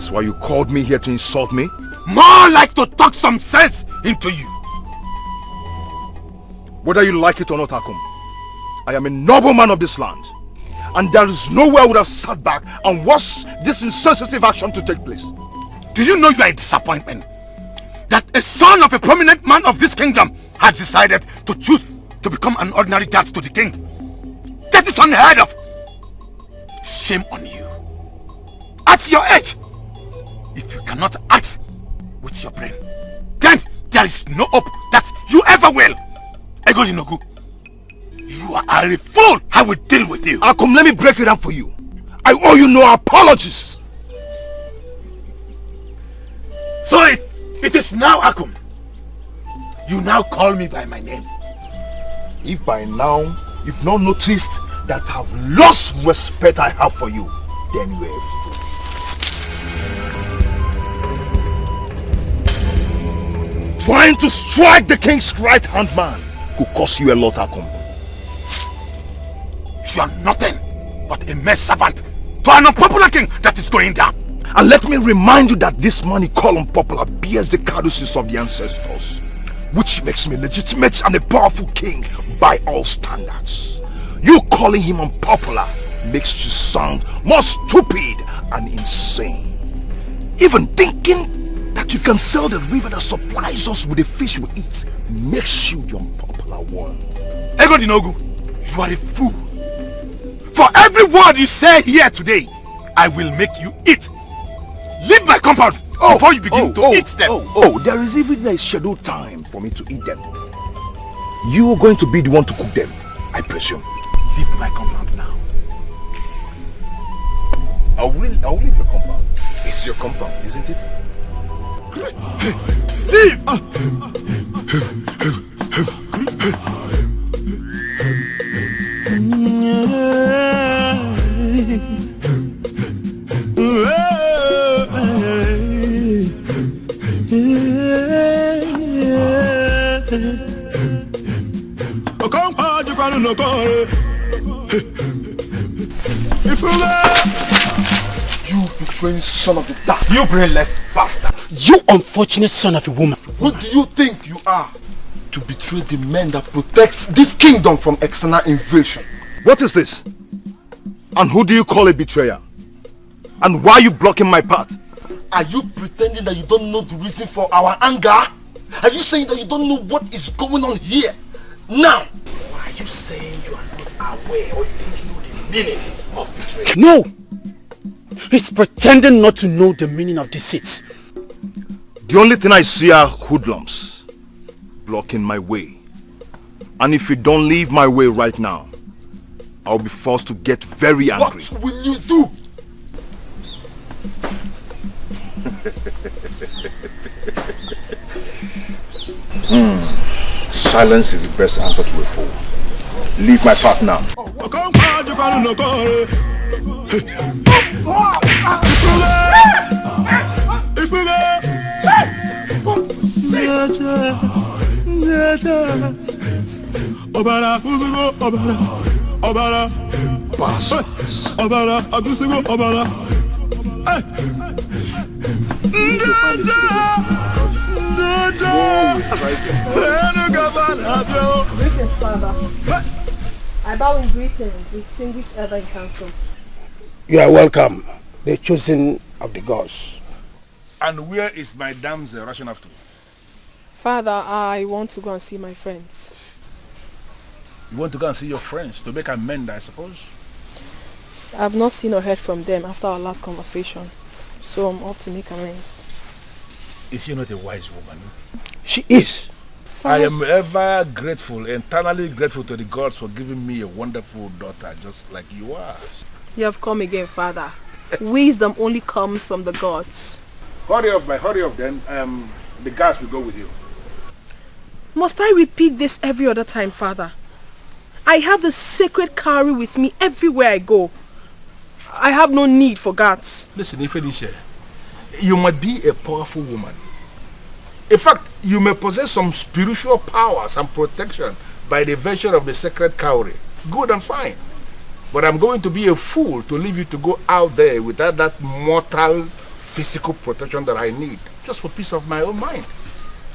That's why you called me here to insult me? More like to talk some sense into you. Whether you like it or not, Akun, I am a nobleman of this land. And there is no way I would have sat back and watched this insensitive action to take place. Do you know you are a disappointment? That a son of a prominent man of this kingdom had decided to choose to become an ordinary guard to the king. That is unheard of. Shame on you. At your age, if you cannot act with your brain, then there is no hope that you ever will. Egodinogu, you are a fool. I will deal with you. Akun, let me break it down for you. I owe you no apologies. So it is now, Akun. You now call me by my name. If by now you've not noticed that I've lost respect I have for you, then you're a fool. Trying to strike the king's right-hand man could cost you a lot, Akun. You are nothing but a mere servant to an unpopular king that is going down. And let me remind you that this man you call unpopular bears the caduceus of the ancestors, which makes me legitimate and a powerful king by all standards. You calling him unpopular makes you sound more stupid and insane. Even thinking that you can sell the river that supplies us with the fish we eat makes you the unpopular one. Egodinogu, you are a fool. For every word you say here today, I will make you eat. Leave my compound before you begin to eat them. There is even a scheduled time for me to eat them. You are going to be the one to cook them, I presume. Leave my compound now. I'll leave your compound. It's your compound, isn't it? Leave! You betraying son of the dark. You brainless bastard. You unfortunate son of a woman. What do you think you are to betray the men that protects this kingdom from external invasion? What is this? And who do you call a betrayer? And why are you blocking my path? Are you pretending that you don't know the reason for our anger? Are you saying that you don't know what is going on here? Now! Why are you saying you are not aware or you don't know the meaning of betrayal? No! He's pretending not to know the meaning of deceit. The only thing I see are hoodlums blocking my way. And if you don't leave my way right now, I'll be forced to get very angry. What will you do? Silence is the best answer to a fool. Leave my path now. Greetings, Father. I bow in greetings, distinguished elder in council. You are welcome, the chosen of the gods. And where is my damsel rushing after? Father, I want to go and see my friends. You want to go and see your friends to make amends, I suppose? I have not seen or heard from them after our last conversation, so I'm off to make amends. Is she not a wise woman? She is. I am ever grateful, eternally grateful to the gods for giving me a wonderful daughter just like you are. You have come again, Father. Wisdom only comes from the gods. Hurry up then. The guards will go with you. Must I repeat this every other time, Father? I have the sacred cowrie with me everywhere I go. I have no need for guards. Listen, Felicia, you might be a powerful woman. In fact, you may possess some spiritual powers and protection by the virtue of the sacred cowrie. Good and fine. But I'm going to be a fool to leave you to go out there without that mortal physical protection that I need, just for peace of my own mind.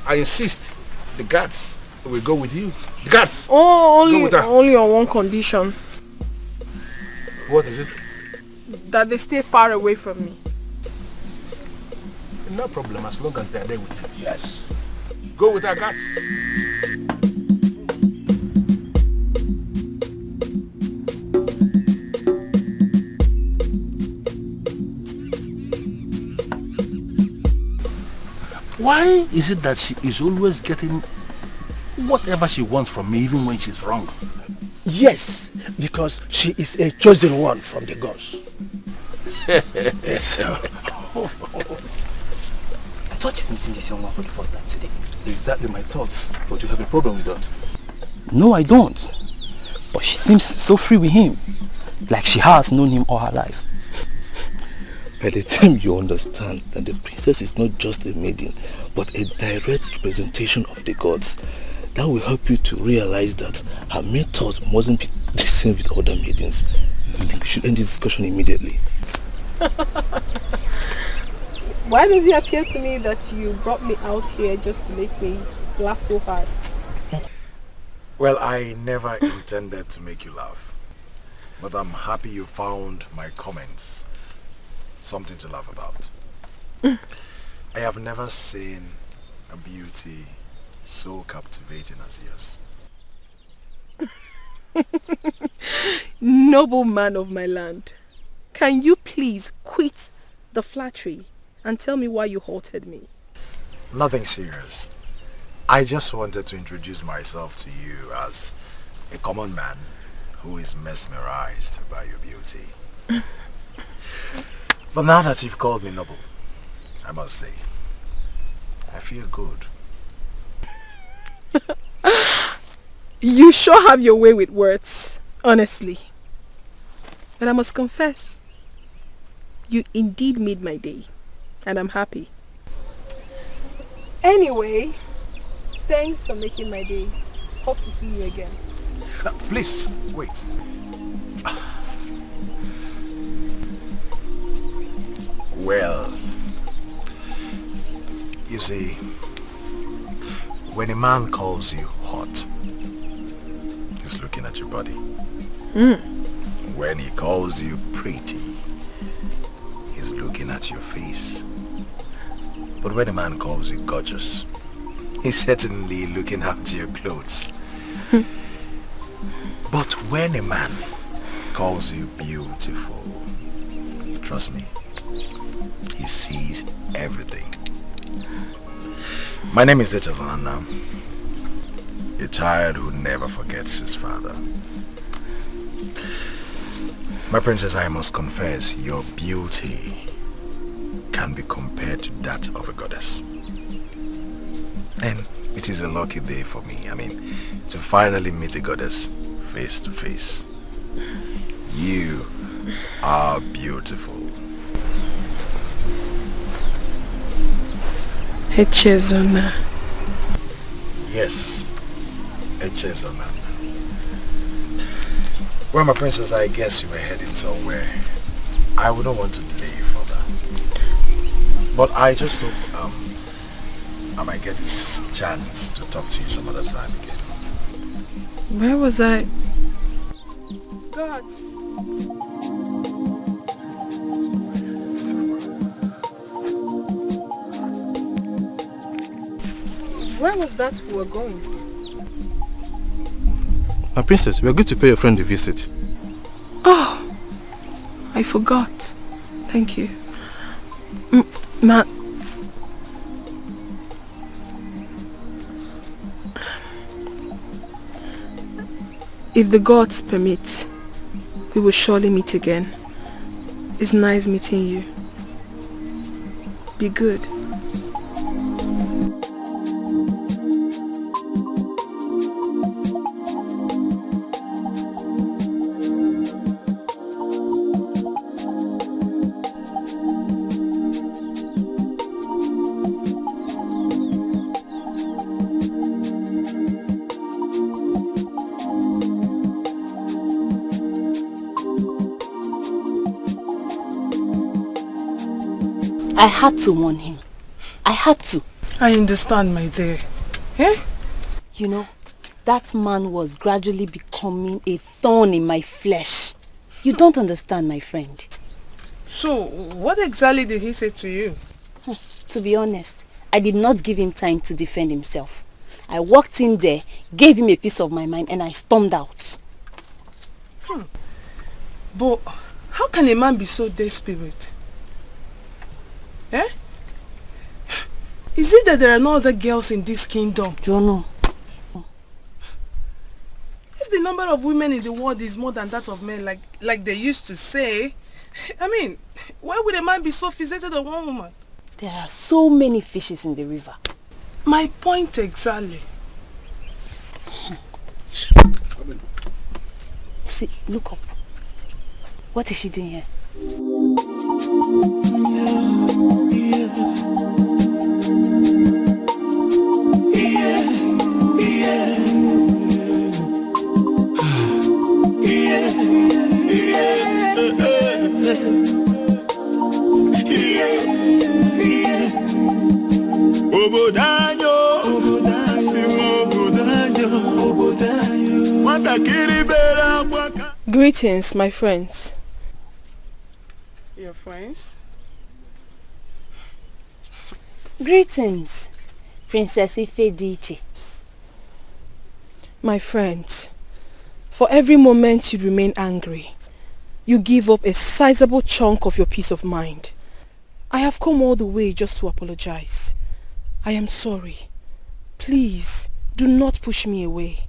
I insist, the guards will go with you. The guards! Oh, go with her. only on one condition. What is it? That they stay far away from me. No problem, as long as they are there with you. Yes. Go with our guards. Why is it that she is always getting whatever she wants from me, even when she's wrong? Yes, because she is a chosen one from the gods. Yes. I thought you didn't meet this young one for the first time today. Exactly my thoughts, but you have a problem with that. No, I don't. But she seems so free with him. Like she has known him all her life. By the time you understand that the princess is not just a maiden, but a direct representation of the gods, that will help you to realize that her methods mustn't be the same with other maidens. I think we should end this discussion immediately. Why does it appear to me that you brought me out here just to make me laugh so hard? Well, I never intended to make you laugh. But I'm happy you found my comments something to laugh about. I have never seen a beauty so captivating as yours. Noble man of my land, can you please quit the flattery and tell me why you halted me? Nothing serious. I just wanted to introduce myself to you as a common man who is mesmerized by your beauty. But now that you've called me noble, I must say, I feel good. You sure have your way with words, honestly. But I must confess, you indeed made my day, and I'm happy. Anyway, thanks for making my day. Hope to see you again. Please, wait. Well, you see, when a man calls you hot, he's looking at your body. When he calls you pretty, he's looking at your face. But when a man calls you gorgeous, he's certainly looking at your clothes. But when a man calls you beautiful, trust me, he sees everything. My name is Echazana, a child who never forgets his father. My princess, I must confess, your beauty can be compared to that of a goddess. And it is a lucky day for me, to finally meet a goddess face to face. You are beautiful. Echezona. Yes, Echezona. Well, my princess, I guess you were heading somewhere. I wouldn't want to delay you further. But I just hope I might get this chance to talk to you some other time again. Where was I? God. Where was that we were going? My princess, we are going to pay your friend a visit. Oh, I forgot. Thank you. Ma. If the gods permit, we will surely meet again. It's nice meeting you. Be good. I had to warn him. I had to. I understand, my dear. Eh? You know, that man was gradually becoming a thorn in my flesh. You don't understand, my friend. So, what exactly did he say to you? To be honest, I did not give him time to defend himself. I walked in there, gave him a piece of my mind, and I stormed out. But how can a man be so desperate? Eh? Is it that there are no other girls in this kingdom? Jono. If the number of women in the world is more than that of men, like they used to say, I mean, why would a man be so fixated on one woman? There are so many fishes in the river. My point exactly. See, look up. What is she doing here? Greetings, my friends. Your friends? Greetings, Princess Ifediche. My friends, for every moment you remain angry, you give up a sizable chunk of your peace of mind. I have come all the way just to apologize. I am sorry. Please, do not push me away.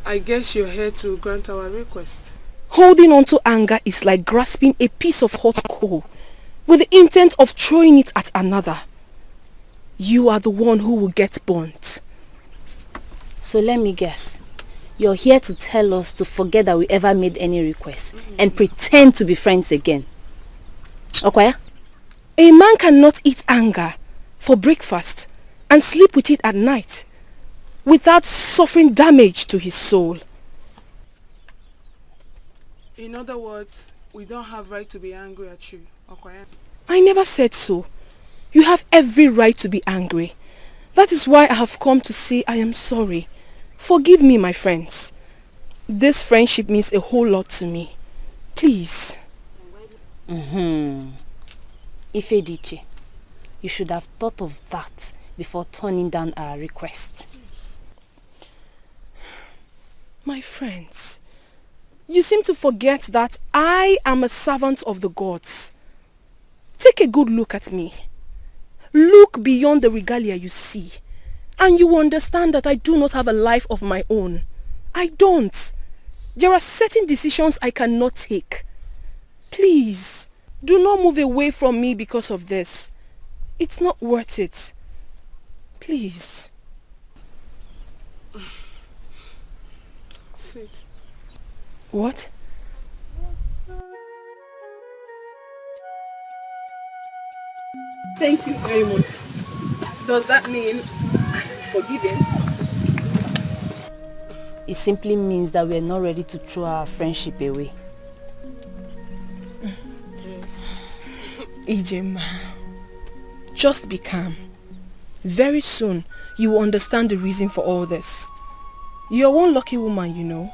I guess you're here to grant our request. Holding on to anger is like grasping a piece of hot coal with the intent of throwing it at another. You are the one who will get burnt. So let me guess. You're here to tell us to forget that we ever made any request and pretend to be friends again. Okwaya? A man cannot eat anger for breakfast and sleep with it at night without suffering damage to his soul. In other words, we don't have right to be angry at you, Okwaya. I never said so. You have every right to be angry. That is why I have come to say I am sorry. Forgive me, my friends. This friendship means a whole lot to me. Please. Ifediche, you should have thought of that before turning down our request. My friends, you seem to forget that I am a servant of the gods. Take a good look at me. Look beyond the regalia you see, and you will understand that I do not have a life of my own. I don't. There are certain decisions I cannot take. Please, do not move away from me because of this. It's not worth it. Please. Sit. What? Thank you very much. Does that mean forgiven? It simply means that we are not ready to throw our friendship away. Yes. Ijema, just be calm. Very soon, you will understand the reason for all this. You're one lucky woman, you know.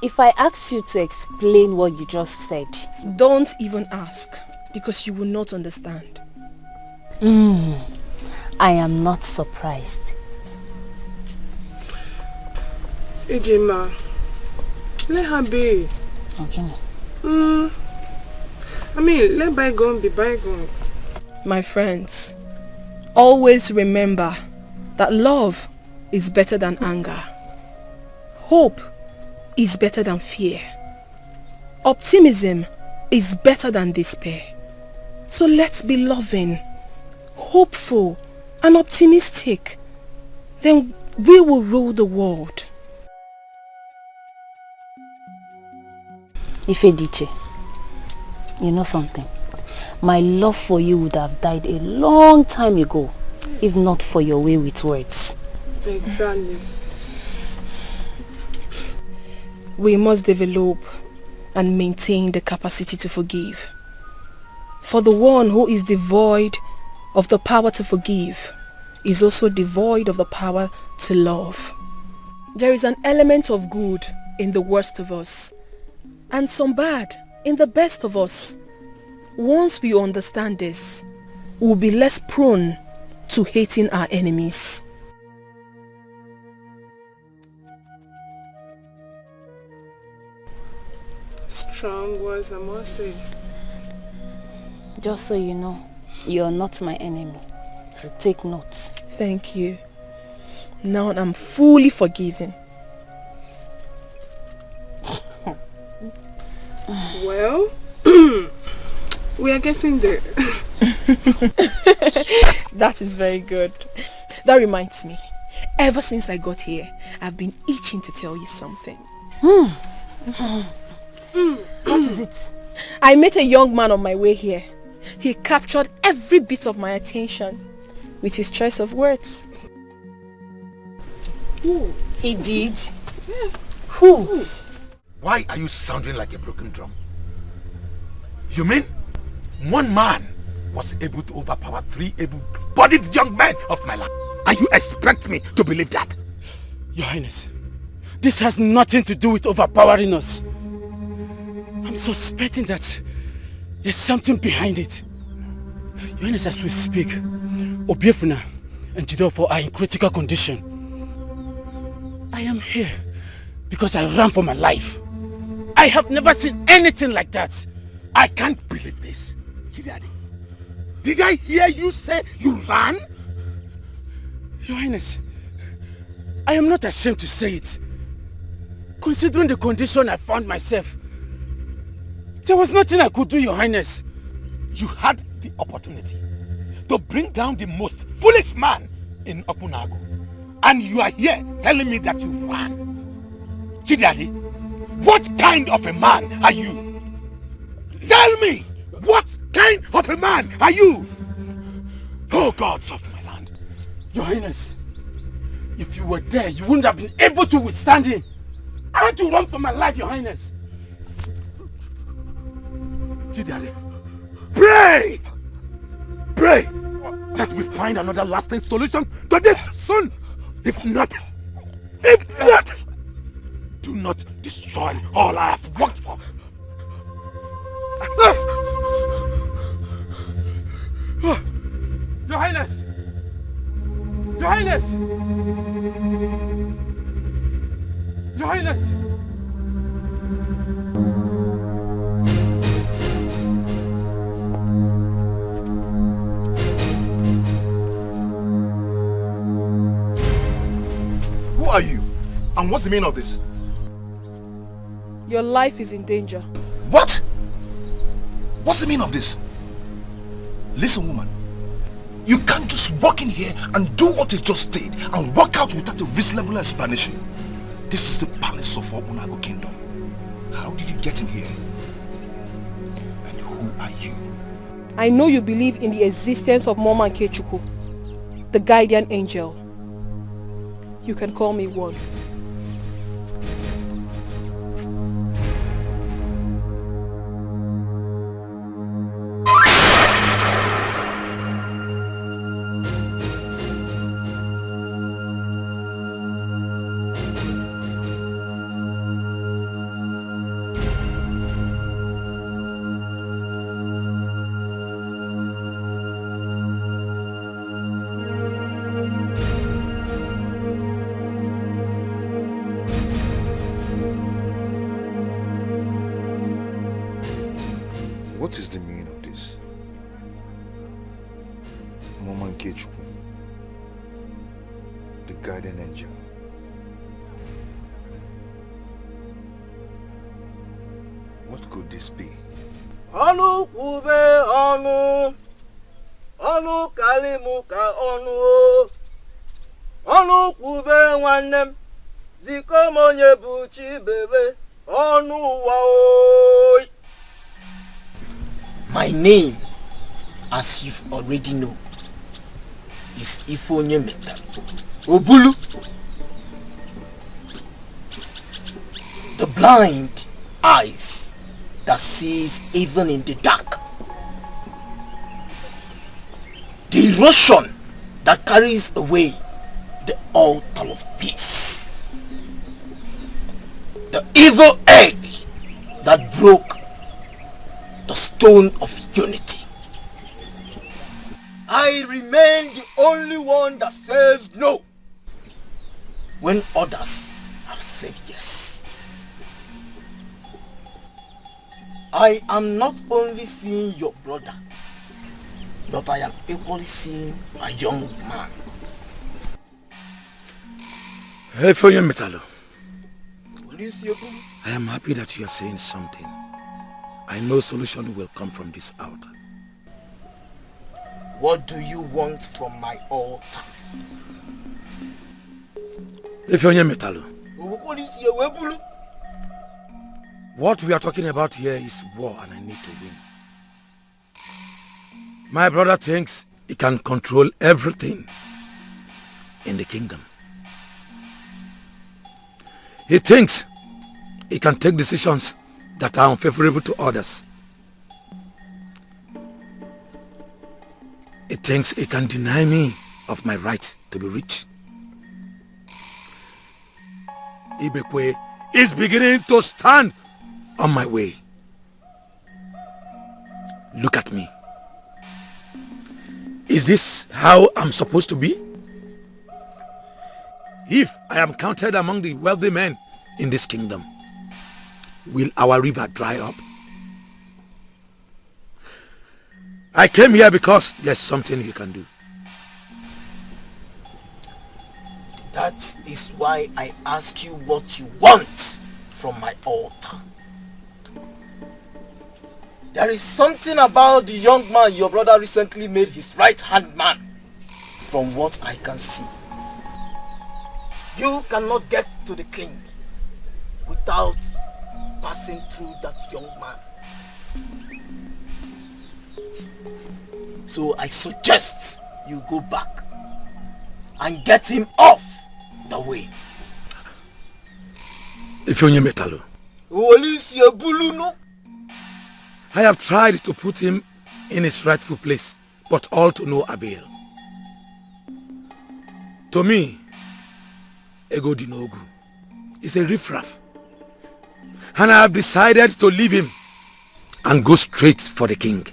If I ask you to explain what you just said... Don't even ask, because you will not understand. I am not surprised. Ejima, let her be. Okay. I mean, let bygone be bygone. My friends, always remember that love is better than anger. Hope is better than fear. Optimism is better than despair. So let's be loving, hopeful, and optimistic. Then we will rule the world. Ifediche, you know something? My love for you would have died a long time ago, if not for your way with words. Exactly. We must develop and maintain the capacity to forgive. For the one who is devoid of the power to forgive is also devoid of the power to love. There is an element of good in the worst of us and some bad in the best of us. Once we understand this, we will be less prone to hating our enemies. Strong words, I must say. Just so you know, you're not my enemy. So take note. Thank you. Now I'm fully forgiven. Well, we are getting there. That is very good. That reminds me. Ever since I got here, I've been itching to tell you something. What is it? I met a young man on my way here. He captured every bit of my attention with his choice of words. Who? He did? Yeah. Who? Why are you sounding like a broken drum? You mean one man was able to overpower 3 able-bodied young men of my land? And you expect me to believe that? Your Highness, this has nothing to do with overpowering us. I'm suspecting that there's something behind it. Your Highness, as we speak, Obiefuna and Jidofo are in critical condition. I am here because I ran for my life. I have never seen anything like that. I can't believe this, Chidadi. Did I hear you say you ran? Your Highness, I am not ashamed to say it. Considering the condition I found myself, there was nothing I could do, Your Highness. You had the opportunity to bring down the most foolish man in Okunago. And you are here telling me that you ran. Chidadi, what kind of a man are you? Tell me, what kind of a man are you? Oh gods of my land. Your Highness, if you were there, you wouldn't have been able to withstand him. I had to run for my life, Your Highness. Chidadi, pray! Pray that we find another lasting solution to this soon. If not, do not destroy all I have worked for. Your Highness! Your Highness! Your Highness! Who are you? And what's the meaning of this? Your life is in danger. What? What's the meaning of this? Listen, woman. You can't just walk in here and do what you just did and walk out without a reasonable explanation. This is the palace of Obunago Kingdom. How did you get in here? And who are you? I know you believe in the existence of Mama Nkechukwu, the guardian angel. You can call me one. What is the meaning of this? Mama Nkechukwu, the guardian angel. What could this be? Onu kube onu, onu kalimuka onu, onu kube nwannem, zikomonye buchi bebe, onu waoi. My name, as you've already known, is Ifonye Meta Obulu, the blind eyes that sees even in the dark. The erosion that carries away the altar of peace. The evil egg that broke the stone of unity. I remain the only one that says no when others have said yes. I am not only seeing your brother, but I am equally seeing a young man. Hey, for you, Metalo. Felicia, I am happy that you are saying something. I know solution will come from this altar. What do you want from my altar? If you're Metalo, what we are talking about here is war and I need to win. My brother thinks he can control everything in the kingdom. He thinks he can take decisions that are unfavorable to others. He thinks he can deny me of my right to be rich. Ibekwe is beginning to stand on my way. Look at me. Is this how I'm supposed to be? If I am counted among the wealthy men in this kingdom, will our river dry up? I came here because there's something you can do. That is why I ask you what you want from my altar. There is something about the young man your brother recently made his right-hand man, from what I can see. You cannot get to the king without passing through that young man. So I suggest you go back and get him off the way. If you're Metalo, I have tried to put him in his rightful place, but all to no avail. To me, Egodinogu is a riffraff, and I have decided to leave him and go straight for the king.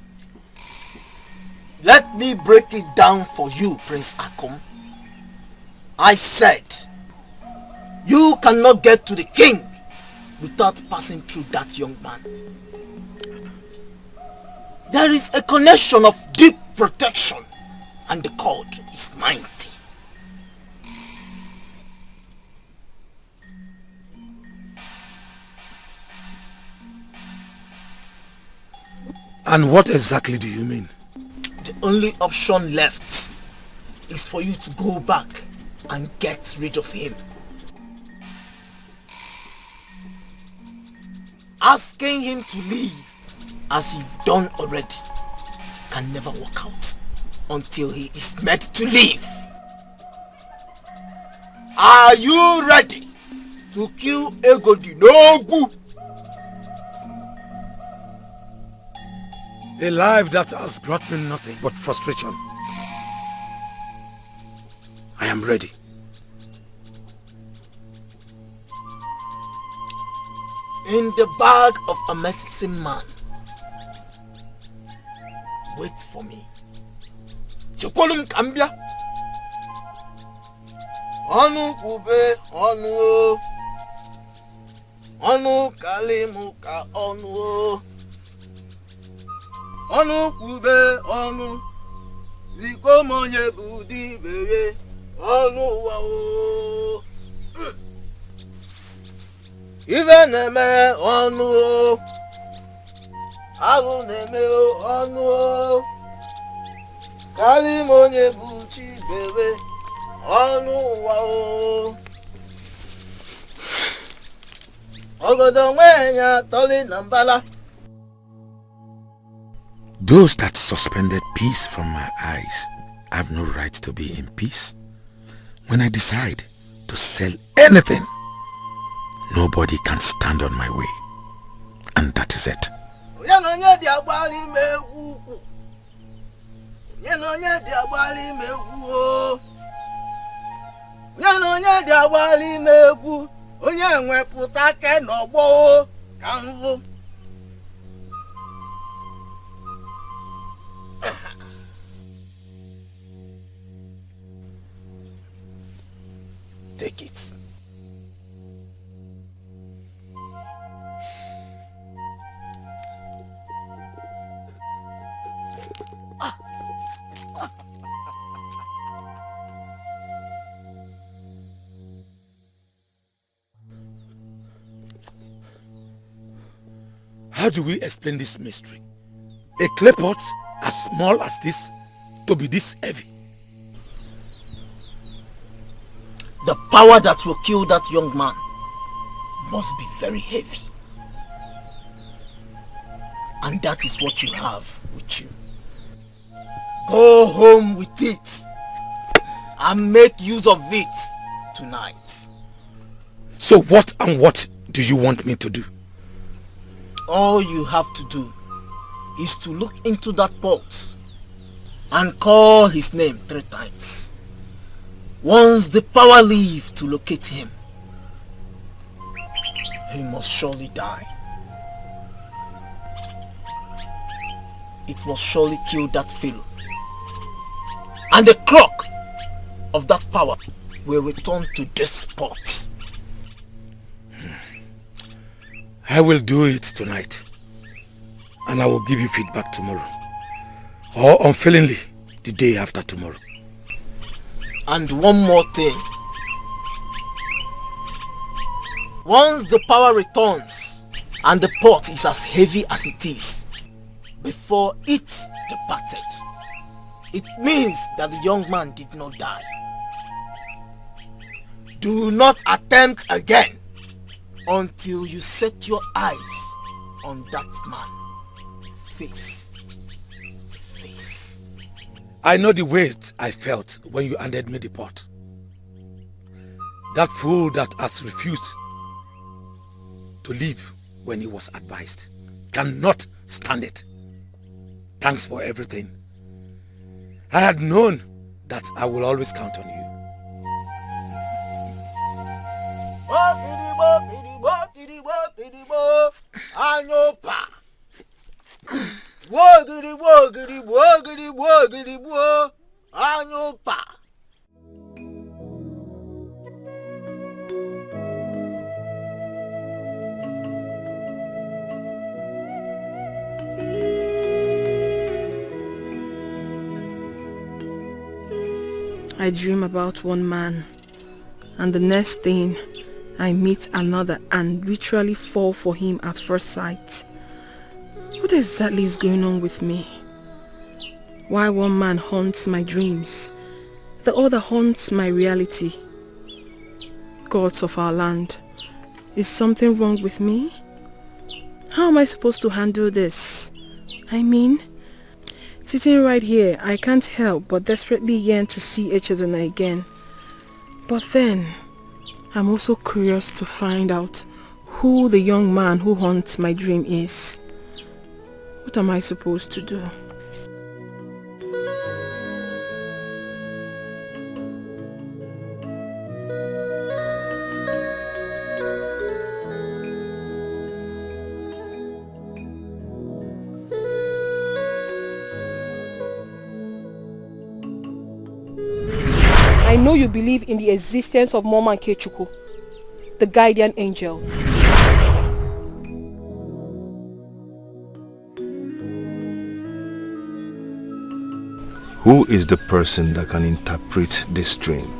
Let me break it down for you, Prince Akun. I said, you cannot get to the king without passing through that young man. There is a connection of deep protection, and the cord is mighty. And what exactly do you mean? The only option left is for you to go back and get rid of him. Asking him to leave, as you've done already, can never work out until he is made to leave. Are you ready to kill Egodinogu? A life that has brought me nothing but frustration. I am ready. In the bag of a medicine man. Wait for me. Chokolum Kambia. Anu kube onu. Anu kalimuka onu. Anu kube onu. Ziko monye budi bebe. Anu wao. Even me onu. Agu neme onu. Kali monye buchi bebe. Onu wao. Ogodo mwenya toli nambala. Those that suspended peace from my eyes have no right to be in peace. When I decide to sell anything, nobody can stand on my way. And that is it. onye na onye dị agbali ime egwu ukwu, onye na onye dị agbali ime egwu o, onye na onye dị agbali ime egwu, onye nwepụta ke n'ọgbọ o ka mvụ. Take it. How do we explain this mystery? A clay pot as small as this to be this heavy. The power that will kill that young man must be very heavy. And that is what you have with you. Go home with it and make use of it tonight. So what and what do you want me to do? All you have to do is to look into that pot and call his name 3 times. Once the power leaves to locate him, he must surely die. It must surely kill that Pharaoh. And the clock of that power will return to this spot. I will do it tonight. And I will give you feedback tomorrow. Or unfailingly, the day after tomorrow. And one more thing. Once the power returns and the pot is as heavy as it is, before it departed, it means that the young man did not die. Do not attempt again until you set your eyes on that man, face to face. I know the weight I felt when you handed me the pot. That fool that has refused to leave when he was advised cannot stand it. Thanks for everything. I had known that I will always count on you. I dream about one man, and the next thing I meet another and literally fall for him at first sight. What exactly is going on with me? Why one man haunts my dreams, the other haunts my reality? Gods of our land, is something wrong with me? How am I supposed to handle this? I mean, sitting right here, I can't help but desperately yearn to see Echodina again. But then, I'm also curious to find out who the young man who haunts my dream is. What am I supposed to do? I know you believe in the existence of Mama Kechuku, the guardian angel. Who is the person that can interpret this dream?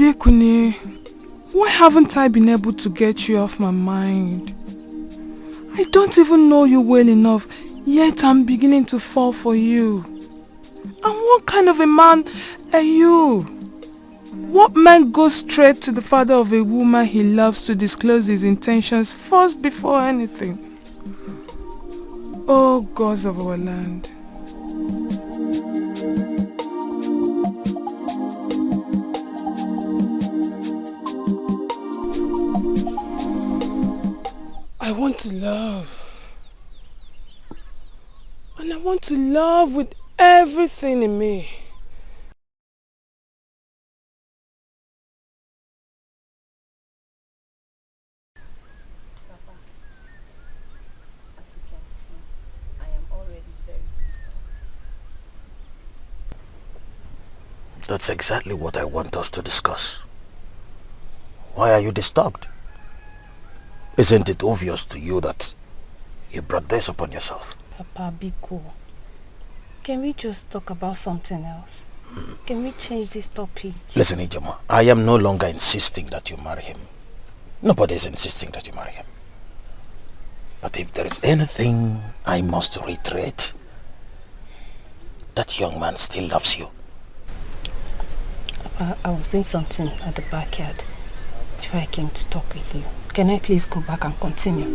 Obie-Kune, why haven't I been able to get you off my mind? I don't even know you well enough, yet I'm beginning to fall for you. And what kind of a man are you? What man goes straight to the father of a woman he loves to disclose his intentions first before anything? Oh, gods of our land. I want to love. And I want to love with everything in me. Papa, as you can see, I am already very disturbed. That's exactly what I want us to discuss. Why are you disturbed? Isn't it obvious to you that you brought this upon yourself? Papa, be cool. Can we just talk about something else? Can we change this topic? Listen, Ijoma, I am no longer insisting that you marry him. Nobody is insisting that you marry him. But if there is anything I must reiterate, that young man still loves you. Papa, I was doing something at the backyard before I came to talk with you. Can I please go back and continue?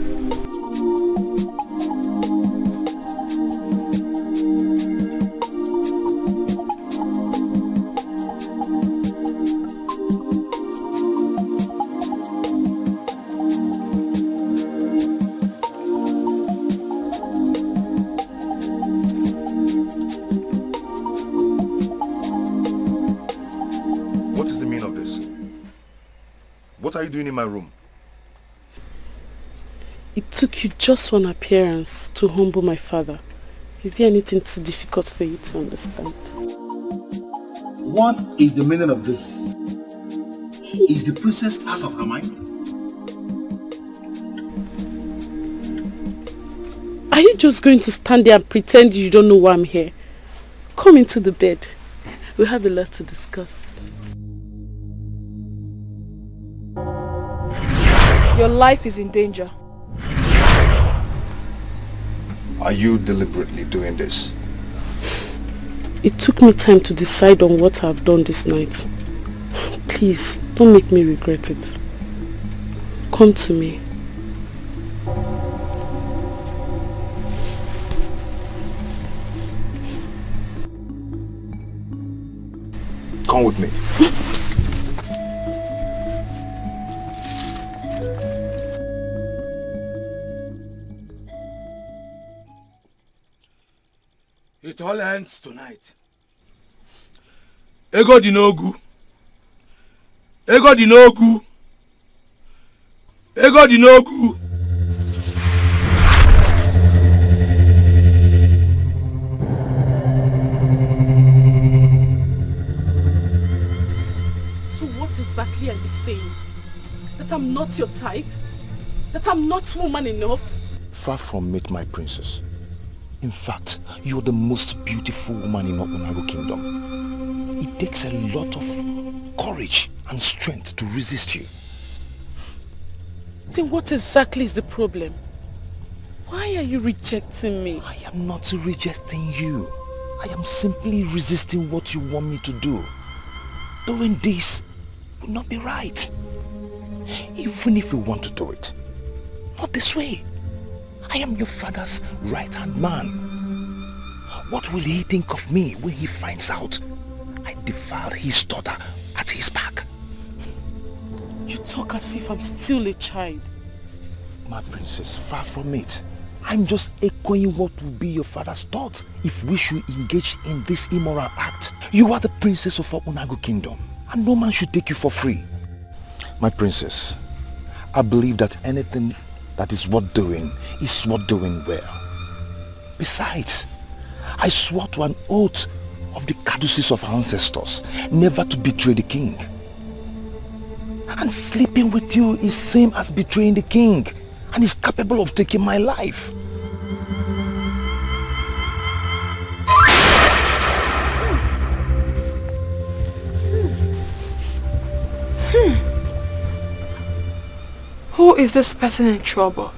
What is the meaning of this? What are you doing in my room? It took you just one appearance to humble my father. Is there anything too difficult for you to understand? What is the meaning of this? Is the princess out of her mind? Are you just going to stand there and pretend you don't know why I'm here? Come into the bed. We have a lot to discuss. Your life is in danger. Are you deliberately doing this? It took me time to decide on what I've done this night. Please, don't make me regret it. Come to me. Come with me. It all ends tonight. Egodinogu. Egodinogu. Egodinogu. So what exactly are you saying? That I'm not your type? That I'm not woman enough? Far from it, my princess. In fact, you're the most beautiful woman in Obunago Kingdom. It takes a lot of courage and strength to resist you. Then what exactly is the problem? Why are you rejecting me? I am not rejecting you. I am simply resisting what you want me to do. Doing this would not be right. Even if you want to do it, not this way. I am your father's right-hand man. What will he think of me when he finds out I defiled his daughter at his back? You talk as if I'm still a child. My princess, far from it. I'm just echoing what would be your father's thoughts if we should engage in this immoral act. You are the princess of Obunago Kingdom, and no man should take you for free. My princess, I believe that anything that is worth doing is worth doing well. Besides, I swore to an oath of the caduceus of our ancestors never to betray the king. And sleeping with you is same as betraying the king and is capable of taking my life. Is this person in trouble?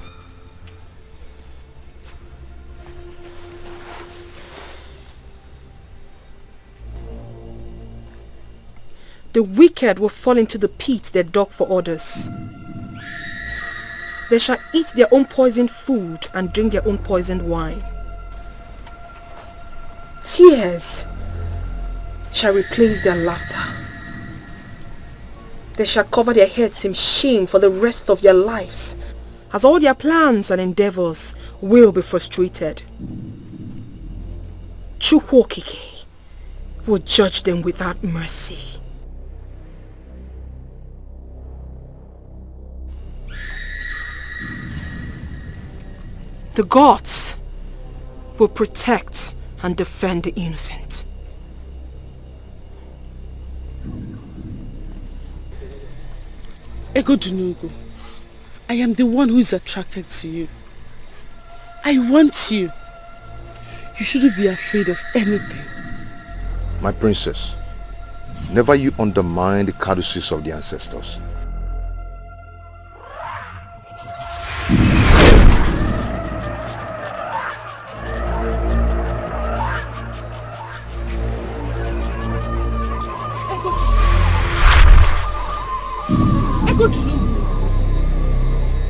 The wicked will fall into the pit they dug for others. They shall eat their own poisoned food and drink their own poisoned wine. Tears shall replace their laughter. They shall cover their heads in shame for the rest of their lives, as all their plans and endeavors will be frustrated. Chukwokike will judge them without mercy. The gods will protect and defend the innocent. Egodinogu, I am the one who is attracted to you. I want you. You shouldn't be afraid of anything. My princess, never you undermine the courtesies of the ancestors.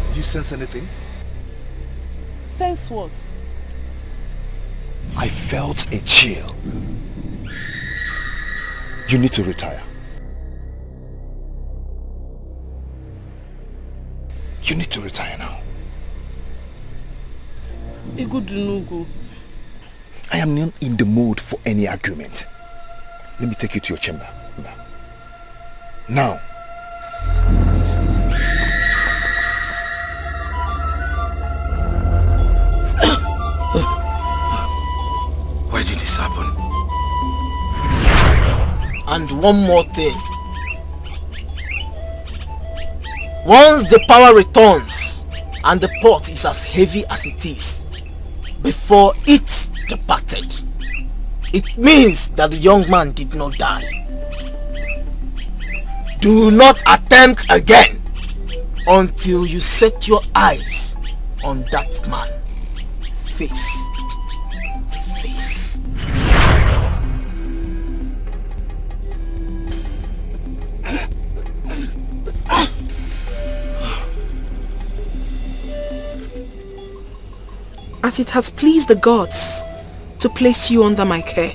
Did you sense anything? Sense what? I felt a chill. You need to retire. You need to retire now. Egodinogu. I am not in the mood for any argument. Let me take you to your chamber. Now. Why did this happen? And one more thing. Once the power returns and the pot is as heavy as it is, before it departed, it means that the young man did not die. Do not attempt again until you set your eyes on that man face to face. As it has pleased the gods to place you under my care,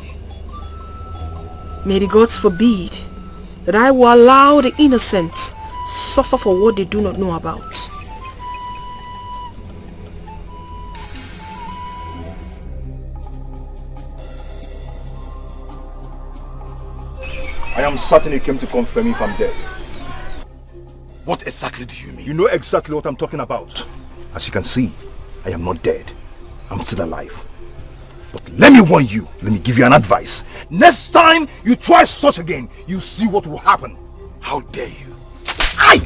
may the gods forbid that I will allow the innocent suffer for what they do not know about. I am certain you came to confirm if I'm dead. What exactly do you mean? You know exactly what I'm talking about. As you can see, I am not dead. I'm still alive. But let me warn you, let me give you an advice. Next time you try such again, you see what will happen. How dare you? How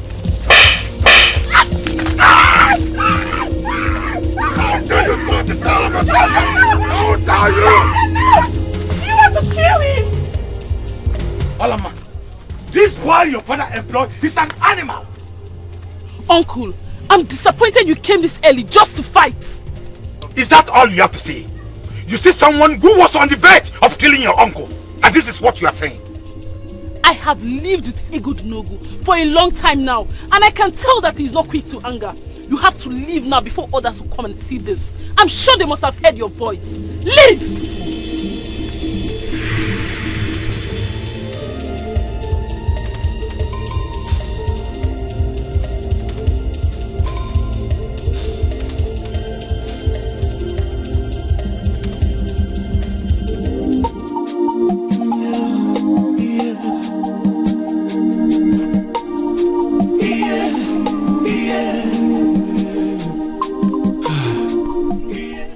dare you go to tell him yourself? How dare you? You want to kill him? Alama, this boy your father employed is an animal. Uncle, I'm disappointed you came this early just to fight. Is that all you have to say? You see someone who was on the verge of killing your uncle, and this is what you are saying? I have lived with Egodinogu for a long time now, and I can tell that he's not quick to anger. You have to leave now before others will come and see this. I'm sure they must have heard your voice. Leave!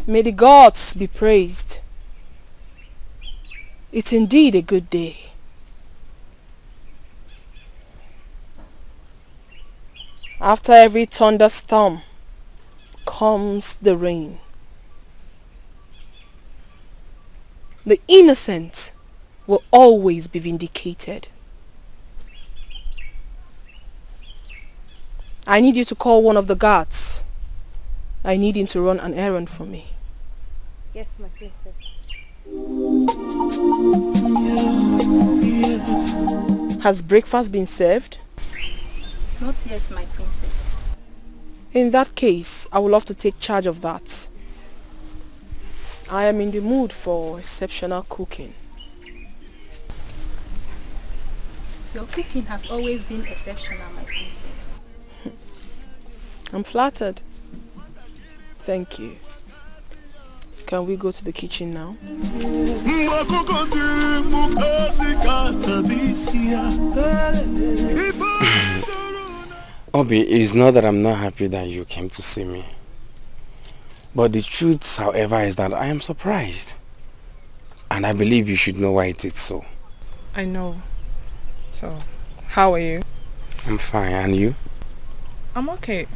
May the gods be praised. It's indeed a good day. After every thunderstorm comes the rain. The innocent will always be vindicated. I need you to call one of the guards. I need him to run an errand for me. Yes, my princess. Has breakfast been served? Not yet, my princess. In that case, I would love to take charge of that. I am in the mood for exceptional cooking. Your cooking has always been exceptional, my princess. I'm flattered. Thank you. Can we go to the kitchen now? Obi, it's not that I'm not happy that you came to see me. But the truth, however, is that I am surprised. And I believe you should know why it is so. I know. So, how are you? I'm fine, and you? I'm okay.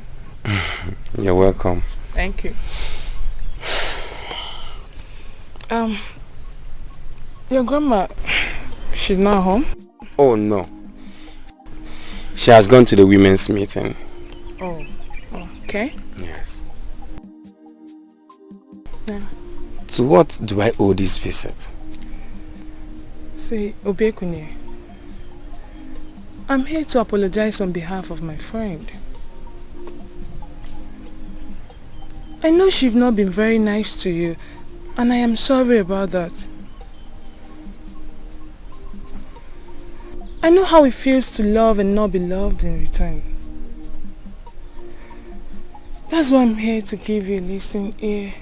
You're welcome. Thank you. Your grandma, she's not home? Oh no. She has gone to the women's meeting. Oh, okay. Yes. Yeah. To what do I owe this visit? See, Obio&Destiny, I'm here to apologize on behalf of my friend. I know she's not been very nice to you, and I am sorry about that. I know how it feels to love and not be loved in return. That's why I'm here to give you a listening ear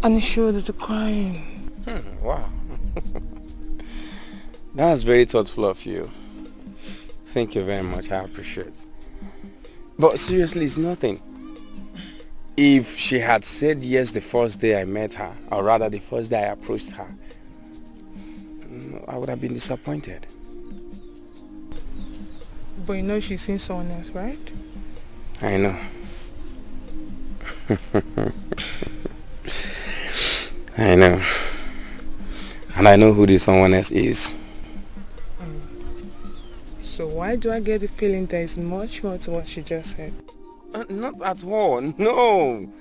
and a shoulder to cry in. Wow. That's very thoughtful of you. Thank you very much, I appreciate it. But seriously, it's nothing. If she had said yes the first day I met her, or rather the first day I approached her, I would have been disappointed. But you know she's seen someone else, right? I know. I know. And I know who this someone else is. So why do I get the feeling there is much more to what she just said? Not at all, no.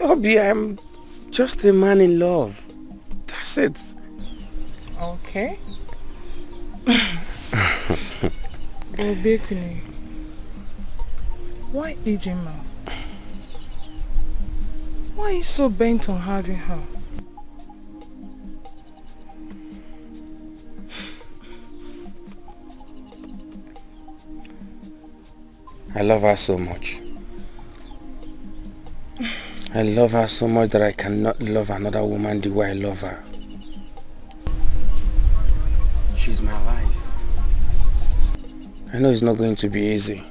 Obi, I'm just a man in love. That's it. Okay. Obio&Destiny, why Ijima? Why are you so bent on having her? I love her so much. I love her so much that I cannot love another woman the way I love her. She's my life. I know it's not going to be easy,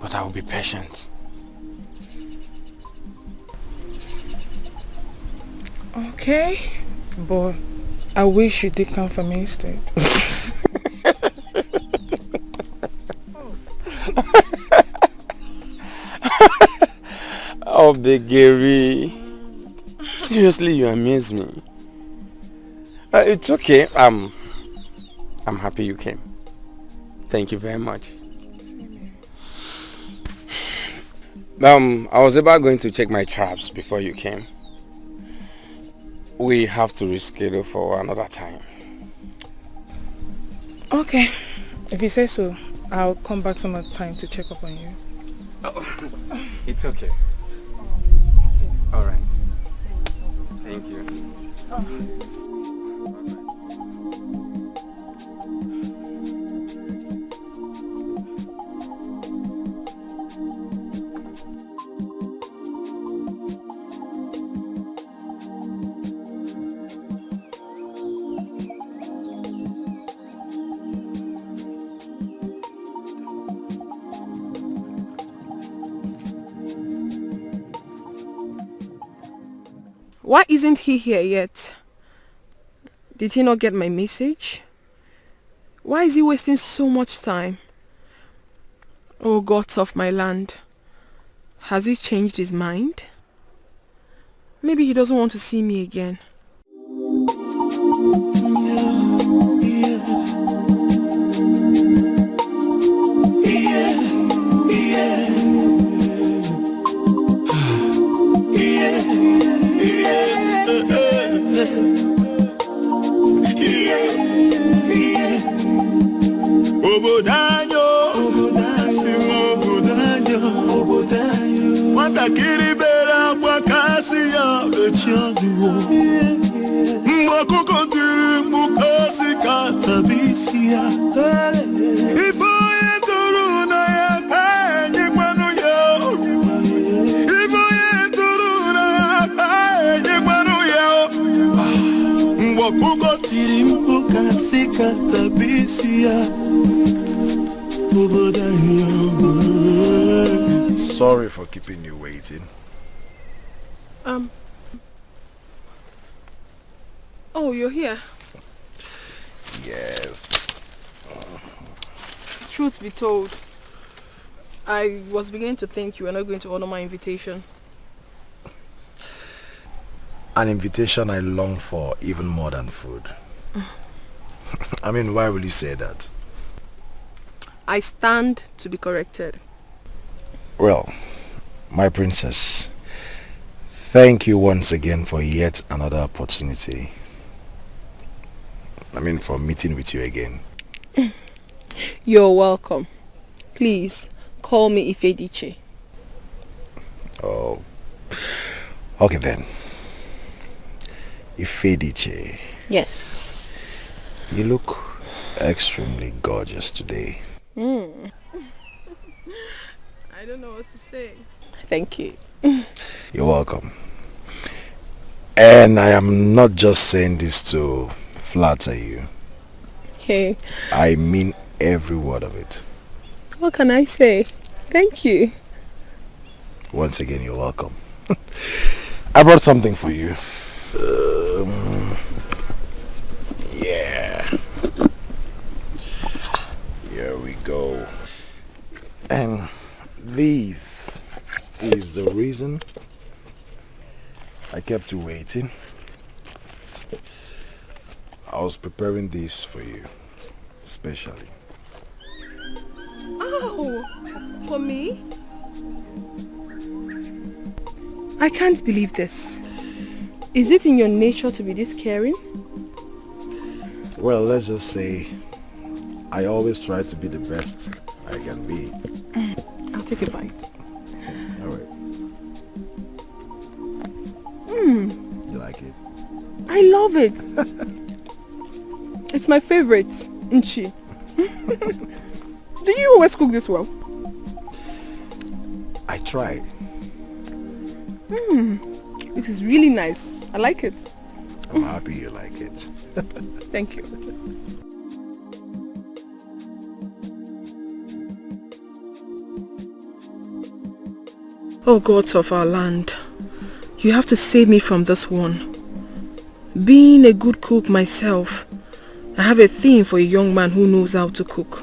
but I will be patient. Okay, but I wish you did come for me instead. Oh, Begeri. Seriously, you amaze me. It's okay. I'm happy you came. Thank you very much. I was about going to check my traps before you came. We have to reschedule for another time. Okay, if you say so, I'll come back some other time to check up on you. Oh, it's okay. All right. Thank you. Why isn't he here yet? Did he not get my message? Why is he wasting so much time? Oh, gods of my land. Has he changed his mind? Maybe he doesn't want to see me again. Nwatakịrị bere akwa kasị ya echiọdụwo mgbe ọkụkọ tiri mkpu kasị ka tabisi ya ife onye tụrụ na ya ka enyekwanụ ya ife onye tụrụ na ya ka enyekwanụ ya mgbe ọkụkọ tiri mkpu kasị ka tabisi ya obodo ya. Sorry for keeping you waiting. Oh, you're here? Yes. Truth be told, I was beginning to think you were not going to honor my invitation. An invitation I long for even more than food. I mean, why will you say that? I stand to be corrected. Well, my princess, thank you once again for yet another opportunity. I mean, for meeting with you again. You're welcome. Please, call me Ifediche. Oh, okay then. Ifediche. Yes. You look extremely gorgeous today. I don't know what to say. Thank you. You're welcome. And I am not just saying this to flatter you. Hey. I mean every word of it. What can I say? Thank you. Once again, you're welcome. I brought something for you. Yeah. Here we go. And this is the reason I kept you waiting. I was preparing this for you, especially. Oh, for me? I can't believe this. Is it in your nature to be this caring? Well, let's just say I always try to be the best I can be. I'll take a bite. Alright. You like it? I love it. It's my favorite, Nchi. Do you always cook this well? I tried. This is really nice. I like it. I'm happy you like it. Thank you. Oh gods of our land, you have to save me from this one. Being a good cook myself, I have a thing for a young man who knows how to cook.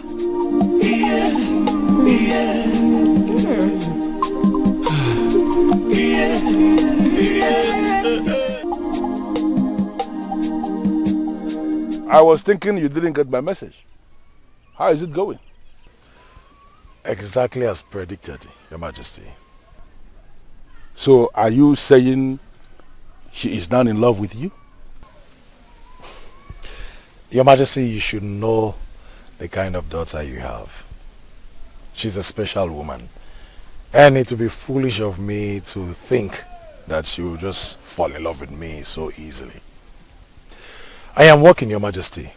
I was thinking you didn't get my message. How is it going? Exactly as predicted, Your Majesty. So are you saying she is now in love with you? Your Majesty, you should know the kind of daughter you have. She's a special woman. And it would be foolish of me to think that she will just fall in love with me so easily. I am working, Your Majesty.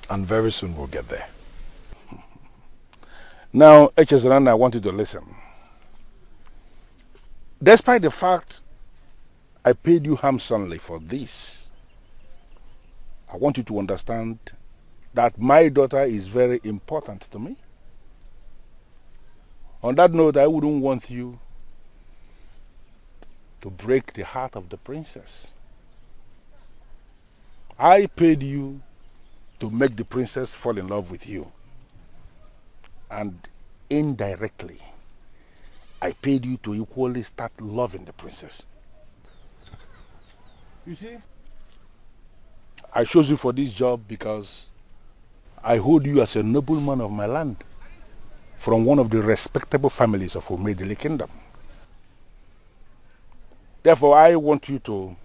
And very soon we'll get there. Now, Echezerana, I want you to listen. Despite the fact I paid you handsomely for this, I want you to understand that my daughter is very important to me. On that note, I wouldn't want you to break the heart of the princess. I paid you to make the princess fall in love with you. And indirectly, I paid you to equally start loving the princess. You see? I chose you for this job because I hold you as a nobleman of my land from one of the respectable families of Omedele Kingdom. Therefore, I want you to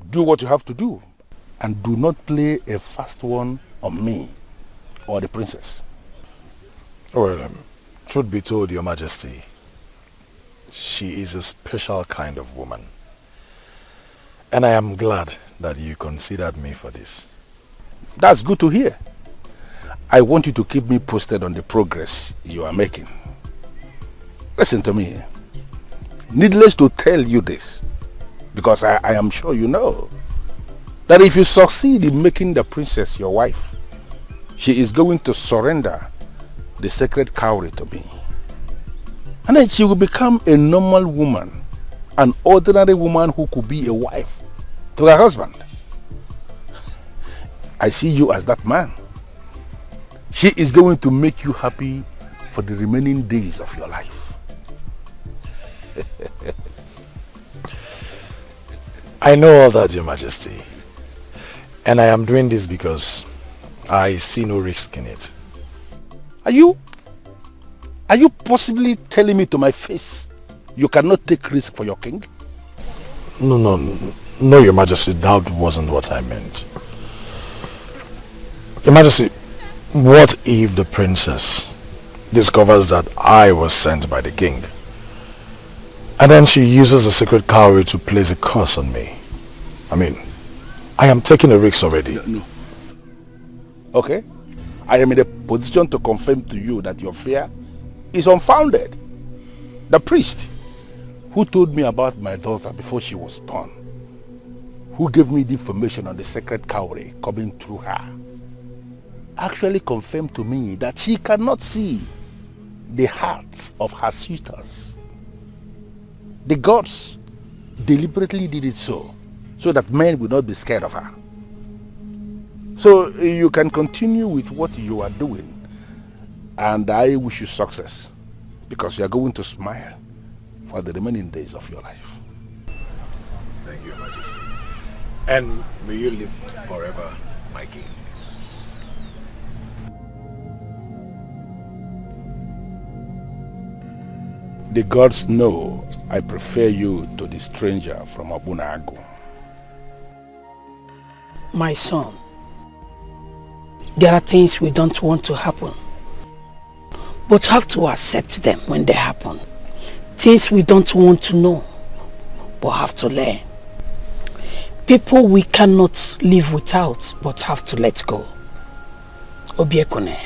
do what you have to do and do not play a fast one on me or the princess. Well, truth be told, Your Majesty, she is a special kind of woman. And I am glad that you considered me for this. That's good to hear. I want you to keep me posted on the progress you are making. Listen to me. Needless to tell you this, because I am sure you know, that if you succeed in making the princess your wife, she is going to surrender the sacred cowrie to me. And then she will become a normal woman, an ordinary woman who could be a wife to her husband. I see you as that man. She is going to make you happy for the remaining days of your life. I know all that, Your Majesty. And I am doing this because I see no risk in it. Are you possibly telling me to my face you cannot take risk for your king? No, Your Majesty, that wasn't what I meant. Your Majesty, what if the princess discovers that I was sent by the king? And then she uses the sacred cowrie to place a curse on me. I mean, I am taking a risk already. No. Okay. I am in a position to confirm to you that your fear is unfounded. The priest who told me about my daughter before she was born, who gave me the information on the sacred cowrie coming through her, actually confirmed to me that she cannot see the hearts of her suitors. The gods deliberately did it so that men will not be scared of her. So you can continue with what you are doing, and I wish you success, because you are going to smile for the remaining days of your life. Thank you, Your Majesty. And may you live forever, my king. The gods know I prefer you to the stranger from Obio&Destiny. My son, there are things we don't want to happen, but have to accept them when they happen. Things we don't want to know, but have to learn. People we cannot live without, but have to let go. Obiekone,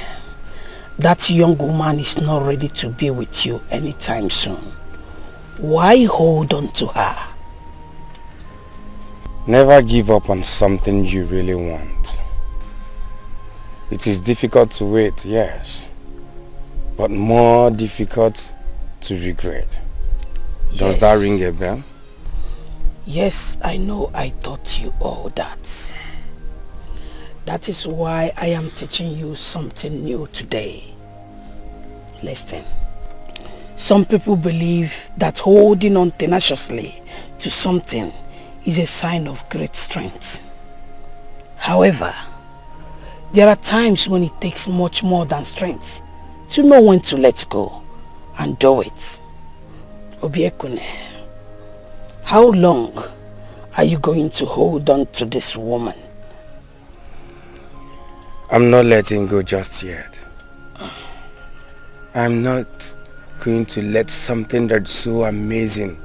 that young woman is not ready to be with you anytime soon. Why hold on to her? Never give up on something you really want. It is difficult to wait, yes, but more difficult to regret. Does that ring a bell? Yes, I know I taught you all that. That is why I am teaching you something new today. Listen. Some people believe that holding on tenaciously to something is a sign of great strength. However, there are times when it takes much more than strength to know when to let go and do it. Obiekune, how long are you going to hold on to this woman? I'm not letting go just yet. I'm not going to let something that's so amazing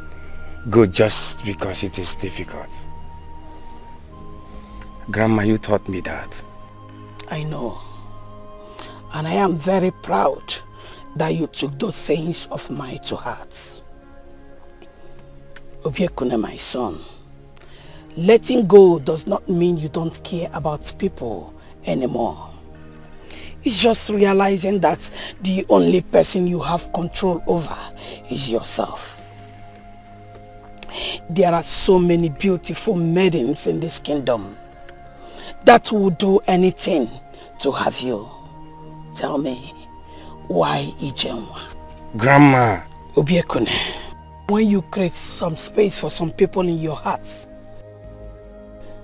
go just because it is difficult. Grandma, you taught me that. I know. And I am very proud that you took those sayings of mine to heart. Obiekune, my son, letting go does not mean you don't care about people anymore. It's just realizing that the only person you have control over is yourself. There are so many beautiful maidens in this kingdom that will do anything to have you. Tell me, why Ijenwa? Grandma! Obiekune, when you create some space for some people in your hearts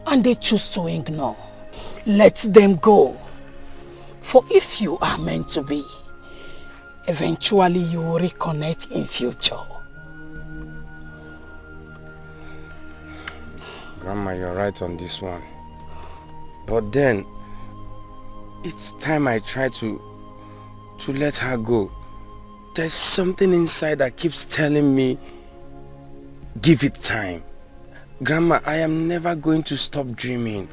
and they choose to ignore, let them go. For if you are meant to be, eventually you will reconnect in future. Grandma, you're right on this one. But then, each time I try to let her go, there's something inside that keeps telling me, give it time. Grandma, I am never going to stop dreaming.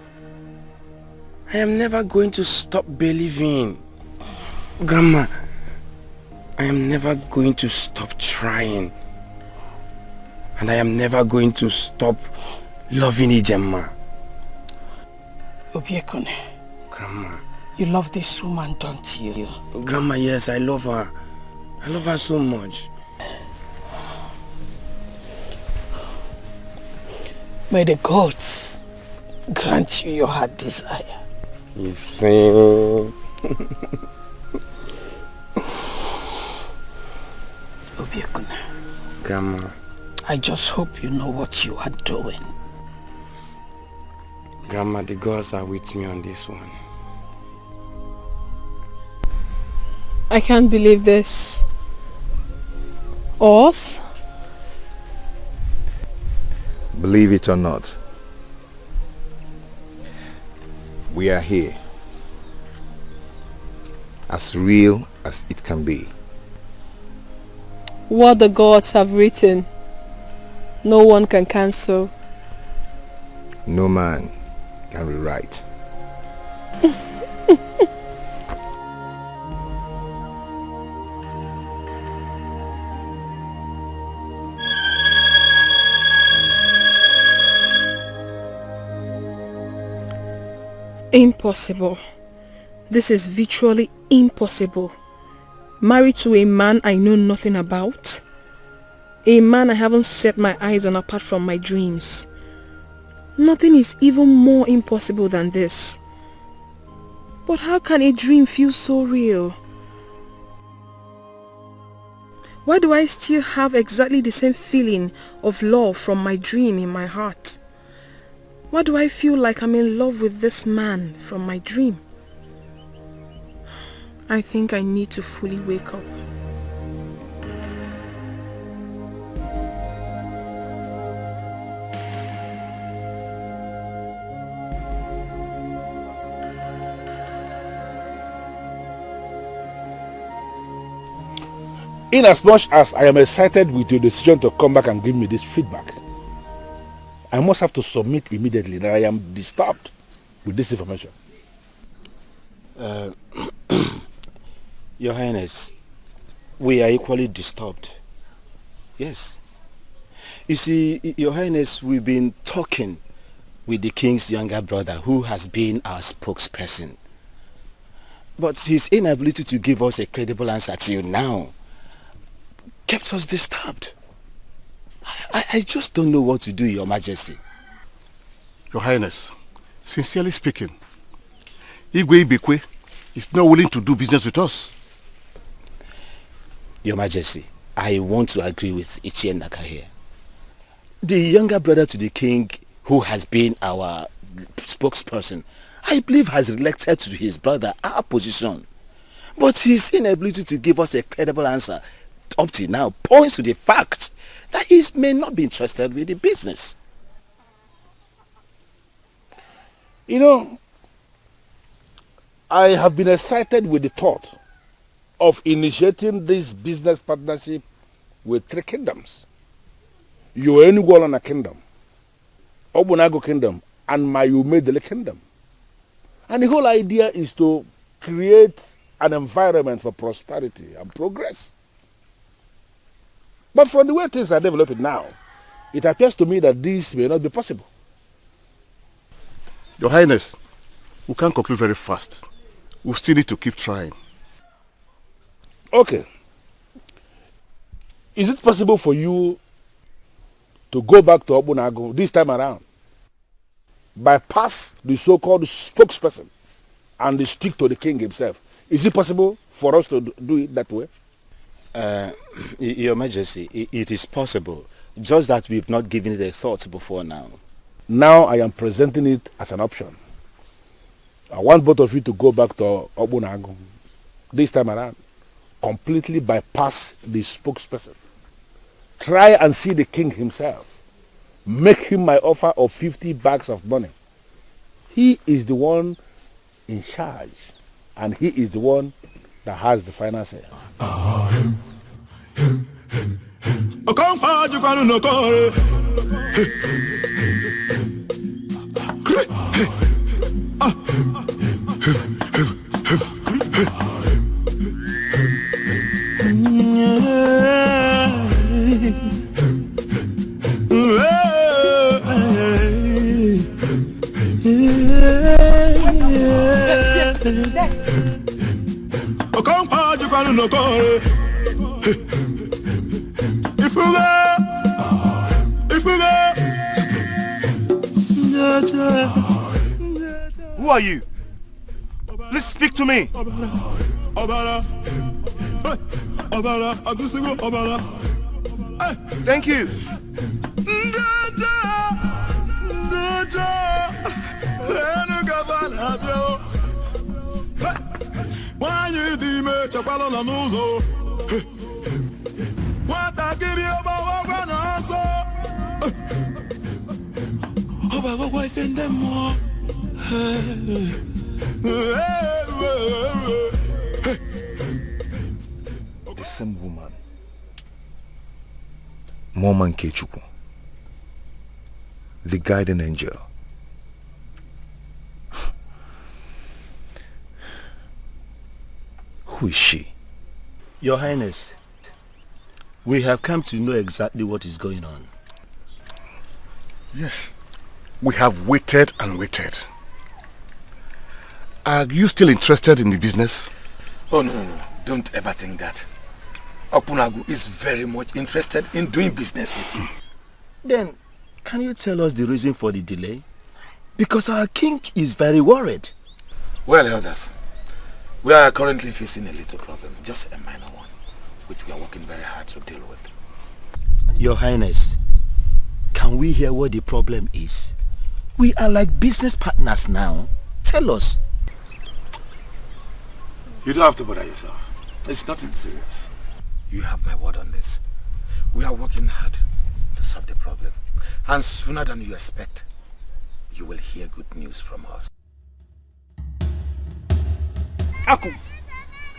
I am never going to stop believing. Grandma, I am never going to stop trying. And I am never going to stop loving Ijema. Obiekone. Grandma. You love this woman, don't you? Grandma, yes, I love her. I love her so much. May the gods grant you your heart desire. You see? Obiekone. Grandma. I just hope you know what you are doing. Grandma, the gods are with me on this one. I can't believe this. Us? Believe it or not, we are here. As real as it can be. What the gods have written, no one can cancel. No man can rewrite. Impossible. This is virtually impossible. Married to a man I know nothing about. A man I haven't set my eyes on apart from my dreams. Nothing is even more impossible than this. But how can a dream feel so real? Why do I still have exactly the same feeling of love from my dream in my heart? Why do I feel like I'm in love with this man from my dream? I think I need to fully wake up. In as much as I am excited with your decision to come back and give me this feedback, I must have to submit immediately that I am disturbed with this information. Your Highness, we are equally disturbed. Yes. You see, Your Highness, we've been talking with the king's younger brother who has been our spokesperson. But his inability to give us a credible answer till now kept us disturbed. I just don't know what to do, Your Majesty. Your Highness, sincerely speaking, Igwe Ibekwe is not willing to do business with us. Your Majesty, I want to agree with Ichie Naka here. The younger brother to the king who has been our spokesperson, I believe has elected to his brother our position. But his inability to give us a credible answer up to now points to the fact that he may not be interested with the business. You know, I have been excited with the thought of initiating this business partnership with 3 kingdoms. Enugu Kingdom, Obio&Destiny Kingdom, and my Umedele Kingdom. And the whole idea is to create an environment for prosperity and progress. But from the way things are developing now, it appears to me that this may not be possible. Your Highness, we can't conclude very fast. We still need to keep trying. Okay. Is it possible for you to go back to Obio&Destiny this time around, bypass the so-called spokesperson and speak to the king himself? Is it possible for us to do it that way? Your Majesty, it is possible, just that we've not given it a thought before now. Now I am presenting it as an option. I want both of you to go back to Obio&Destiny this time around, completely bypass the spokesperson. Try and see the king himself. Make him my offer of 50 bags of money. He is the one in charge, and he is the one that has the final say. Who are you? Please speak to me. Thank you. The same woman, Mama Nkechukwu, the guardian angel. Who is she? Your Highness, we have come to know exactly what is going on. Yes, we have waited and waited. Are you still interested in the business? Oh, no. Don't ever think that. Opunagu is very much interested in doing business with you. Then, can you tell us the reason for the delay? Because our king is very worried. Well, elders, we are currently facing a little problem, just a minor one, which we are working very hard to deal with. Your Highness, can we hear what the problem is? We are like business partners now. Tell us. You don't have to bother yourself. It's nothing serious. You have my word on this. We are working hard to solve the problem. And sooner than you expect, you will hear good news from us. Akun,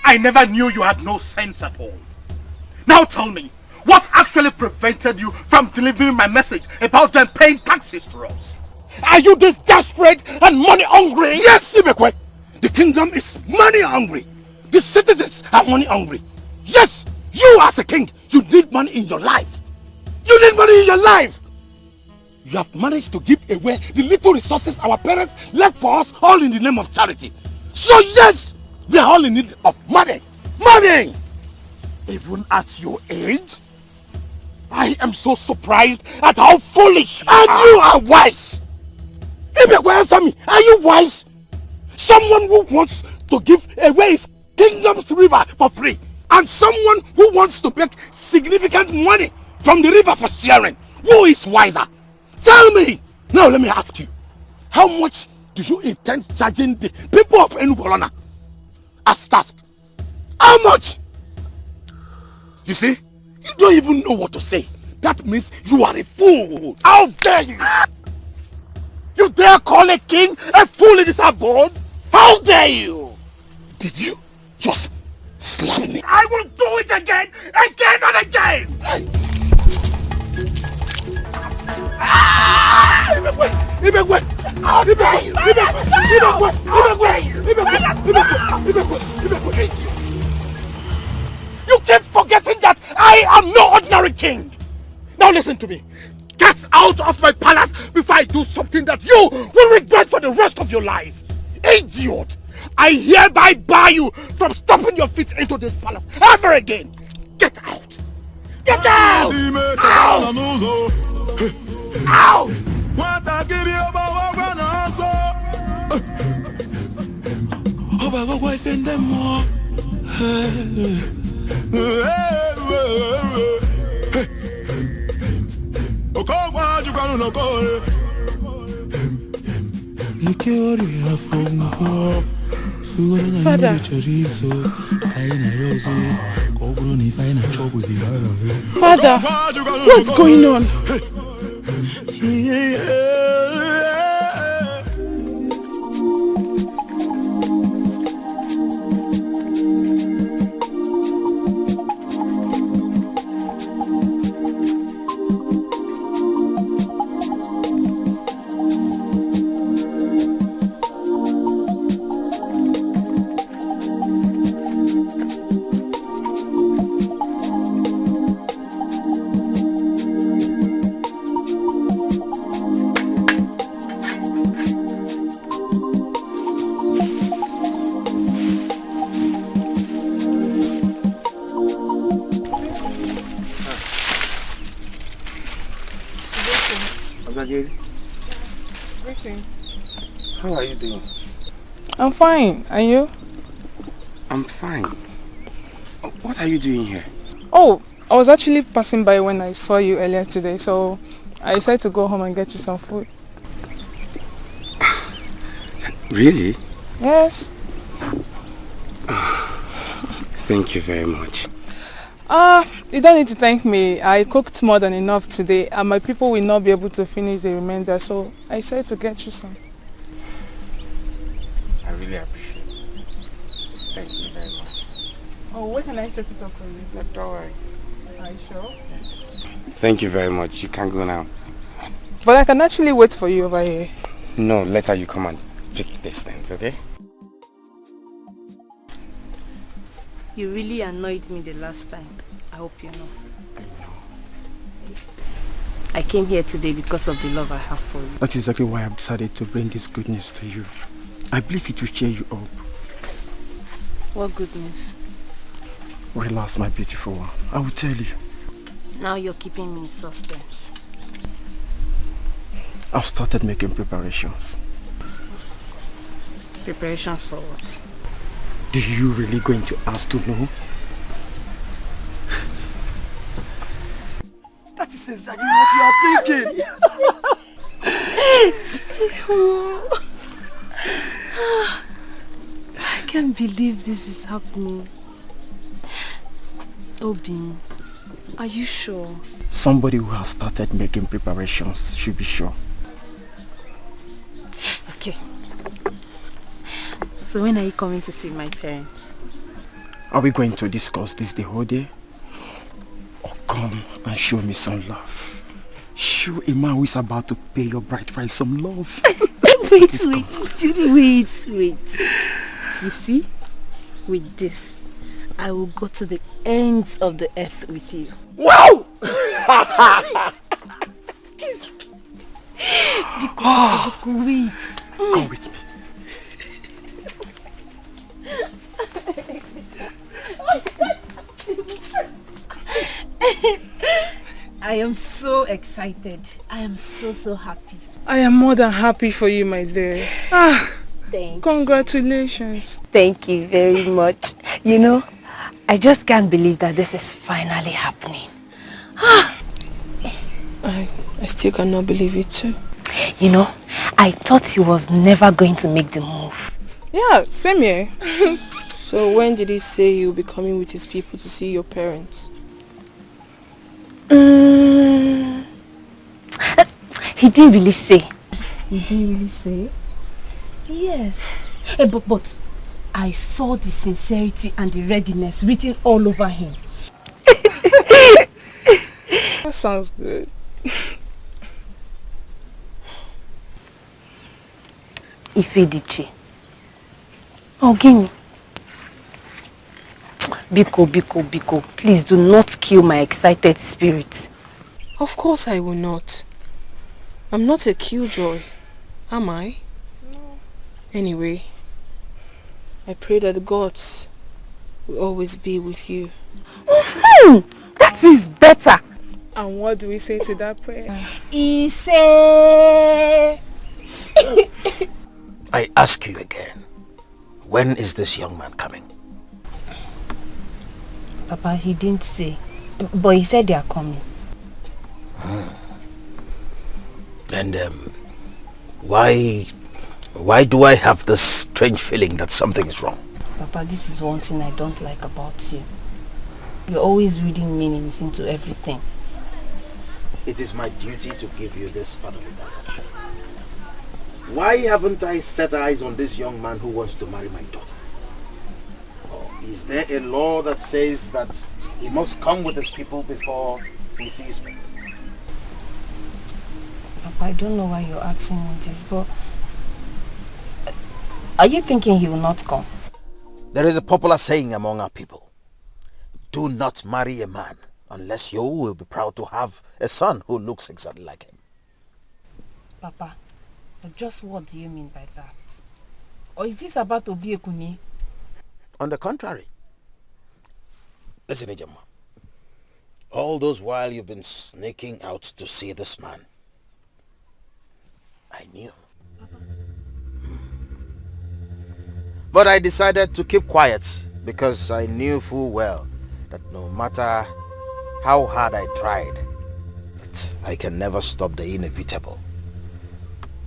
I never knew you had no sense at all. Now tell me, what actually prevented you from delivering my message about them paying taxes to us? Are you this desperate and money hungry? Yes, Ibekwe! The kingdom is money hungry. The citizens are money hungry. Yes, you as a king, you need money in your life. You need money in your life. You have managed to give away the little resources our parents left for us, all in the name of charity. So yes, we are all in need of money. Money! Even at your age, I am so surprised at how foolish you are. You are wise. Ibekwe, answer me. Are you wise? Someone who wants to give away his kingdom's river for free, and someone who wants to make significant money from the river for sharing. Who is wiser? Tell me! Now let me ask you, how much do you intend charging the people of Enugu as task? How much? You see, you don't even know what to say. That means you are a fool. How dare you? You dare call a king a fool in this abode? How dare you? Did you just slap me? I will do it again and again! You keep forgetting that I am no ordinary king. Now listen to me. Get out of my palace before I do something that you will regret for the rest of your life. Idiot! I hereby bar you from stomping your feet into this palace ever again. Get out! Get out! Ow! Ow! Father. Father, what's going on? Greetings. How are you doing? I'm fine. And you? I'm fine. What are you doing here? Oh, I was actually passing by when I saw you earlier today, so I decided to go home and get you some food. Really? Yes. Thank you very much. You don't need to thank me. I cooked more than enough today and my people will not be able to finish the remainder, so I said to get you some. I really appreciate it. Thank you very much. Oh, where can I set it up for you? No, don't worry. Are you sure? Yes. Thank you very much. You can go now. But I can actually wait for you over here. No, later you come and pick these things, okay? You really annoyed me the last time. I hope you know. I came here today because of the love I have for you. That is exactly why I've decided to bring this good news to you. I believe it will cheer you up. What good news? Relax, my beautiful one. I will tell you. Now you're keeping me in suspense. I've started making preparations. Preparations for what? Do you really going to ask to know? That is exactly what you are thinking. I can't believe this is happening. Obi, are you sure? Somebody who has started making preparations should be sure. Okay. So when are you coming to see my parents? Are we going to discuss this the whole day? Or come and show me some love? Show a man who is about to pay your bride price some love. wait. You see, with this, I will go to the ends of the earth with you. Wow! Wait. Come with me. I am so excited. I am so happy. I am more than happy for you, my dear. Congratulations. Thank you very much. You know, I just can't believe that this is finally happening. I still cannot believe it too. You know, I thought he was never going to make the move. Yeah, same here. So when did he say you'll be coming with his people to see your parents? He didn't really say. He didn't really say? Yes. But I saw the sincerity and the readiness written all over him. That sounds good. Ifediche. Ogini. Biko, please do not kill my excited spirit. Of course I will not. I'm not a killjoy, am I? No. Anyway, I pray that the gods will always be with you. That is better. And what do we say to that prayer? Ise. I ask you again, when is this young man coming? Papa, he didn't say, but he said they are coming. And why do I have this strange feeling that something is wrong? Papa, this is one thing I don't like about you. You're always reading meanings into everything. It is my duty to give you this fatherly direction. Why haven't I set eyes on this young man who wants to marry my daughter? Or is there a law that says that he must come with his people before he sees me? Papa, I don't know why you're asking me this, but are you thinking he will not come? There is a popular saying among our people. Do not marry a man unless you will be proud to have a son who looks exactly like him. Papa, just what do you mean by that? Or is this about Obio&Destiny? On the contrary. Listen, Ejama. All those while you've been sneaking out to see this man, I knew. But I decided to keep quiet because I knew full well that no matter how hard I tried, I can never stop the inevitable.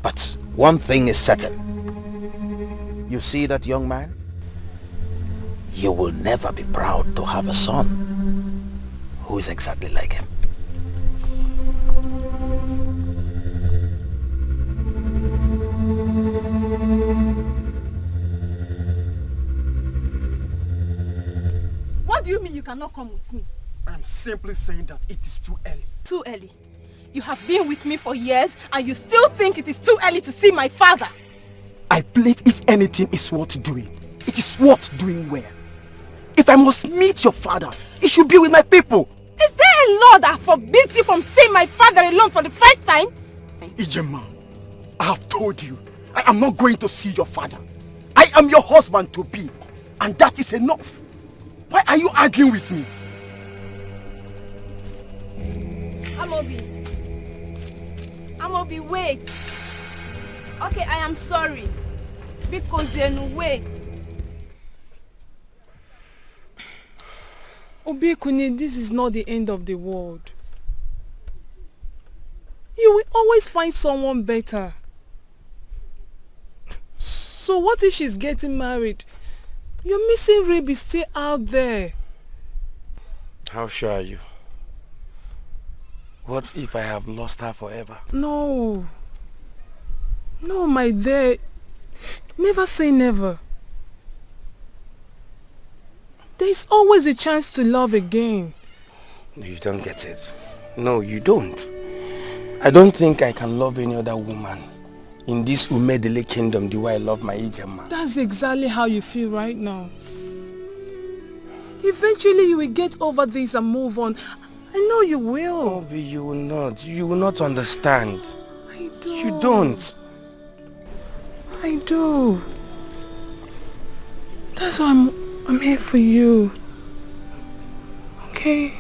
But one thing is certain. You see that young man? You will never be proud to have a son who is exactly like him. What do you mean you cannot come with me? I'm simply saying that it is too early. Too early? You have been with me for years and you still think it is too early to see my father? I believe if anything is worth doing, it is worth doing well. If I must meet your father, it should be with my people. Is there a law that forbids you from seeing my father alone for the first time? Ijema, I have told you, I am not going to see your father. I am your husband to be, and that is enough. Why are you arguing with me? Amobi, wait. Okay, I am sorry. Because then wait. Obiekuni, this is not the end of the world. You will always find someone better. So what if she's getting married? Your missing rib is still out there. How sure are you? What if I have lost her forever? No. No, my dear. Never say never. There is always a chance to love again. No, you don't get it. No, you don't. I don't think I can love any other woman in this Umedele kingdom the way I love my Ijema. That's exactly how you feel right now. Eventually you will get over this and move on. I know you will. Obi, you will not. You will not understand. I do. You don't. I do. That's why I'm here for you. Okay?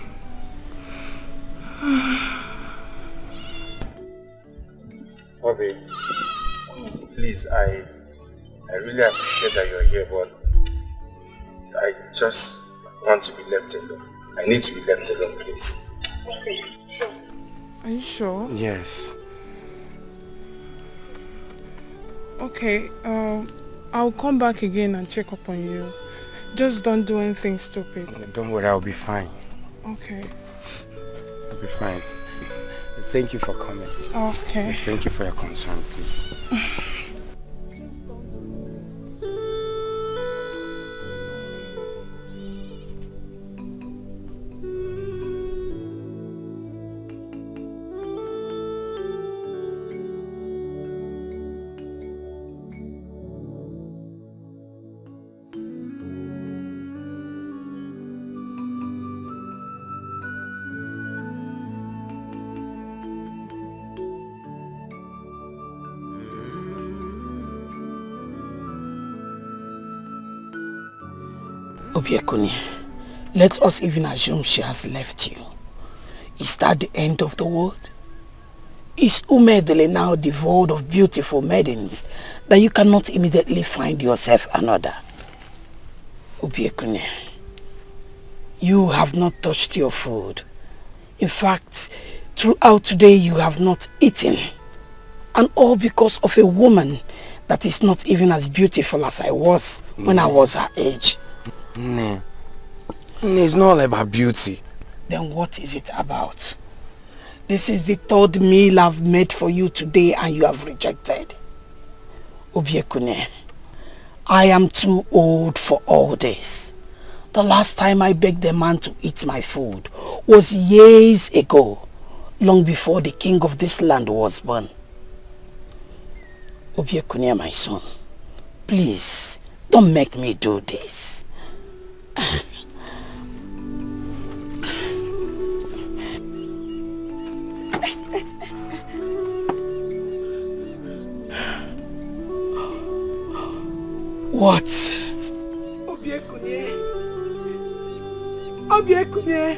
Obi, please, I really appreciate that you're here, but I just want to be left alone. I need to be left alone, please. Okay, sure. Are you sure? Yes. Okay, I'll come back again and check up on you. Just don't do anything stupid. Don't worry, I'll be fine. Okay. I'll be fine. Thank you for coming. Okay. Thank you for your concern, please. Obiekuni, let us even assume she has left you. Is that the end of the world? Is Umedele now devoid of beautiful maidens that you cannot immediately find yourself another? Obiekuni, you have not touched your food. In fact, throughout today you have not eaten. And all because of a woman that is not even as beautiful as I was when I was her age. No. It's not all about beauty. Then what is it about? This is the third meal I've made for you today and you have rejected. Obiekune, I am too old for all this. The last time I begged a man to eat my food was years ago, long before the king of this land was born. Obiekune, my son, please, don't make me do this. What? Obiekune. Obiekune.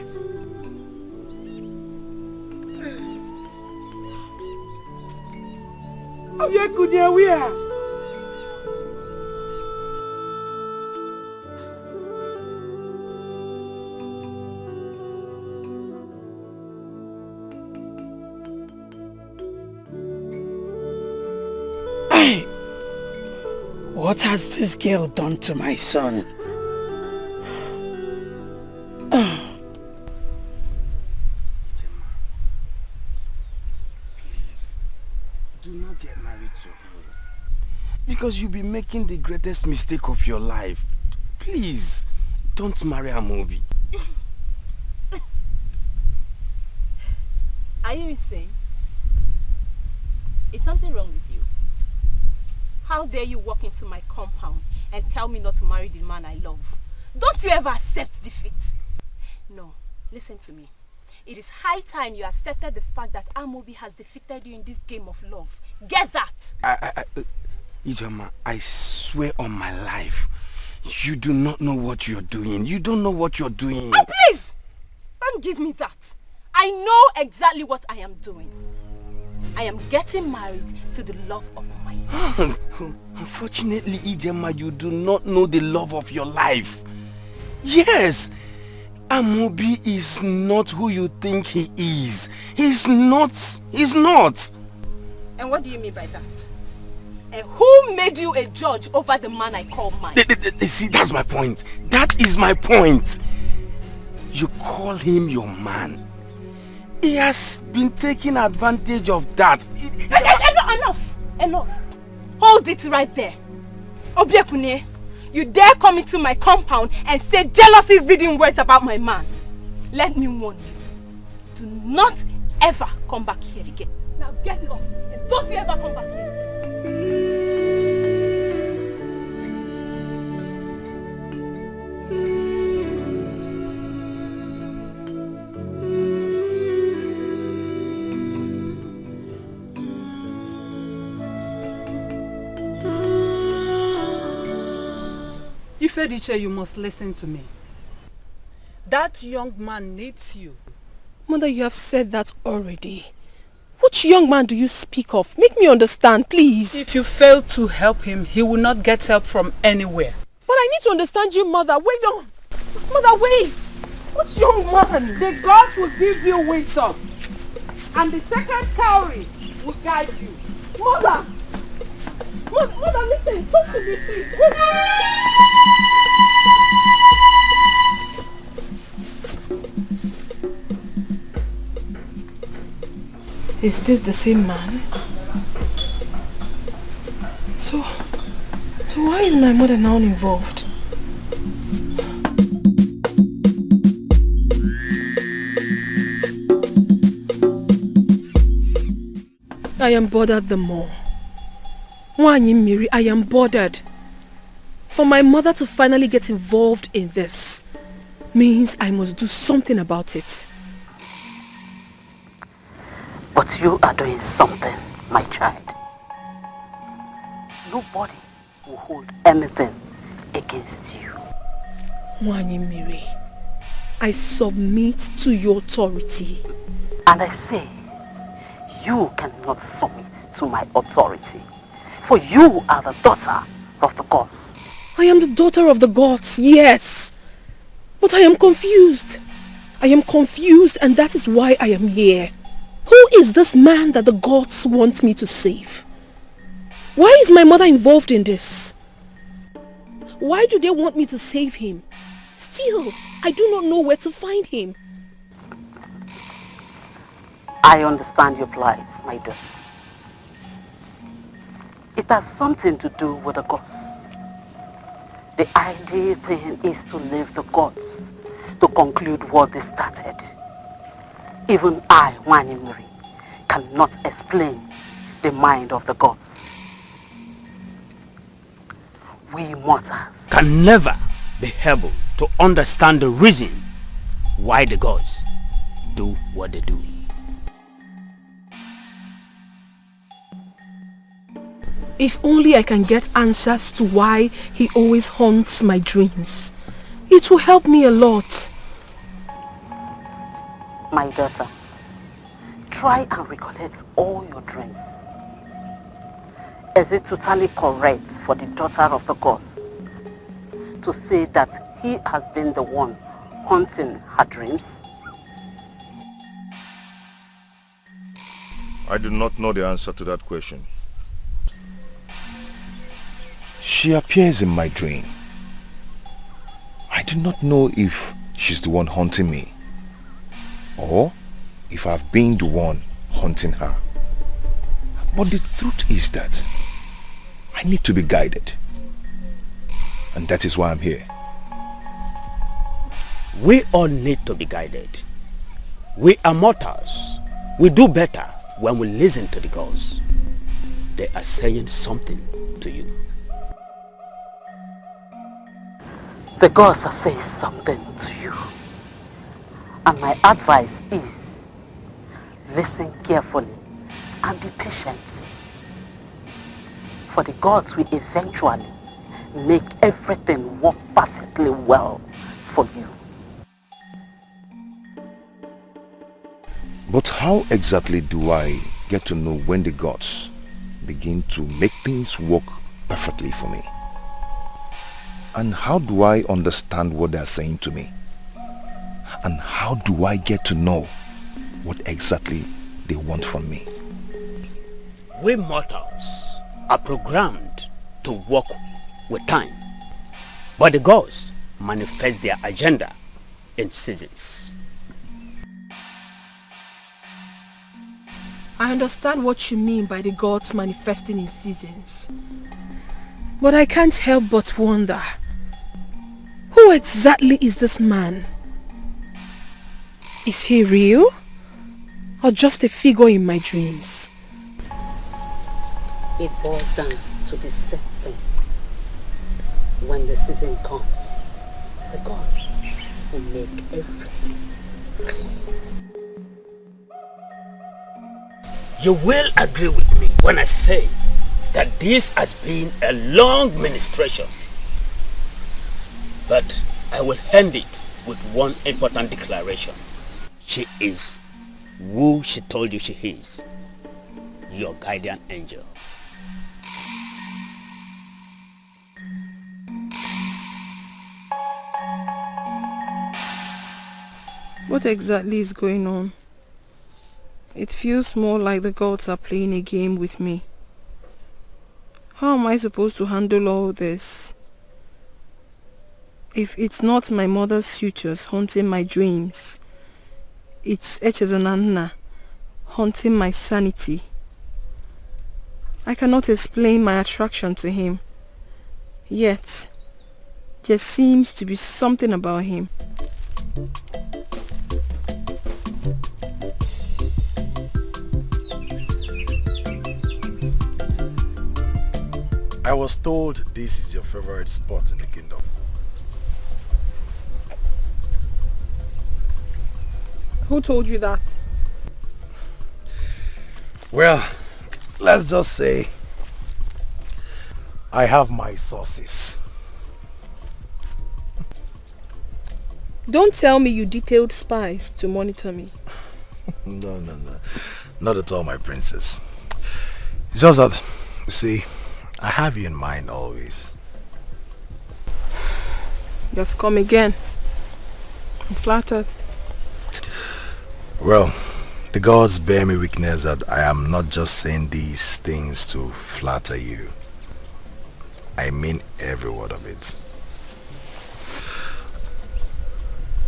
Obiekune, where? What has this girl done to my son? Please, do not get married to him. Because you'll be making the greatest mistake of your life. Please, don't marry Amobi. Are you insane? Is something wrong with you? How dare you walk into my compound and tell me not to marry the man I love? Don't you ever accept defeat? No, listen to me. It is high time you accepted the fact that Amobi has defeated you in this game of love. Get that! Ijoma, I swear on my life, you do not know what you're doing. You don't know what you're doing. Oh, please! Don't give me that. I know exactly what I am doing. I am getting married to the love of my life. Unfortunately, Ijema, you do not know the love of your life. Yes, Amobi is not who you think he is. He's not. He's not. And what do you mean by that? And who made you a judge over the man I call mine? See, that's my point. That is my point. You call him your man. He has been taking advantage of that. Enough. Hold it right there. Obiekune, you dare come into my compound and say jealousy-reading words about my man. Let me warn you. Do not ever come back here again. Now get lost and don't you ever come back here. Felicia, you must listen to me. That young man needs you. Mother, you have said that already. Which young man do you speak of? Make me understand, please. If you fail to help him, he will not get help from anywhere. But I need to understand you, Mother. Wait on. Mother, wait. Which young man? The gods will give you wisdom. And the second cowrie will guide you. Mother! Mother, listen. Talk to me, please. Is this the same man? So why is my mother now involved? I am bothered the more. Wanyi Miri, I am bothered. For my mother to finally get involved in this means I must do something about it. But you are doing something, my child. Nobody will hold anything against you. Wanyi Miri, I submit to your authority. And I say, you cannot submit to my authority. For you are the daughter of the gods. I am the daughter of the gods, yes. But I am confused. I am confused, and that is why I am here. Who is this man that the gods want me to save? Why is my mother involved in this? Why do they want me to save him? Still, I do not know where to find him. I understand your plight, my daughter. It has something to do with the gods. The ideal thing is to leave the gods to conclude what they started. Even I, Wanyi Miri, cannot explain the mind of the gods. We mortals can never be able to understand the reason why the gods do what they do. If only I can get answers to why he always haunts my dreams. It will help me a lot. My daughter, try and recollect all your dreams. Is it totally correct for the daughter of the gods to say that he has been the one haunting her dreams? I do not know the answer to that question. She appears in my dream. I do not know if she's the one haunting me or if I've been the one haunting her. But the truth is that I need to be guided. And that is why I'm here. We all need to be guided. We are mortals. We do better when we listen to the gods. They are saying something to you. The gods are saying something to you. And my advice is, listen carefully and be patient. For the gods will eventually make everything work perfectly well for you. But how exactly do I get to know when the gods begin to make things work perfectly for me? And how do I understand what they are saying to me? And how do I get to know what exactly they want from me? We mortals are programmed to work with time, but the gods manifest their agenda in seasons. I understand what you mean by the gods manifesting in seasons. But I can't help but wonder, who exactly is this man? Is he real? Or just a figure in my dreams? It boils down to the same thing. When the season comes, the gods will make everything clear. You will agree with me when I say that this has been a long ministration. But I will end it with one important declaration. She is who she told you she is. Your guardian angel. What exactly is going on? It feels more like the gods are playing a game with me. How am I supposed to handle all this? If it's not my mother's suitors haunting my dreams, it's Echezonanna haunting my sanity. I cannot explain my attraction to him. Yet, there seems to be something about him. I was told this is your favorite spot in the kingdom. Who told you that? Well, let's just say I have my sources. Don't tell me you detailed spies to monitor me. No. Not at all, my princess. It's just that, you see, I have you in mind always. You have come again. I'm flattered. Well, the gods bear me witness that I am not just saying these things to flatter you. I mean every word of it.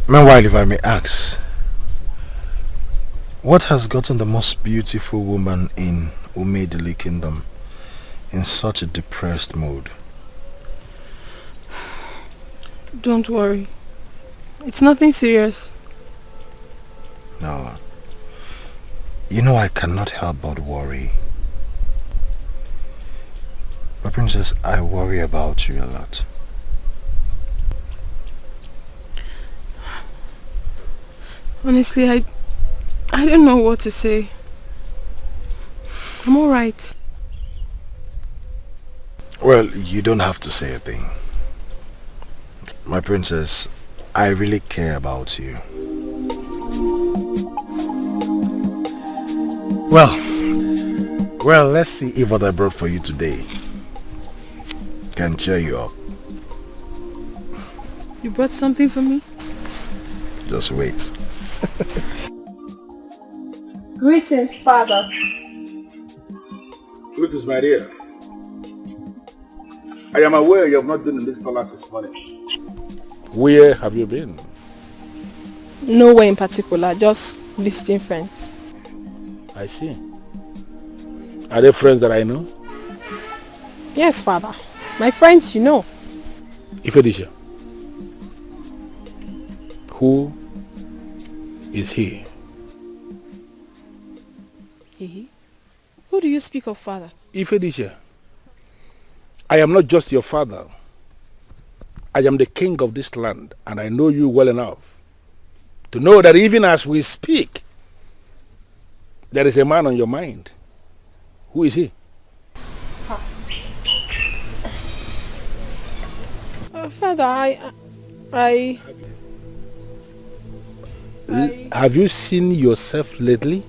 Meanwhile, if I may ask, what has gotten the most beautiful woman in Umedili Kingdom in such a depressed mood? Don't worry. It's nothing serious. No. You know I cannot help but worry. But princess, I worry about you a lot. Honestly, I don't know what to say. I'm alright. Well, you don't have to say a thing. My princess, I really care about you. Well, Well, let's see if what I brought for you today can cheer you up. You brought something for me? Just wait. Greetings, Father. Greetings, my dear. I am aware you have not been in this palace this morning. Where have you been? Nowhere in particular, just visiting friends. I see. Are they friends that I know? Yes, Father. My friends, you know. Felicia. Who is he? He? Who do you speak of, Father? Felicia, I am not just your father. I am the king of this land, and I know you well enough to know that even as we speak, there is a man on your mind. Who is he? Father, Have you seen yourself lately?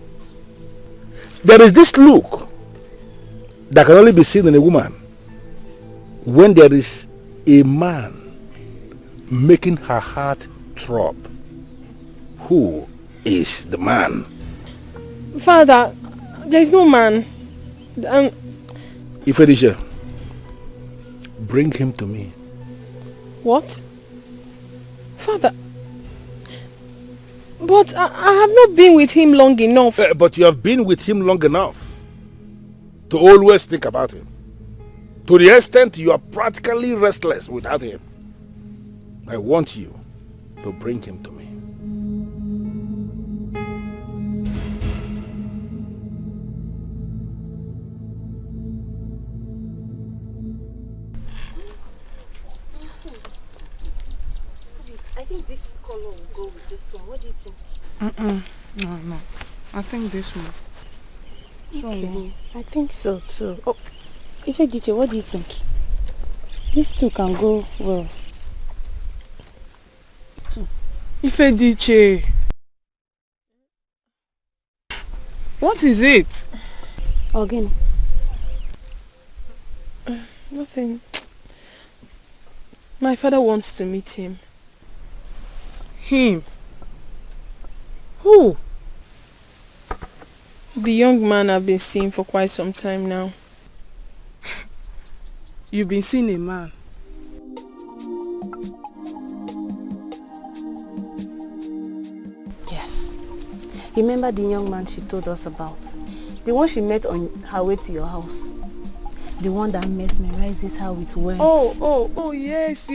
There is this look that can only be seen in a woman when there is a man making her heart throb. Who is the man? Father, there is no man. Felicia, bring him to me. What? Father, but I have not been with him long enough. But you have been with him long enough to always think about him. To the extent you are practically restless without him. I want you to bring him to me. I think this color will go with this one. What do you think? No. I think this one. Okay. I think so too. Oh, Egodinogu, what do you think? These two can go well. Egodinogu. What is it? Again. Nothing. My father wants to meet him. Him? Who? The young man I've been seeing for quite some time now. You've been seeing a man? Yes. Remember the young man she told us about? The one she met on her way to your house? The one that mesmerizes her with words. Oh, yes.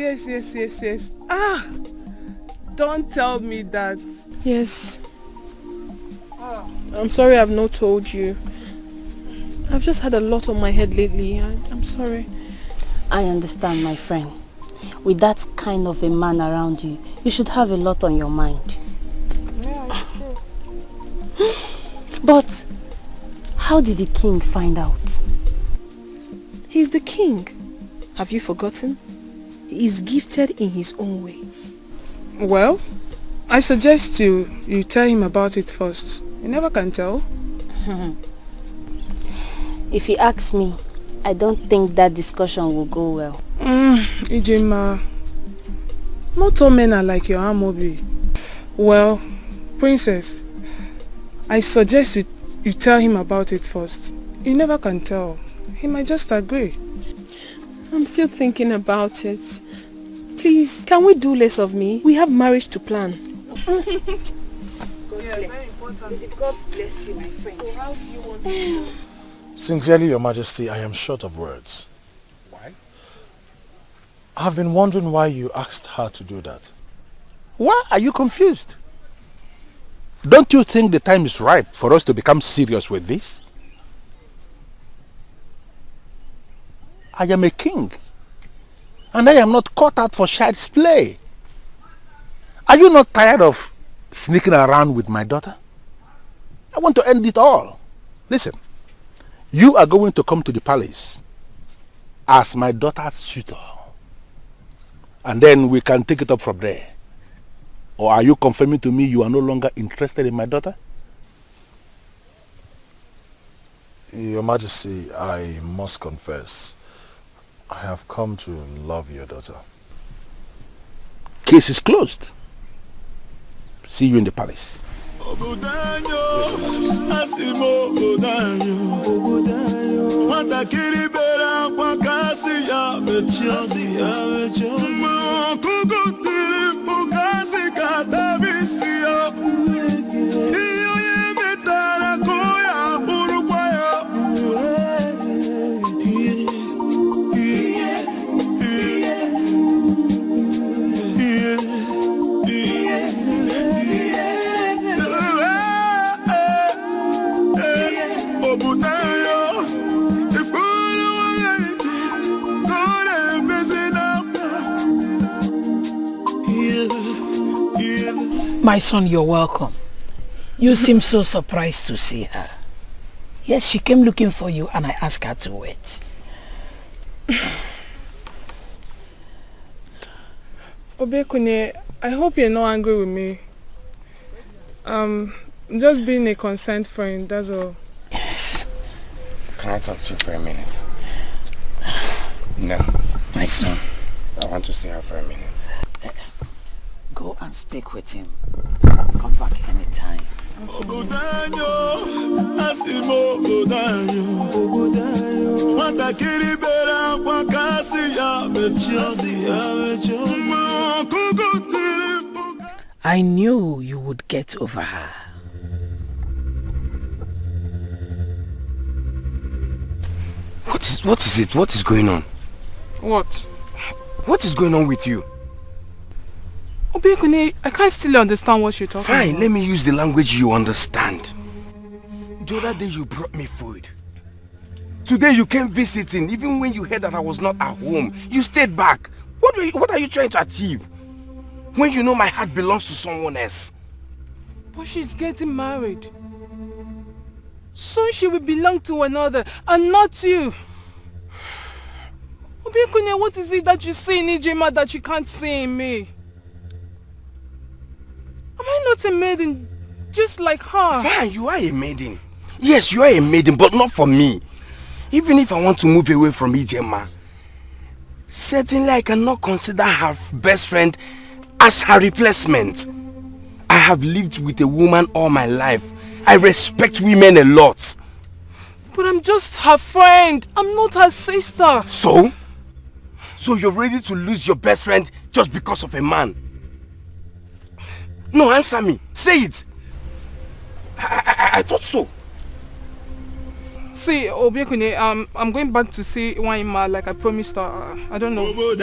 Ah! Don't tell me that. Yes. I'm sorry I've not told you. I've just had a lot on my head lately. I'm sorry. I understand, my friend. With that kind of a man around you, you should have a lot on your mind. Yeah, it's true. But how did the king find out? He's the king. Have you forgotten? He is gifted in his own way. Well, I suggest you tell him about it first. You never can tell. If he asks me, I don't think that discussion will go well. Ijima, not all men are like your Amobi. Well, princess, I suggest you tell him about it first. You never can tell. He might just agree. I'm still thinking about it. Please, can we do less of me? We have marriage to plan. God bless you, my friend. So how do you want to do? Sincerely, Your Majesty, I am short of words. Why? I've been wondering why you asked her to do that. Why are you confused? Don't you think the time is right for us to become serious with this? I am a king, and I am not caught out for child's play. Are you not tired of sneaking around with my daughter? I want to end it all. Listen, you are going to come to the palace as my daughter's suitor, and then we can take it up from there. Or are you confirming to me you are no longer interested in my daughter? Your Majesty, I must confess, I have come to love your daughter. Case is closed. See you in the palace. My son, you're welcome. You seem so surprised to see her. Yes, she came looking for you and I asked her to wait. Obekune, I hope you're not angry with me. Just being a concerned friend, that's all. Yes. Can I talk to you for a minute? No. My son. I want to see her for a minute. Go and speak with him. Come back anytime. I knew you would get over her. What is it? What is going on? What? What is going on with you? Obekune, I can't still understand what you're talking about. Fine, let me use the language you understand. The other day you brought me food. Today you came visiting, even when you heard that I was not at home. You stayed back. What are you trying to achieve? When you know my heart belongs to someone else. But she's getting married. Soon she will belong to another, and not you. Obekune, what is it that you see in Ijema that you can't see in me? Am I not a maiden just like her? Fine, you are a maiden. Yes, you are a maiden, but not for me. Even if I want to move away from Ijema, certainly I cannot consider her best friend as her replacement. I have lived with a woman all my life. I respect women a lot. But I'm just her friend. I'm not her sister. So? So you're ready to lose your best friend just because of a man? No, answer me. Say it. I thought so. See, Obekune, I'm going back to see Waima like I promised her. I don't know. Oh.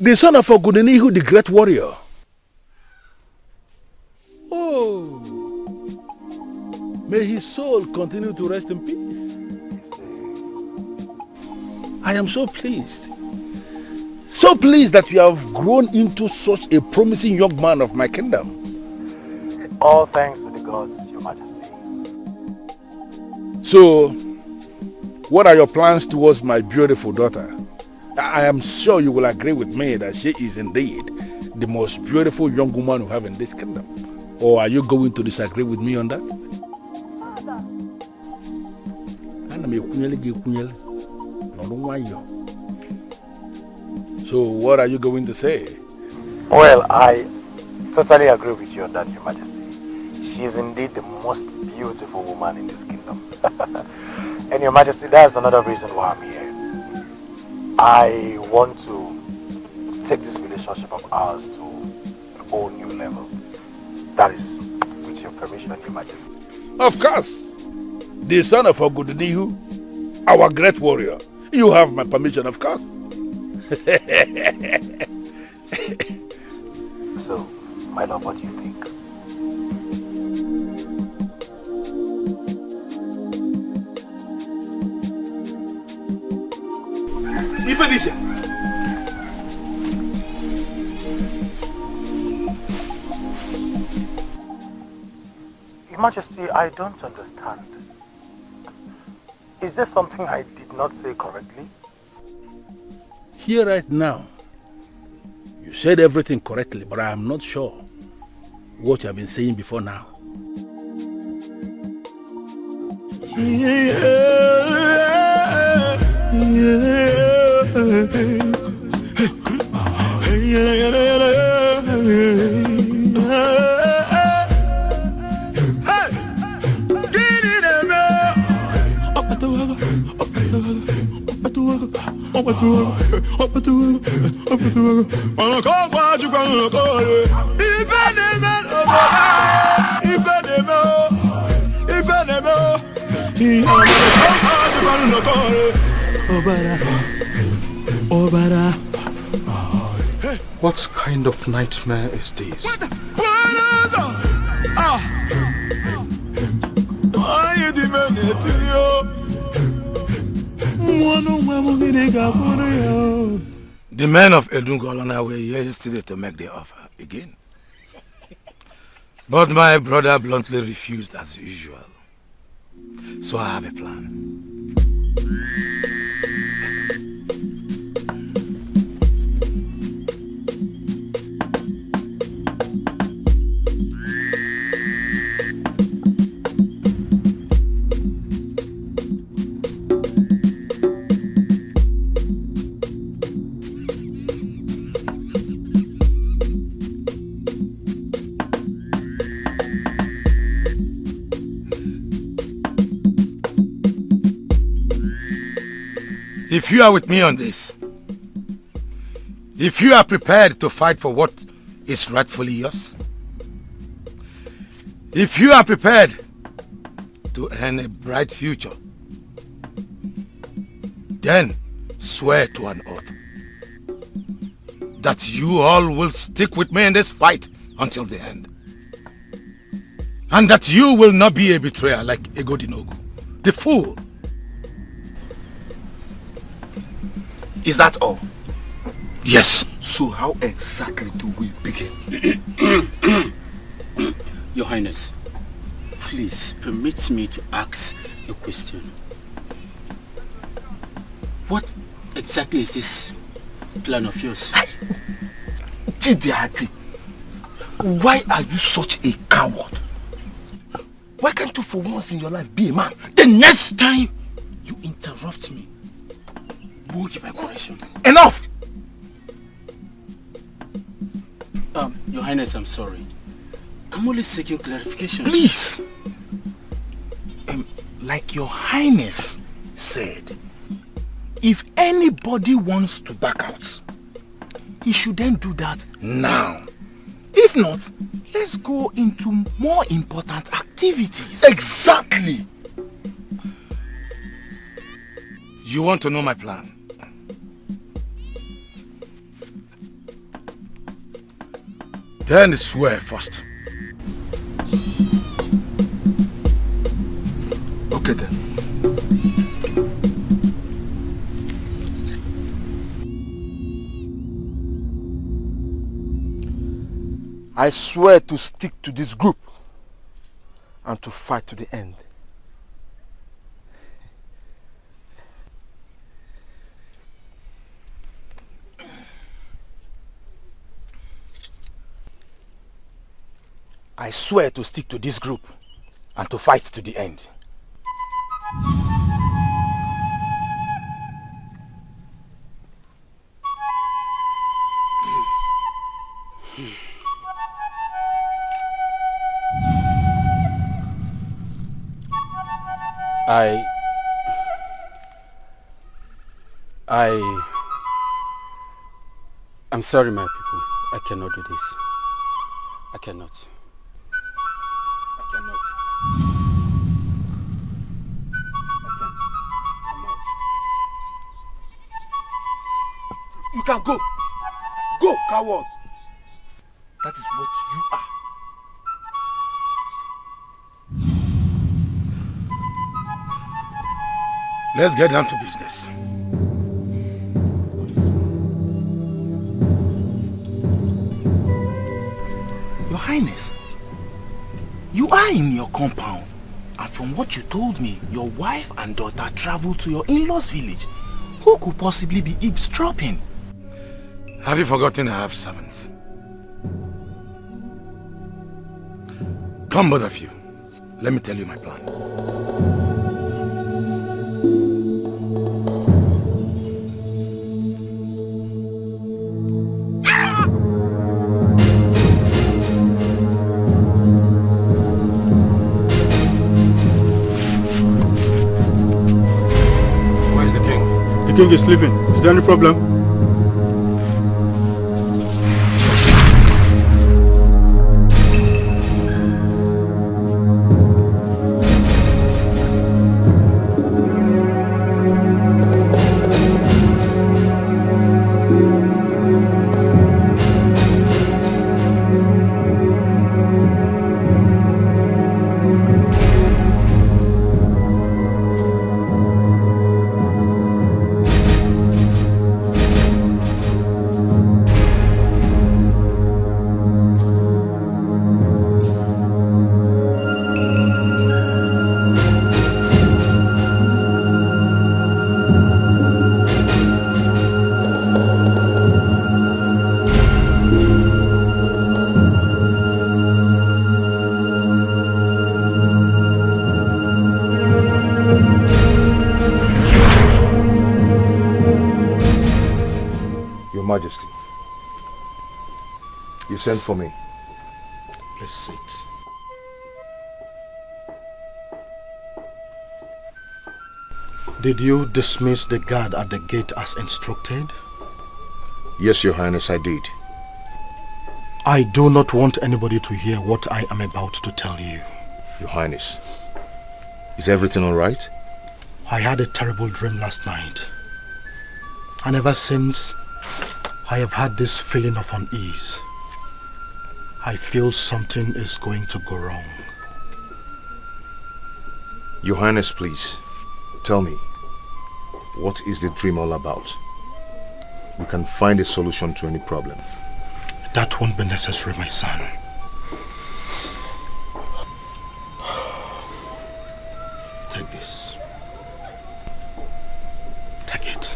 The son of Egodinogu, the great warrior. Oh. May his soul continue to rest in peace. I am so pleased. So pleased that you have grown into such a promising young man of my kingdom. All thanks to the gods, Your Majesty. So, what are your plans towards my beautiful daughter? I am sure you will agree with me that she is indeed the most beautiful young woman we have in this kingdom. Or are you going to disagree with me on that? So what are you going to say? Well, I totally agree with you on that, Your Majesty. She is indeed the most beautiful woman in this kingdom. And Your Majesty, that's another reason why I'm here. I want to take this relationship of ours to a whole new level. That is with your permission, Your Majesty. Of course. The son of Egodinogu, our great warrior. You have my permission, of course. So, my love, what do you think? Felicia. Your Majesty, I don't understand. Is there something I did not say correctly? Here right now, you said everything correctly, but I am not sure what you have been saying before now. What kind of nightmare is this? The men of Edungolona were here yesterday to make the offer again. But my brother bluntly refused as usual. So I have a plan. If you are with me on this, if you are prepared to fight for what is rightfully yours, if you are prepared to earn a bright future, then swear to an oath that you all will stick with me in this fight until the end. And that you will not be a betrayer like Egodinogu, the fool. Is that all? Yes. So how exactly do we begin? Your Highness, please permit me to ask a question. What exactly is this plan of yours? Chidiati, why are you such a coward? Why can't you for once in your life be a man? The next time you interrupt me, we'll give a correction. Enough! Your Highness, I'm sorry. I'm only seeking clarification. Please! Like your Highness said, if anybody wants to back out, he should then do that now. If not, let's go into more important activities. Exactly! You want to know my plan? Then swear first. Okay then. I swear to stick to this group and to fight to the end. I swear to stick to this group and to fight to the end. I'm sorry, my people. I cannot do this. I cannot. You can go. Go, coward. That is what you are. Let's get down to business. Your Highness, you are in your compound and From what you told me, your wife and daughter traveled to your in-laws' village. Who could possibly be eavesdropping? Have you forgotten I have servants? Come, both of you. Let me tell you my plan. Where's the king? The king is sleeping. Is there any problem? Majesty, you sent for me. Please sit. Did you dismiss the guard at the gate as instructed? Yes, Your Highness, I did. I do not want anybody to hear what I am about to tell you. Your Highness, is everything all right? I had a terrible dream last night. And ever since, I have had this feeling of unease. I feel something is going to go wrong. Your Highness, please, tell me, what is the dream all about? We can find a solution to any problem. That won't be necessary, my son. Take this. Take it.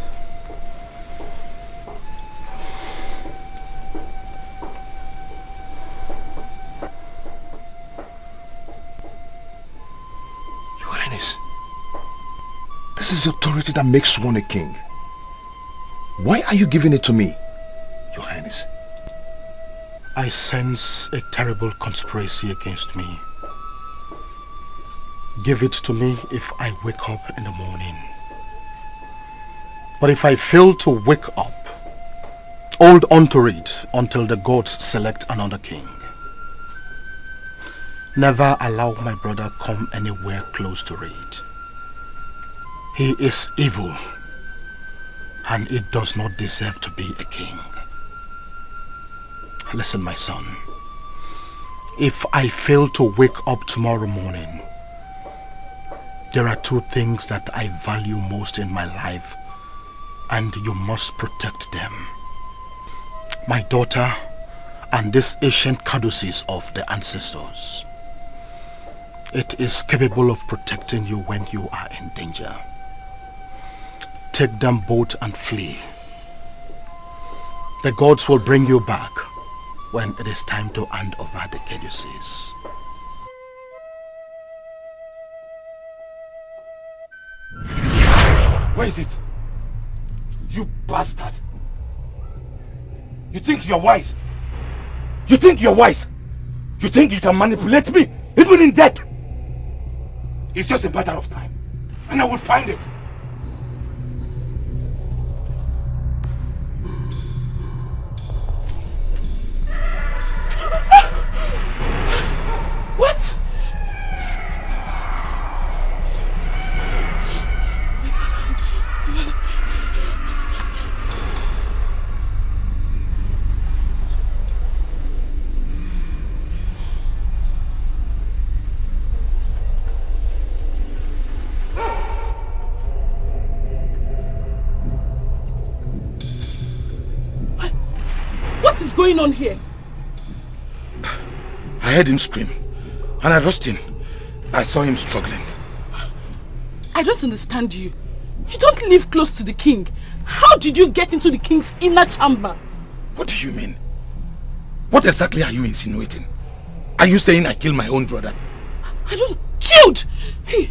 Your Highness, this is authority that makes one a king. Why are you giving it to me, Your Highness? I sense a terrible conspiracy against me. Give it to me if I wake up in the morning. But if I fail to wake up, hold on to it until the gods select another king. Never allow my brother come anywhere close to it. He is evil, and it does not deserve to be a king. Listen, my son. If I fail to wake up tomorrow morning, there are two things that I value most in my life, and you must protect them. My daughter and this ancient caduceus of the ancestors. It is capable of protecting you when you are in danger. Take them both and flee. The gods will bring you back when it is time to hand over the caduceus. Where is it? You bastard! You think you're wise? You think you're wise? You think you can manipulate me, even in death? It's just a matter of time, and I will find it. What? What is going on here? I heard him scream, and I rushed in. I saw him struggling. I don't understand you. You don't live close to the king. How did you get into the king's inner chamber? What do you mean? What exactly are you insinuating? Are you saying I killed my own brother? I don't... Killed! Hey.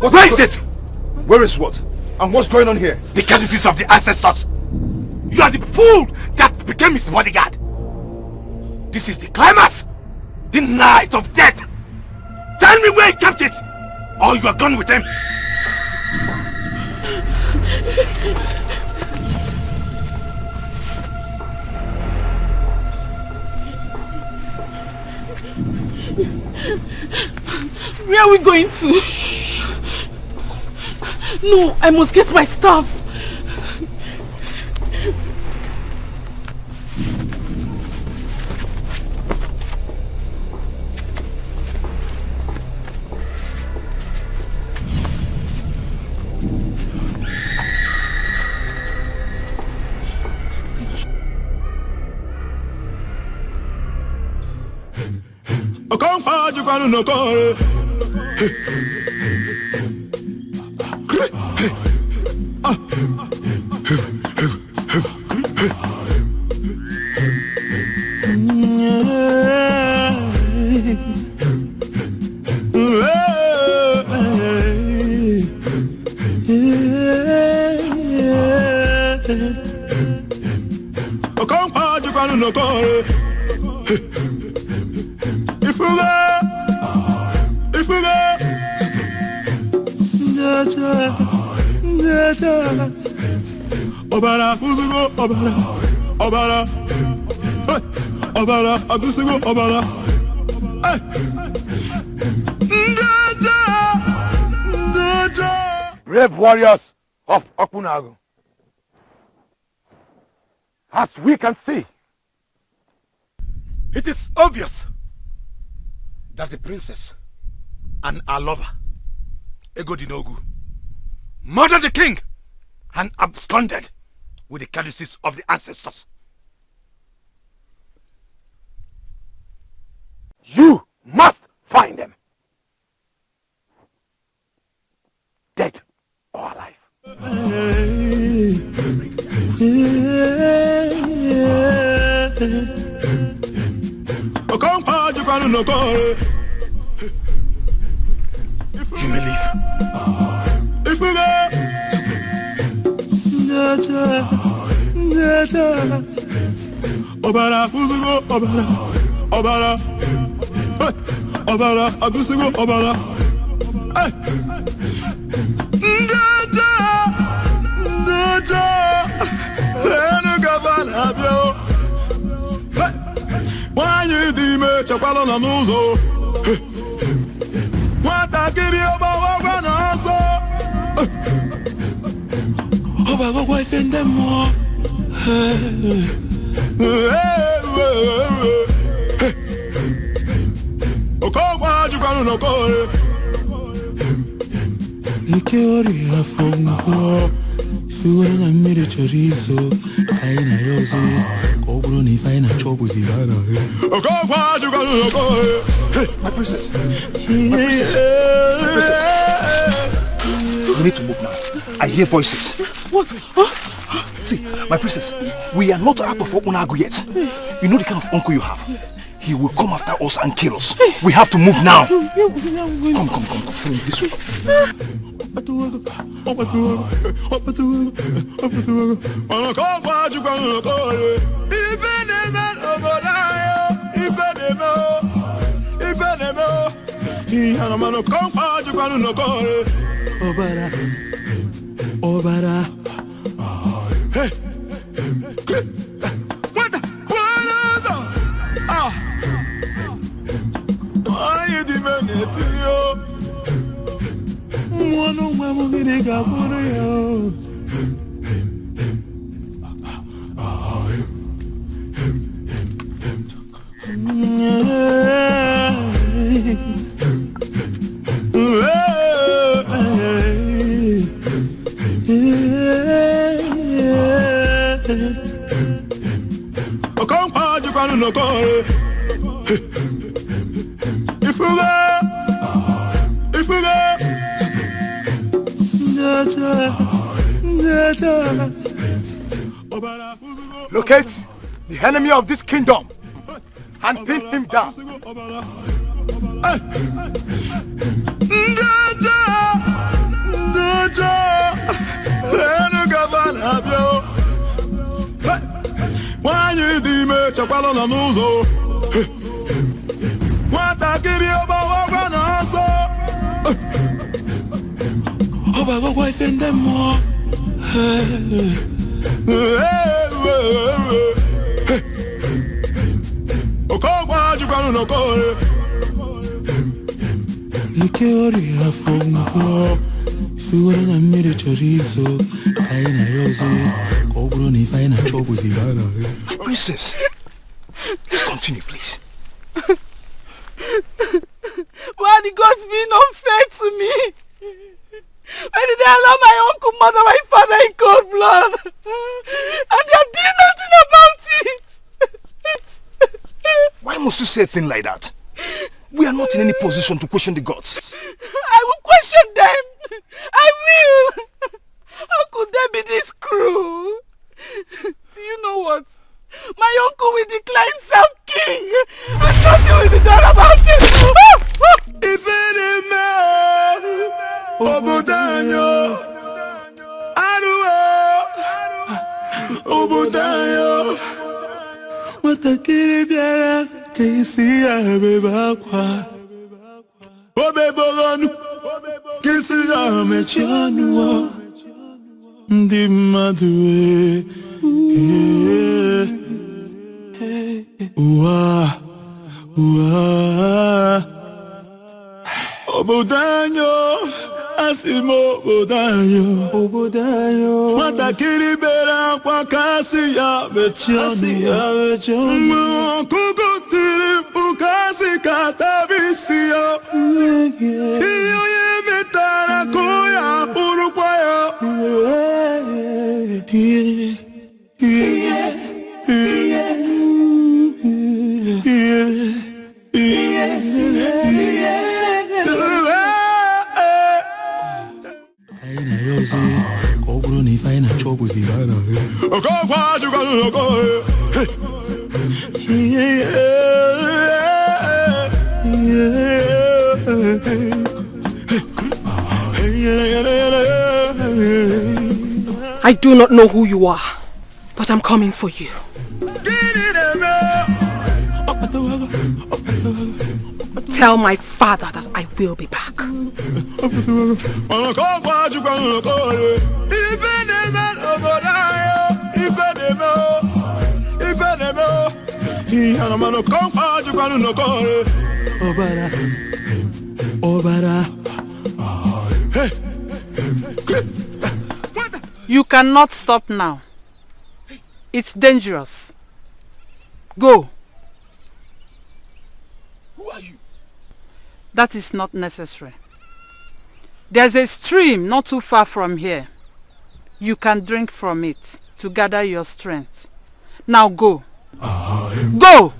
Where is it? Where is what? And what's going on here? The courtesies of the ancestors. You are the fool that became his bodyguard. This is the climax. The night of death. Tell me where he kept it. Or you are gone with him. Where are we going to? No, I must get my stuff. Brave warriors of Okunagu, as we can see, it is obvious that the princess and our lover, Egodinogu, murdered the king and absconded with the courtesies of the ancestors. You must find them. Dead or alive. You may leave. My princess. My princess. We need to move now. I hear voices. What? See, my princess, we are not out of Okunagu yet. You know the kind of uncle you have. He will come after us and kill us. We have to move now. Come. Follow me this way. Locate the enemy of this kingdom and pin him down. Princess, let's continue, please. Why are the gods being unfair to me? Why did they allow my uncle murder my father in cold blood? And they are doing nothing about it. Why must you say a thing like that? We are not in any position to question the gods. I will question them. I will. How could they be this cruel? Do you know what? My uncle will declare himself king, and nothing will be done about it. If any man, Obodanyo, Aruo, Obodanyo, Matakiri biara, Kisi abebakwa, Obebogonu, Kisi amechanu, Ndi madue, Obodanyo, asimo Obodanyo, Matakiri bera kwa kasi ya mechanu, Kukutiri ukasi katabisiyo, Iyo ye metara koya urukwayo, I do not know who you are, but I'm coming for you. Tell my father that I will be back. You cannot stop now. It's dangerous. Go. Who are you? That is not necessary. There's a stream not too far from here. You can drink from it to gather your strength. Now go. Go!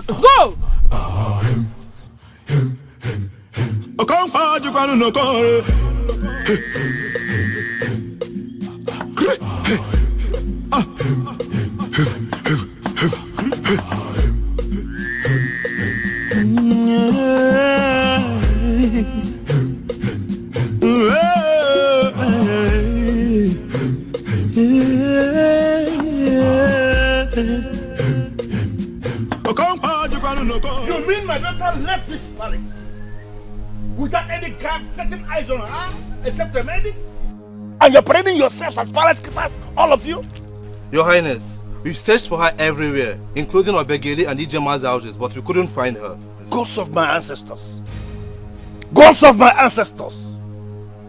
Go! You mean my daughter left this palace without any guard setting eyes on her except a medic? And you're parading yourselves as palace keepers, all of you? Your Highness, we've searched for her everywhere, including Obegeli and Ijema's houses, but we couldn't find her. Gods of my ancestors. Gods of my ancestors.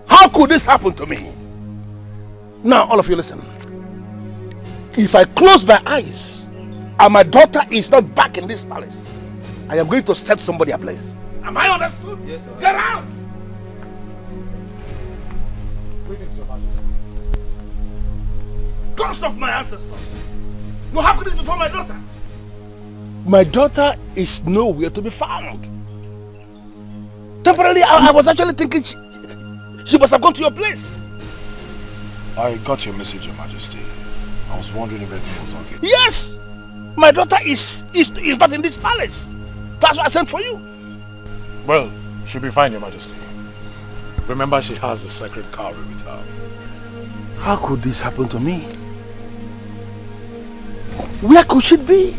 How could this happen to me? Now, all of you listen. If I close my eyes and my daughter is not back in this palace, I am going to set somebody ablaze. Am I understood? Yes, sir. Get out! Greetings, Your Majesty. Gods of my ancestors. No, how could this be for my daughter? My daughter is nowhere to be found. Temporarily, I was actually thinking she must have gone to your place. I got your message, Your Majesty. I was wondering if everything was okay. Yes! My daughter is not in this palace. That's why I sent for you. Well, she'll be fine, Your Majesty. Remember, she has the sacred cowrie with her. How could this happen to me? Where could she be?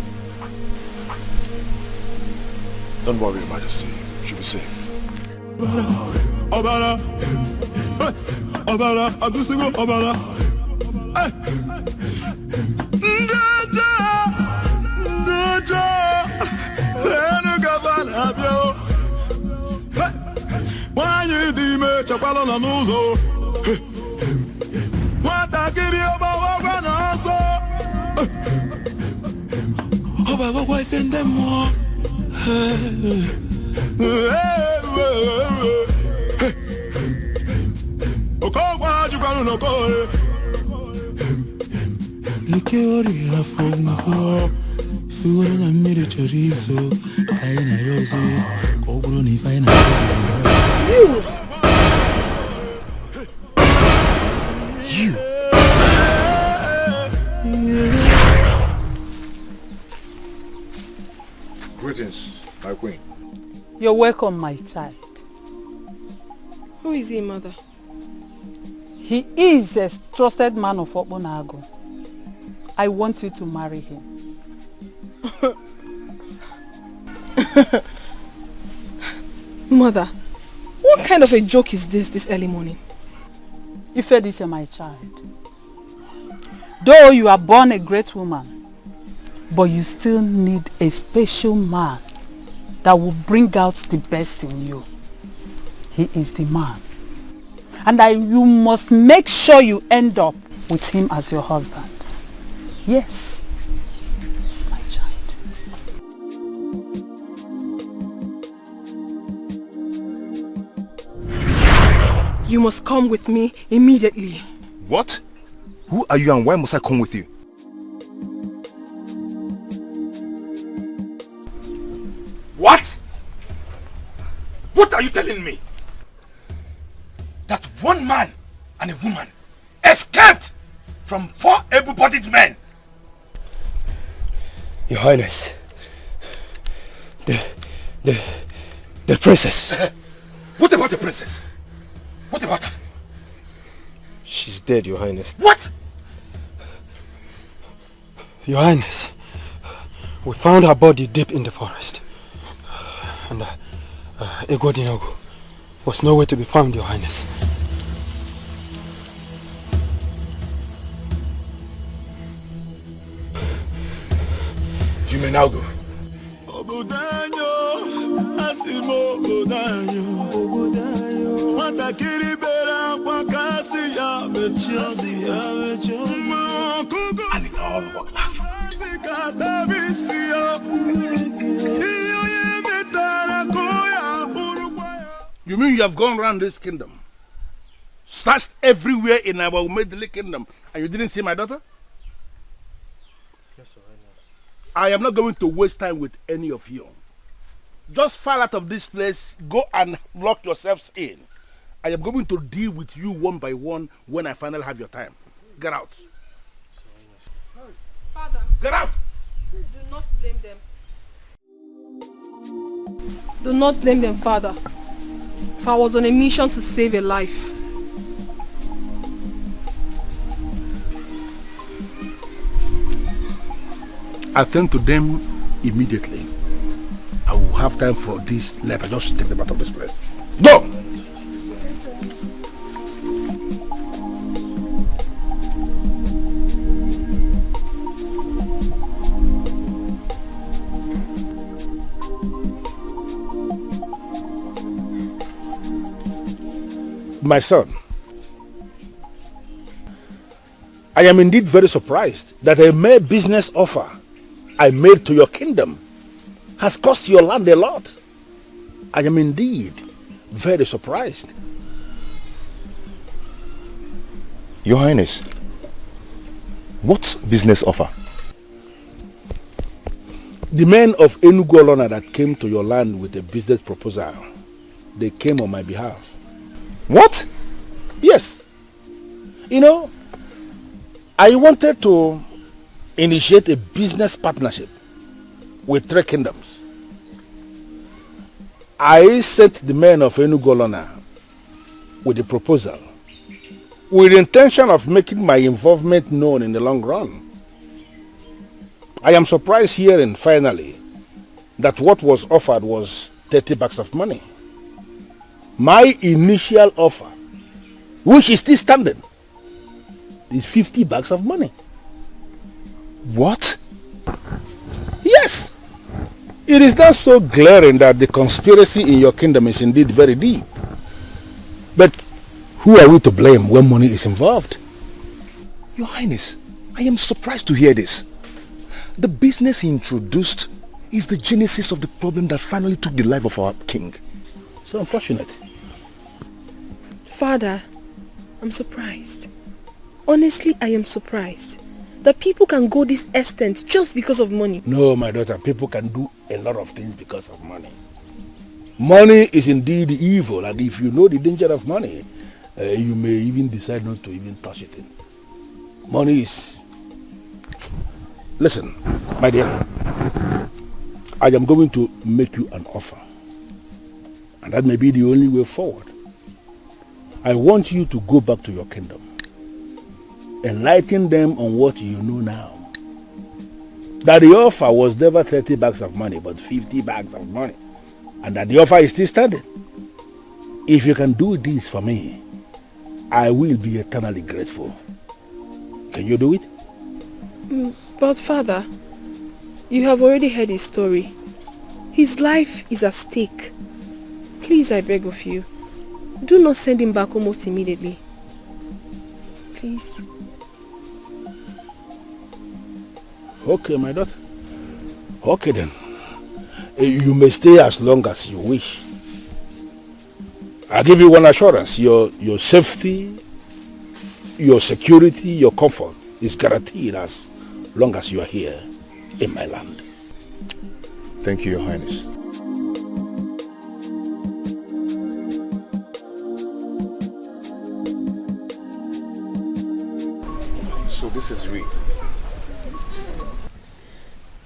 Don't worry, Your Majesty. She'll be safe. Obala, Obala, Adusigo, Obala. Ndaja, Leno Gavana, Bio. Wanyi dime, Chapalo na Nuzo. Wata kiri Oba Wana Oso. Oba Gogwa ifende mo. Okogwa jukanu no kore. Ikiori afongo. Suwa na mire chorizo. Kaina yoze. Koguro ni faina. You. Greetings, my queen. You're welcome, my child. Who is he, mother? He is a trusted man of Obio&Destiny. I want you to marry him. Mother, what kind of a joke is this early morning? Felicia, my child. Though you are born a great woman, but you still need a special man that will bring out the best in you. He is the man. And you must make sure you end up with him as your husband. Yes. Yes, my child. You must come with me immediately. What? Who are you and why must I come with you? What? What are you telling me? That one man and a woman escaped from 4 able-bodied men? Your Highness, the princess. What about the princess? What about her? She's dead, Your Highness. What? Your Highness, we found her body deep in the forest. And Egodinogu was nowhere to be found, Your Highness. You may now go. And it all worked out. You mean you have gone around this kingdom, searched everywhere in our Umedili kingdom, and you didn't see my daughter? Yes, sir. I am not going to waste time with any of you. Just file out of this place, go and lock yourselves in. I am going to deal with you one by one when I finally have your time. Get out. Father. Get out. Do not blame them. Do not blame them, Father. For I was on a mission to save a life. Attend to them immediately. I will have time for this leper. Just take them out of this place. Go! My son, I am indeed very surprised that a mere business offer I made to your kingdom has cost your land a lot. I am indeed very surprised. Your The men of Enugu that came to your land with a business proposal, they came on my behalf. What? Yes. You know, I wanted to initiate a business partnership with 3 kingdoms. I sent the men of Enugu with a proposal with the intention of making my involvement known in the long run. I am surprised hearing finally that what was offered was 30 bags of money. My initial offer, which is still standing, is 50 bags of money. What? Yes. It is not so glaring that the conspiracy in your kingdom is indeed very deep. But who are we to blame when money is involved? Your Highness, I am surprised to hear this. The business he introduced is the genesis of the problem that finally took the life of our king. So unfortunate. Father, I'm surprised. Honestly, I am surprised that people can go this extent just because of money. No, my daughter, people can do a lot of things because of money. Money is indeed evil, and if you know the danger of money, you may even decide not to even touch it. Money is... Listen, my dear, I am going to make you an offer, and that may be the only way forward. I want you to go back to your kingdom. Enlighten them on what you know now. That the offer was never 30 bags of money, but 50 bags of money. And that the offer is still standing. If you can do this for me, I will be eternally grateful. Can you do it? But Father, you have already heard his story. His life is at stake. Please, I beg of you, do not send him back almost immediately. Please. Okay, my daughter. Okay then. You may stay as long as you wish. I'll give you one assurance. Your safety, your security, your comfort is guaranteed as long as you are here in my land. Thank you, Your Highness. So this is real.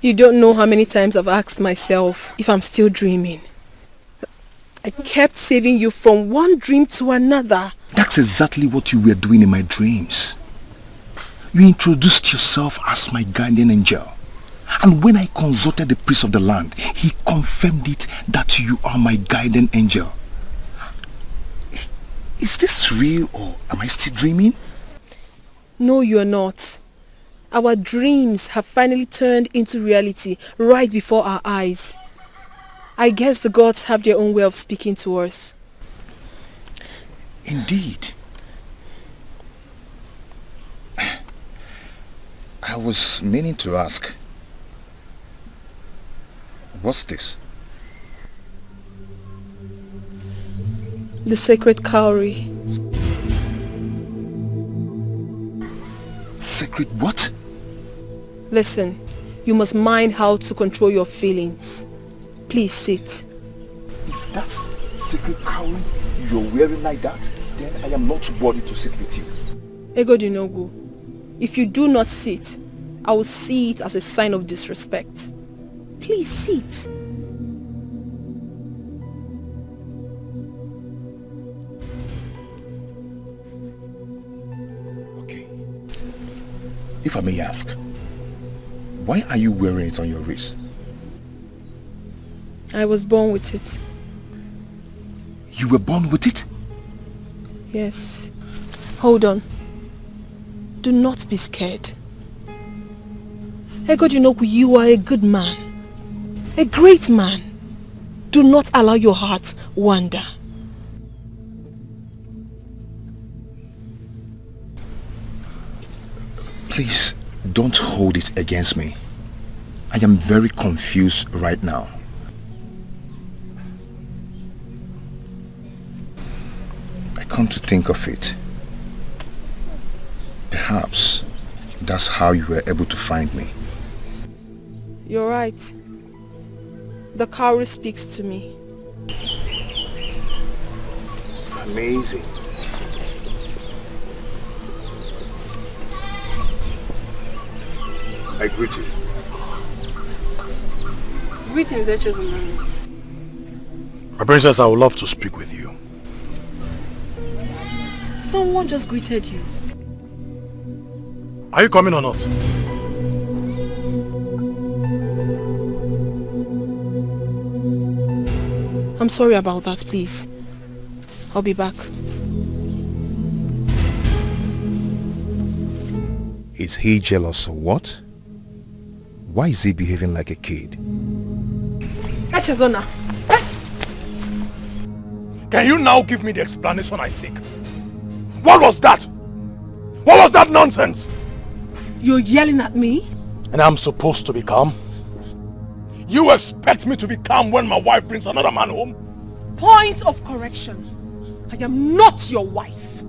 You don't know how many times I've asked myself if I'm still dreaming. I kept saving you from one dream to another. That's exactly what you were doing in my dreams. You introduced yourself as my guardian angel. And when I consulted the priest of the land, he confirmed it that you are my guardian angel. Is this real or am I still dreaming? No, you're not. Our dreams have finally turned into reality right before our eyes. I guess the gods have their own way of speaking to us. Indeed. I was meaning to ask, what's this? The sacred cowrie. Sacred what? Listen, you must mind how to control your feelings. Please sit. If that's sacred cowrie you're wearing like that, then I am not worthy to sit with you. Egodinogu, if you do not sit, I will see it as a sign of disrespect. Please sit. Okay. If I may ask, why are you wearing it on your wrist? I was born with it. You were born with it? Yes. Hold on. Do not be scared. Egodinogu, you are a good man. A great man. Do not allow your heart wander. Please, don't hold it against me. I am very confused right now. I come to think of it. Perhaps that's how you were able to find me. You're right. The cowrie speaks to me. Amazing. I greet you. Greetings, Echezumani. My princess, I would love to speak with you. Someone just greeted you. Are you coming or not? I'm sorry about that, please. I'll be back. Is he jealous or what? Why is he behaving like a kid? Echezona. Can you now give me the explanation I seek? What was that? What was that nonsense? You're yelling at me? And I'm supposed to be calm? You expect me to be calm when my wife brings another man home? Point of correction. I am not your wife.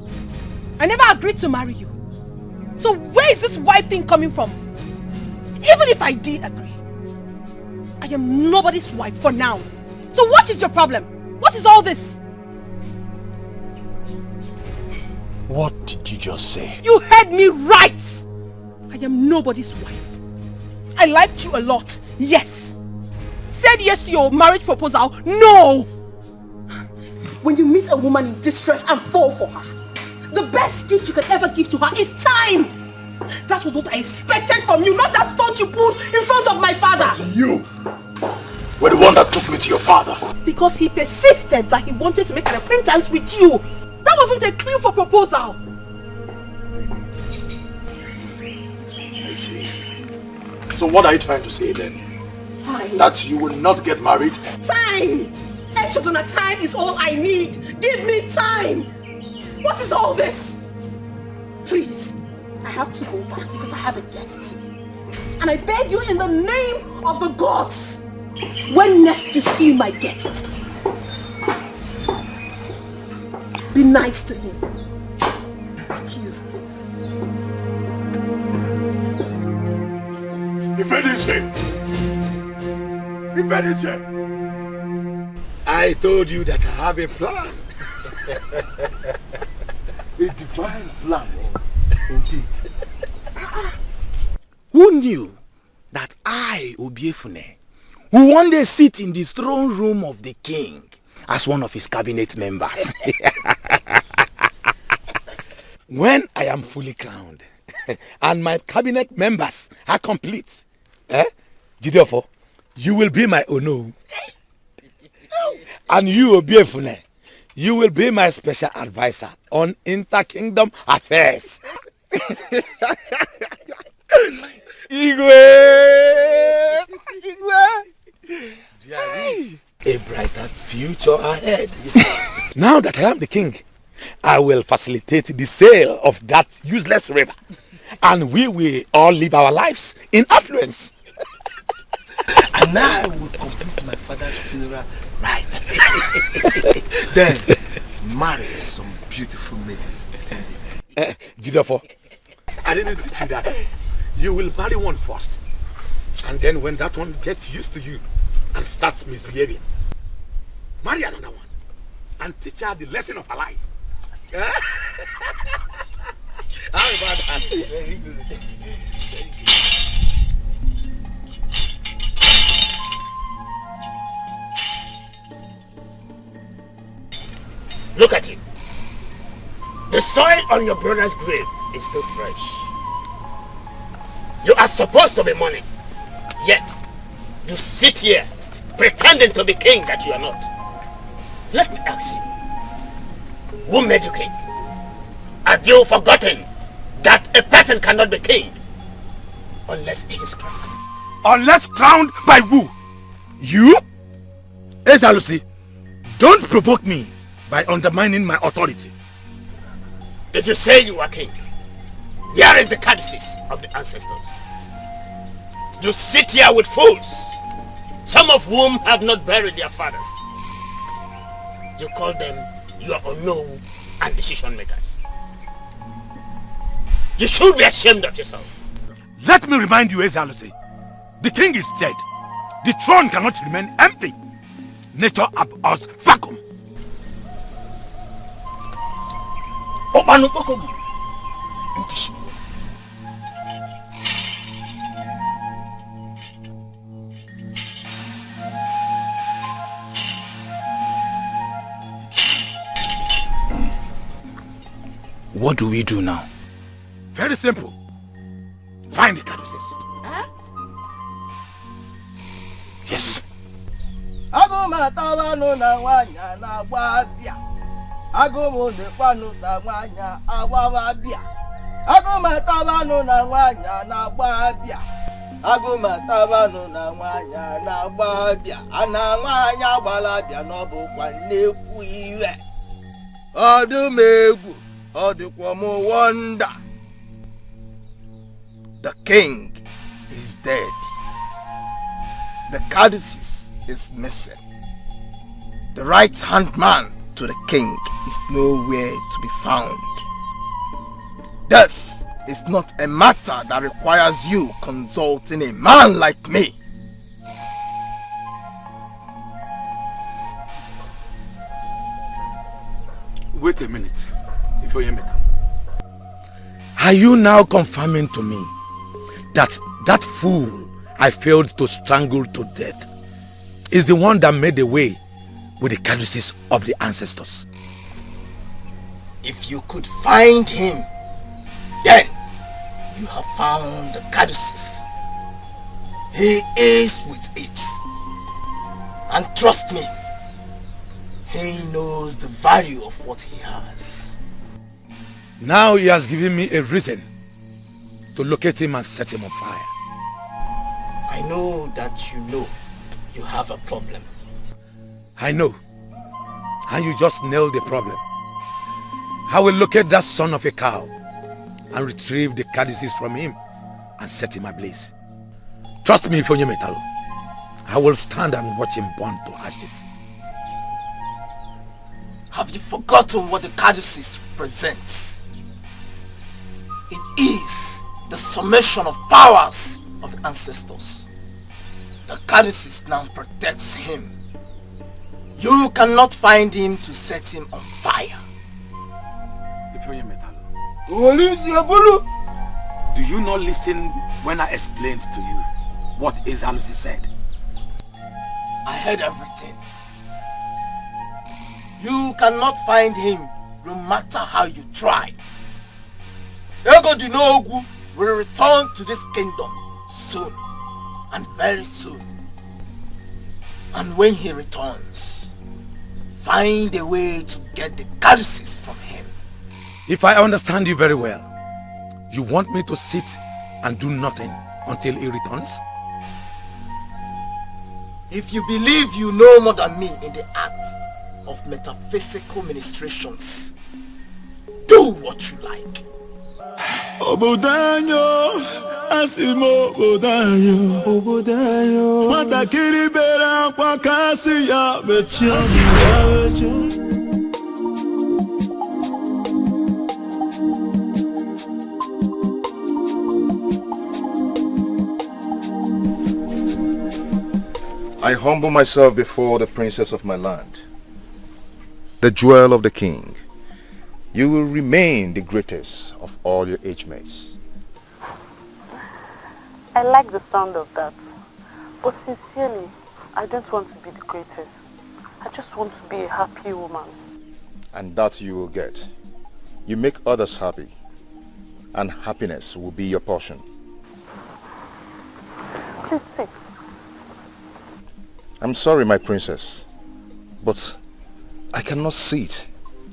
I never agreed to marry you. So where is this wife thing coming from? Even if I did agree, I am nobody's wife for now. So what is your problem? What is all this? What did you just say? You heard me right! I am nobody's wife. I liked you a lot, yes. Said yes to your marriage proposal, no! When you meet a woman in distress and fall for her, the best gift you can ever give to her is time! That was what I expected from you, not that stunt you pulled in front of my father! But you were the one that took me to your father. Because he persisted that he wanted to make an acquaintance with you. That wasn't a clue for proposal. I see. So what are you trying to say then? Time. That you will not get married? Time! Echezona, time is all I need. Give me time. What is all this? Please, I have to go back because I have a guest. And I beg you in the name of the gods, when next you see my guest, be nice to him. Excuse me. I told you that I have a plan. A divine plan, indeed. Who knew that I, Obiefune, will one day sit in the throne room of the king as one of his cabinet members? When I am fully crowned and my cabinet members are complete, Jidofo, you will be my Ono. And you, Obiefune, you will be my special advisor on inter-kingdom affairs. Igwe! There is a brighter future ahead. Now that I am the king, I will facilitate the sale of that useless river. And we will all live our lives in affluence. And I will complete my father's funeral right. Then marry some beautiful maidens. Jidofo, I didn't teach you that. You will marry one first. And then when that one gets used to you and starts misbehaving, marry another one and teach her the lesson of her life. How about that? Very good. Very good. Look at it. The soil on your brother's grave is still fresh. You are supposed to be mourning, yet you sit here pretending to be king that you are not. Let me ask you, who made you king? Have you forgotten that a person cannot be king unless he is crowned? Unless crowned by who? You? Ezalusi, don't provoke me by undermining my authority. If you say you are king, here is the codices of the ancestors. You sit here with fools, some of whom have not buried their fathers. You call them your unknown and decision makers. You should be ashamed of yourself. Let me remind you, Ezalusi, the king is dead. The throne cannot remain empty. Nature abhors vacuum. What do we do now? Very simple. Find the Caduceus. Yes. Agụmatabanu na nwanya na-agba abịa. Agụmụdekwanu na nwanya agbawa abịa. Agụmatabanu na nwanya na-agba abịa. Agụmatabanu na nwanya na-agba abịa. Ana nwanya gbara abịa n'ọbụkwa nnekwu iwe. Ọdụm egwu, ọ dịkwa m wonder. The king is dead. The Caduceus is missing. The right-hand man to the king is nowhere to be found. This is not a matter that requires you consulting a man like me. Wait a minute. Before you meet him. Are you now confirming to me that fool I failed to strangle to death is the one that made the way with the Caduceus of the ancestors? If you could find him, then you have found the Caduceus. He is with it. And trust me, he knows the value of what he has. Now he has given me a reason to locate him and set him on fire. I know that you have a problem. I know. And you just nailed the problem. I will locate that son of a cow and retrieve the Caduceus from him and set him ablaze. Trust me, Ifonye Metalo. I will stand and watch him burn to ashes. Have you forgotten what the Caduceus represents? It is the summation of powers of the ancestors. The Caduceus now protects him. You cannot find him to set him on fire. Do you not listen when I explained to you what Ezalusi said? I heard everything. You cannot find him no matter how you try. Egodinogu will return to this kingdom soon, and very soon. And when he returns, find a way to get the Caduceus from him. If I understand you very well, you want me to sit and do nothing until he returns? If you believe you know more than me in the act of metaphysical ministrations, do what you like. Obodanyo, asimo obodanyo, matakiri bera kwa kasi ya bechia. I humble myself before the princess of my land, the jewel of the king. You will remain the greatest of all your age mates. I like the sound of that. But sincerely, I don't want to be the greatest. I just want to be a happy woman. And that you will get. You make others happy, and happiness will be your portion. Please sit. I'm sorry, my princess, but I cannot sit.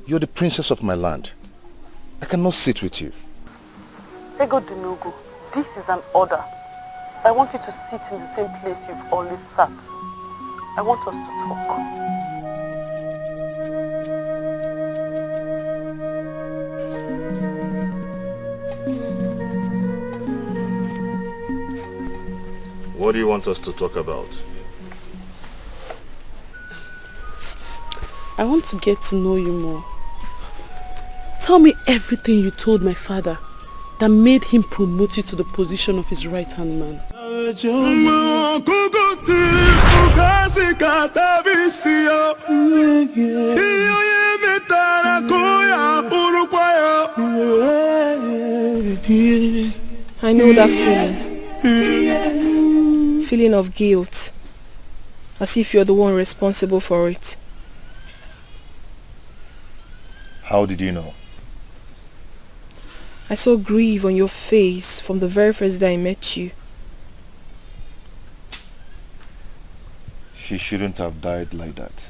You're the princess of my land. I cannot sit with you. Egodinogu, this is an order. I want you to sit in the same place you've always sat. I want us to talk. What do you want us to talk about? I want to get to know you more. Tell me everything you told my father that made him promote you to the position of his right-hand man. I know that feeling of guilt, as if you're the one responsible for it. How did you know? I saw grief on your face from the very first day I met you. She shouldn't have died like that.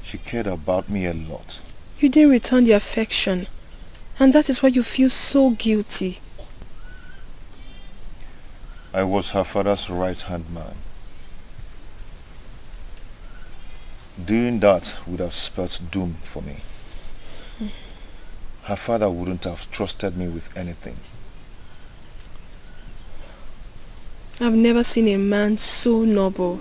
She cared about me a lot. You didn't return the affection, and that is why you feel so guilty. I was her father's right-hand man. Doing that would have spelt doom for me. Her father wouldn't have trusted me with anything. I've never seen a man so noble.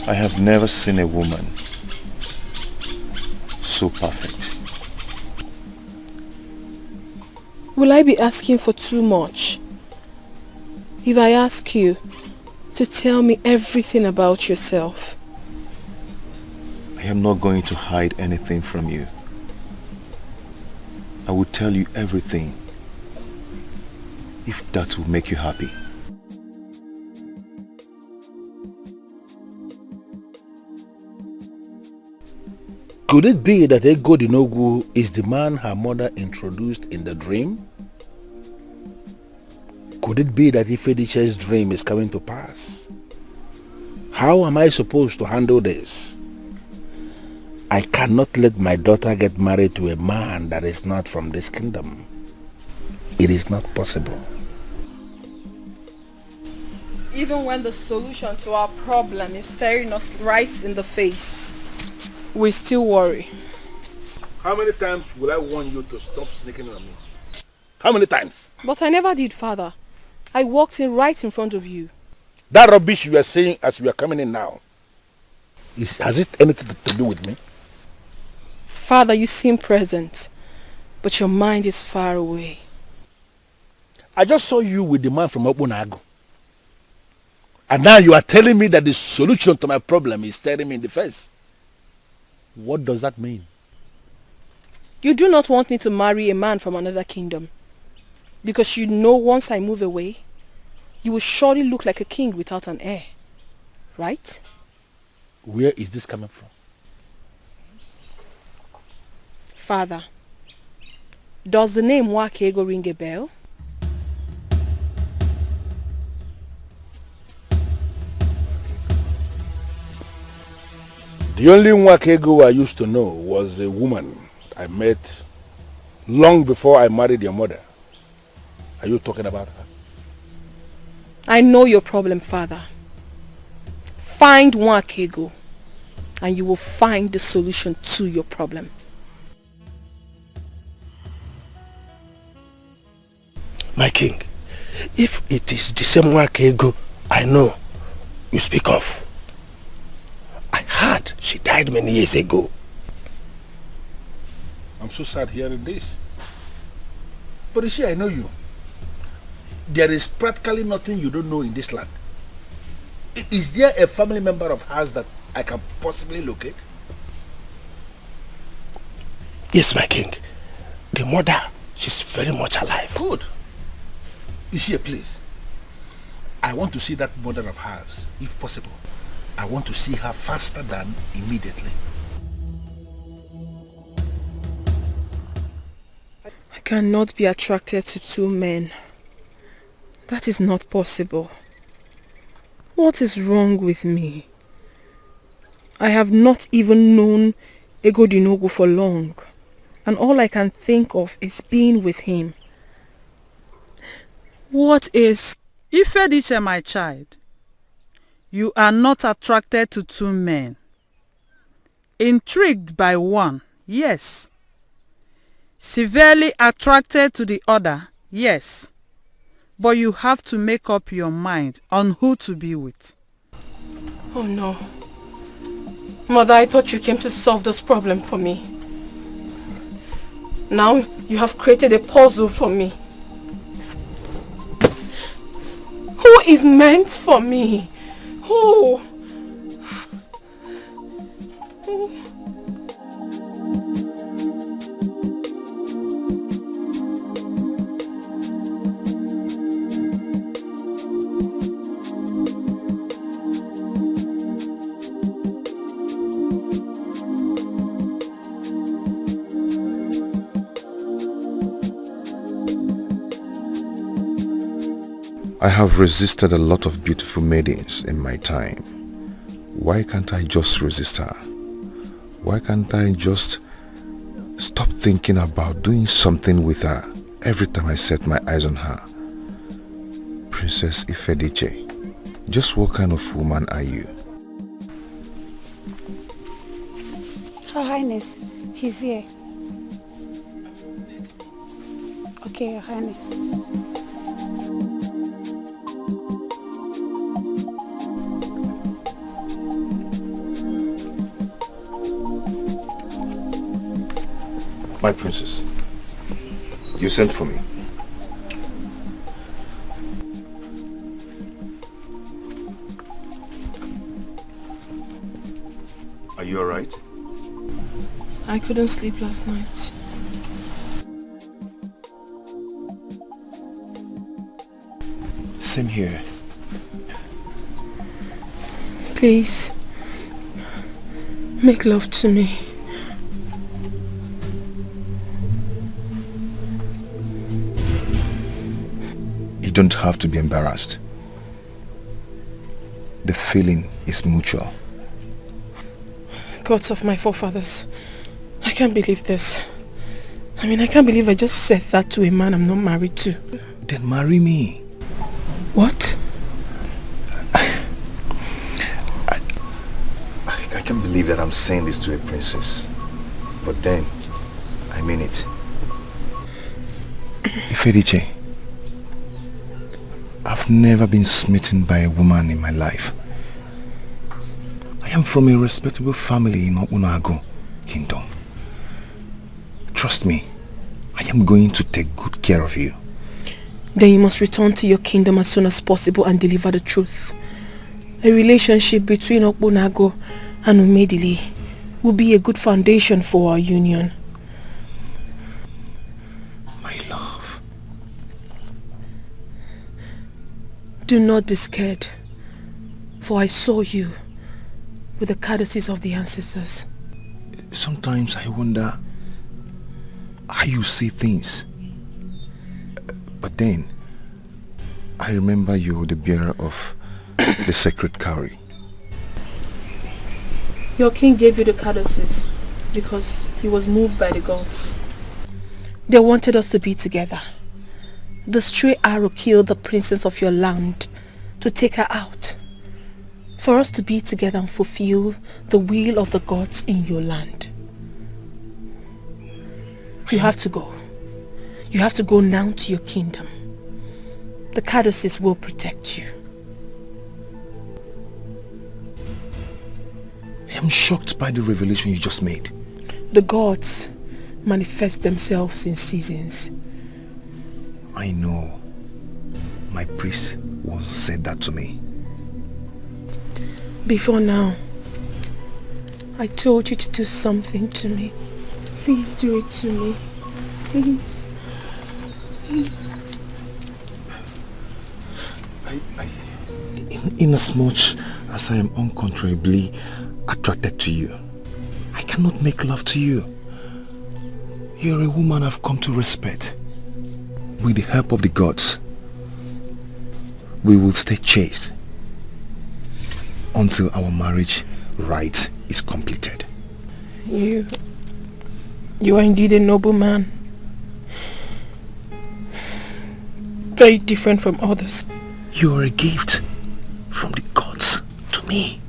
I have never seen a woman so perfect. Will I be asking for too much if I ask you to tell me everything about yourself? I am not going to hide anything from you. I will tell you everything if that will make you happy. Could it be that Egodinogu is the man her mother introduced in the dream? Could it be that Felicia's dream is coming to pass? How am I supposed to handle this? I cannot let my daughter get married to a man that is not from this kingdom. It is not possible. Even when the solution to our problem is staring us right in the face, we still worry. How many times will I warn you to stop sneaking on me? How many times? But I never did, Father. I walked in right in front of you. That rubbish you are saying as we are coming in now, has it anything to do with me? Father, you seem present, but your mind is far away. I just saw you with the man from Obio&Destiny. And now you are telling me that the solution to my problem is staring me in the face. What does that mean? You do not want me to marry a man from another kingdom, because you know once I move away, you will surely look like a king without an heir, right? Where is this coming from? Father, does the name Wakego ring a bell? The only Wakego I used to know was a woman I met long before I married your mother. Are you talking about her? I know your problem, Father. Find Wakego, and you will find the solution to your problem. My king, if it is the same Wakego I know you speak of, I heard she died many years ago. I'm so sad hearing this. But you see, I know you. There is practically nothing you don't know in this land. Is there a family member of hers that I can possibly locate? Yes, my king. The mother, she's very much alive. Good. You see, please, I want to see that mother of hers, if possible. I want to see her faster than immediately. I cannot be attracted to two men. That is not possible. What is wrong with me? I have not even known Egodinogu for long, and all I can think of is being with him. What is... Felicia, my child, you are not attracted to two men. Intrigued by one, yes. Severely attracted to the other, yes. But you have to make up your mind on who to be with. Oh no. Mother, I thought you came to solve this problem for me. Now you have created a puzzle for me. Who is meant for me? Who? I have resisted a lot of beautiful maidens in my time. Why can't I just resist her? Why can't I just stop thinking about doing something with her every time I set my eyes on her? Princess Felicia, just what kind of woman are you? Her Highness, he's here. Okay, Your Highness. My princess, you sent for me. Are you alright? I couldn't sleep last night. Same here. Please, make love to me. You don't have to be embarrassed. The feeling is mutual. Gods of my forefathers, I can't believe this. I mean, I can't believe I just said that to a man I'm not married to. Then marry me. What? I can't believe that I'm saying this to a princess. But then, I mean it. Felicia, I've never been smitten by a woman in my life. I am from a respectable family in Obio&Destiny kingdom. Trust me, I am going to take good care of you. Then you must return to your kingdom as soon as possible and deliver the truth. A relationship between Obio&Destiny and Umedili will be a good foundation for our union. My love. Do not be scared, for I saw you with the courtesies of the ancestors. Sometimes I wonder how you see things. But then, I remember you're the bearer of the sacred cowrie. Your king gave you the courtesies because he was moved by the gods. They wanted us to be together. The stray arrow killed the princess of your land to take her out. For us to be together and fulfill the will of the gods in your land. You have to go. You have to go now to your kingdom. The courtesies will protect you. I am shocked by the revelation you just made. The gods manifest themselves in seasons. I know. My priest once said that to me. Before now, I told you to do something to me. Please do it to me. Please. Please. Inasmuch as I am uncontrollably attracted to you, I cannot make love to you. You're a woman I've come to respect. With the help of the gods, we will stay chaste until our marriage rite is completed. You are indeed a noble man. Very different from others. You are a gift from the gods to me.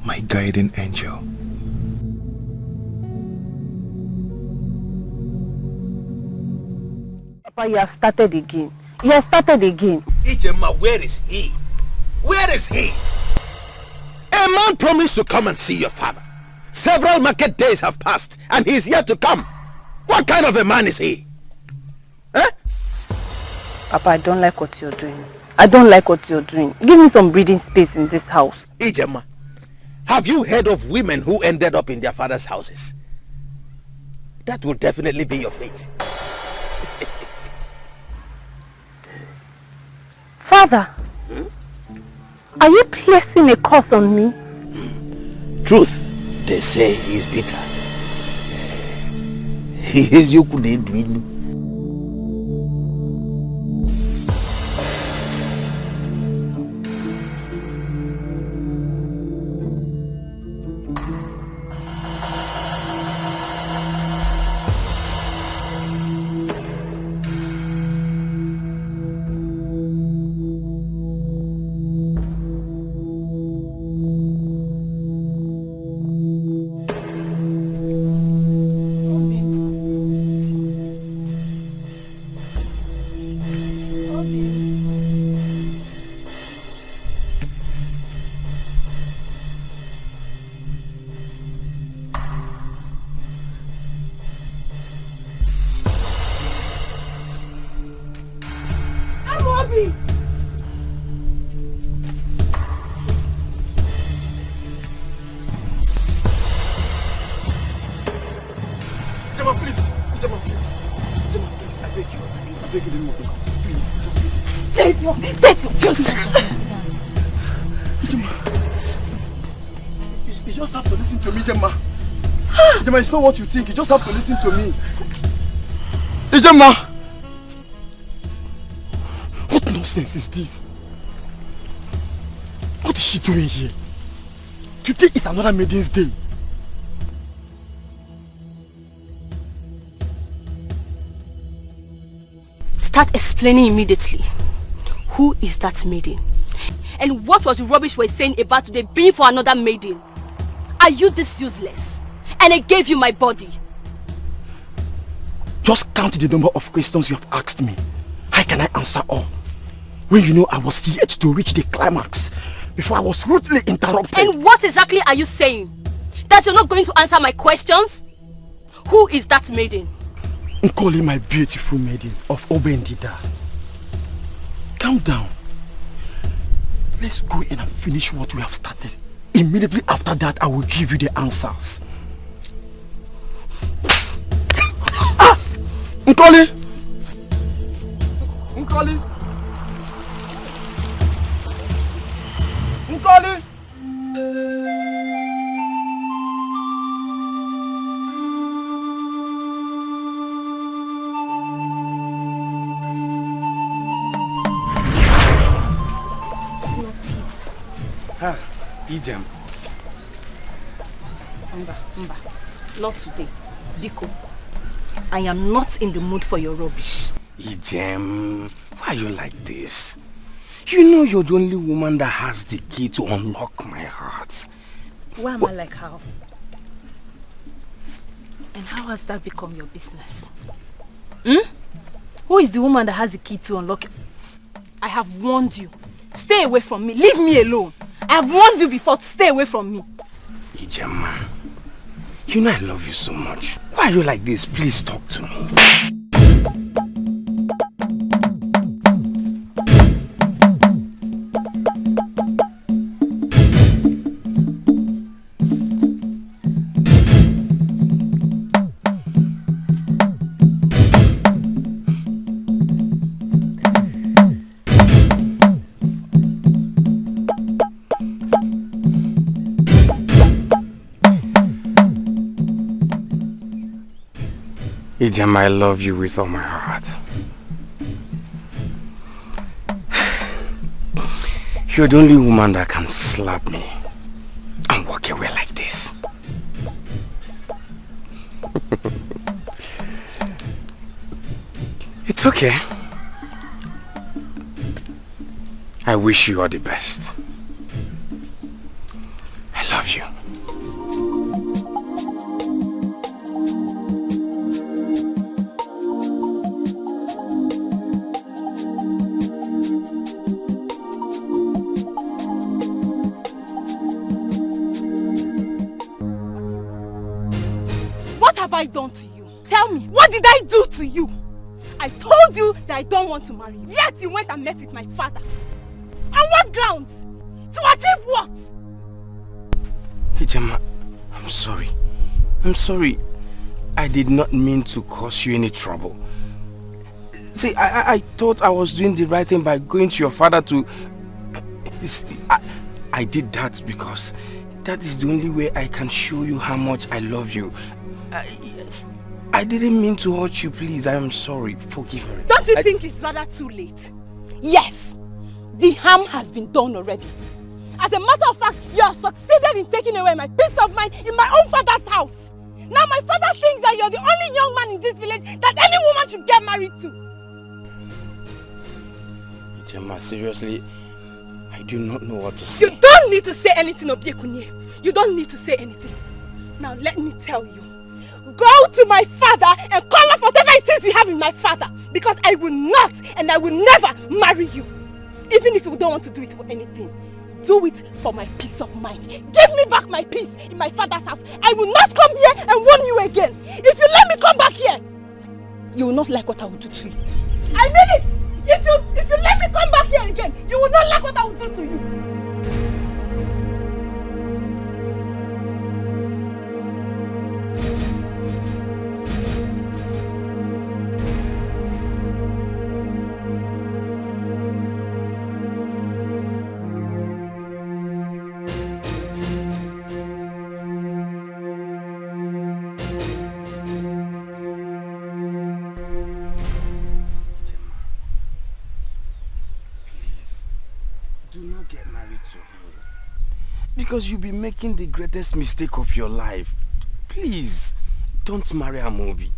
My guide guiding angel. Papa, you have started again. You have started again. Ijema, where is he? Where is he? A man promised to come and see your father. Several market days have passed and he's yet to come. What kind of a man is he? Eh? Papa, I don't like what you're doing. I don't like what you're doing. Give me some breathing space in this house. Ijema, have you heard of women who ended up in their father's houses? That will definitely be your fate. Father, are you placing a curse on me? Truth, they say, is bitter. He is you couldn't win. It's not what you think. You just have to listen to me. Ijema! What nonsense is this? What is she doing here? Today is another Maiden's Day. Start explaining immediately. Who is that maiden? And what was the rubbish we're saying about today being for another maiden? Are you this useless? And I gave you my body. Just count the number of questions you have asked me. How can I answer all? When you know I was yet to reach the climax before I was rudely interrupted. And what exactly are you saying? That you're not going to answer my questions? Who is that maiden? Nkoli, my beautiful maiden of Obio&Destiny. Calm down. Let's go in and finish what we have started. Immediately after that, I will give you the answers. Nkoli! Nkoli! Nkoli! Ah, Ijem. Mba, not today. Biko, I am not in the mood for your rubbish. Ijem, why are you like this? You know you're the only woman that has the key to unlock my heart. Why am I like how? And how has that become your business? Who is the woman that has the key to unlock it? I have warned you. Stay away from me. Leave me alone. I have warned you before to stay away from me. Ijema, you know I love you so much. Why are you like this? Please talk to me. Ijem, I love you with all my heart. You're the only woman that can slap me and walk away like this. It's okay. I wish you all the best. I love you. have I done to you? Tell me, what did I do to you? I told you that I don't want to marry you. Yet you went and met with my father. On what grounds? To achieve what? Ijoma, I'm sorry. I'm sorry. I did not mean to cause you any trouble. See, I thought I was doing the right thing by going to your father to... I did that because that is the only way I can show you how much I love you. I didn't mean to hurt you, please. I am sorry. Forgive me. Don't you think it's rather too late? Yes, the harm has been done already. As a matter of fact, you have succeeded in taking away my peace of mind in my own father's house. Now my father thinks that you're the only young man in this village that any woman should get married to. Ijoma, seriously, I do not know what to say. You don't need to say anything, Obiekunye. You don't need to say anything. Now let me tell you. Go to my father and call off whatever it is you have in my father. Because I will not and I will never marry you. Even if you don't want to do it for anything. Do it for my peace of mind. Give me back my peace in my father's house. I will not come here and warn you again. If you let me come back here, you will not like what I will do to you. I mean it! If you let me come back here again, you will not like what I will do to you. Because you'll be making the greatest mistake of your life. Please, don't marry Amobi.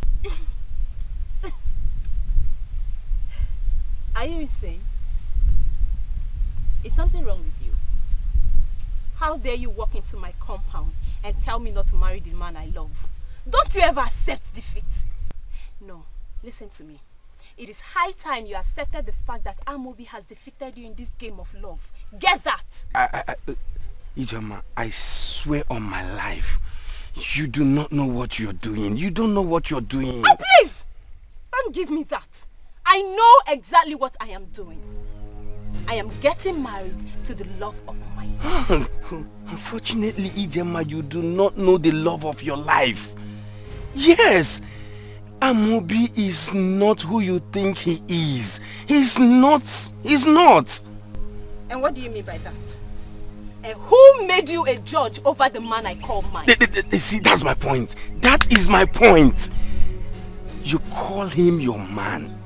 Are you insane? Is something wrong with you? How dare you walk into my compound and tell me not to marry the man I love? Don't you ever accept defeat? No, listen to me. It is high time you accepted the fact that Amobi has defeated you in this game of love. Get that! Ijoma, I swear on my life, you do not know what you're doing. You don't know what you're doing. Oh, please! Don't give me that. I know exactly what I am doing. I am getting married to the love of my life. Unfortunately, Ijoma, you do not know the love of your life. Yes, Amobi is not who you think he is. He's not. He's not. And what do you mean by that? And who made you a judge over the man I call mine? See, that's my point. That is my point. You call him your man.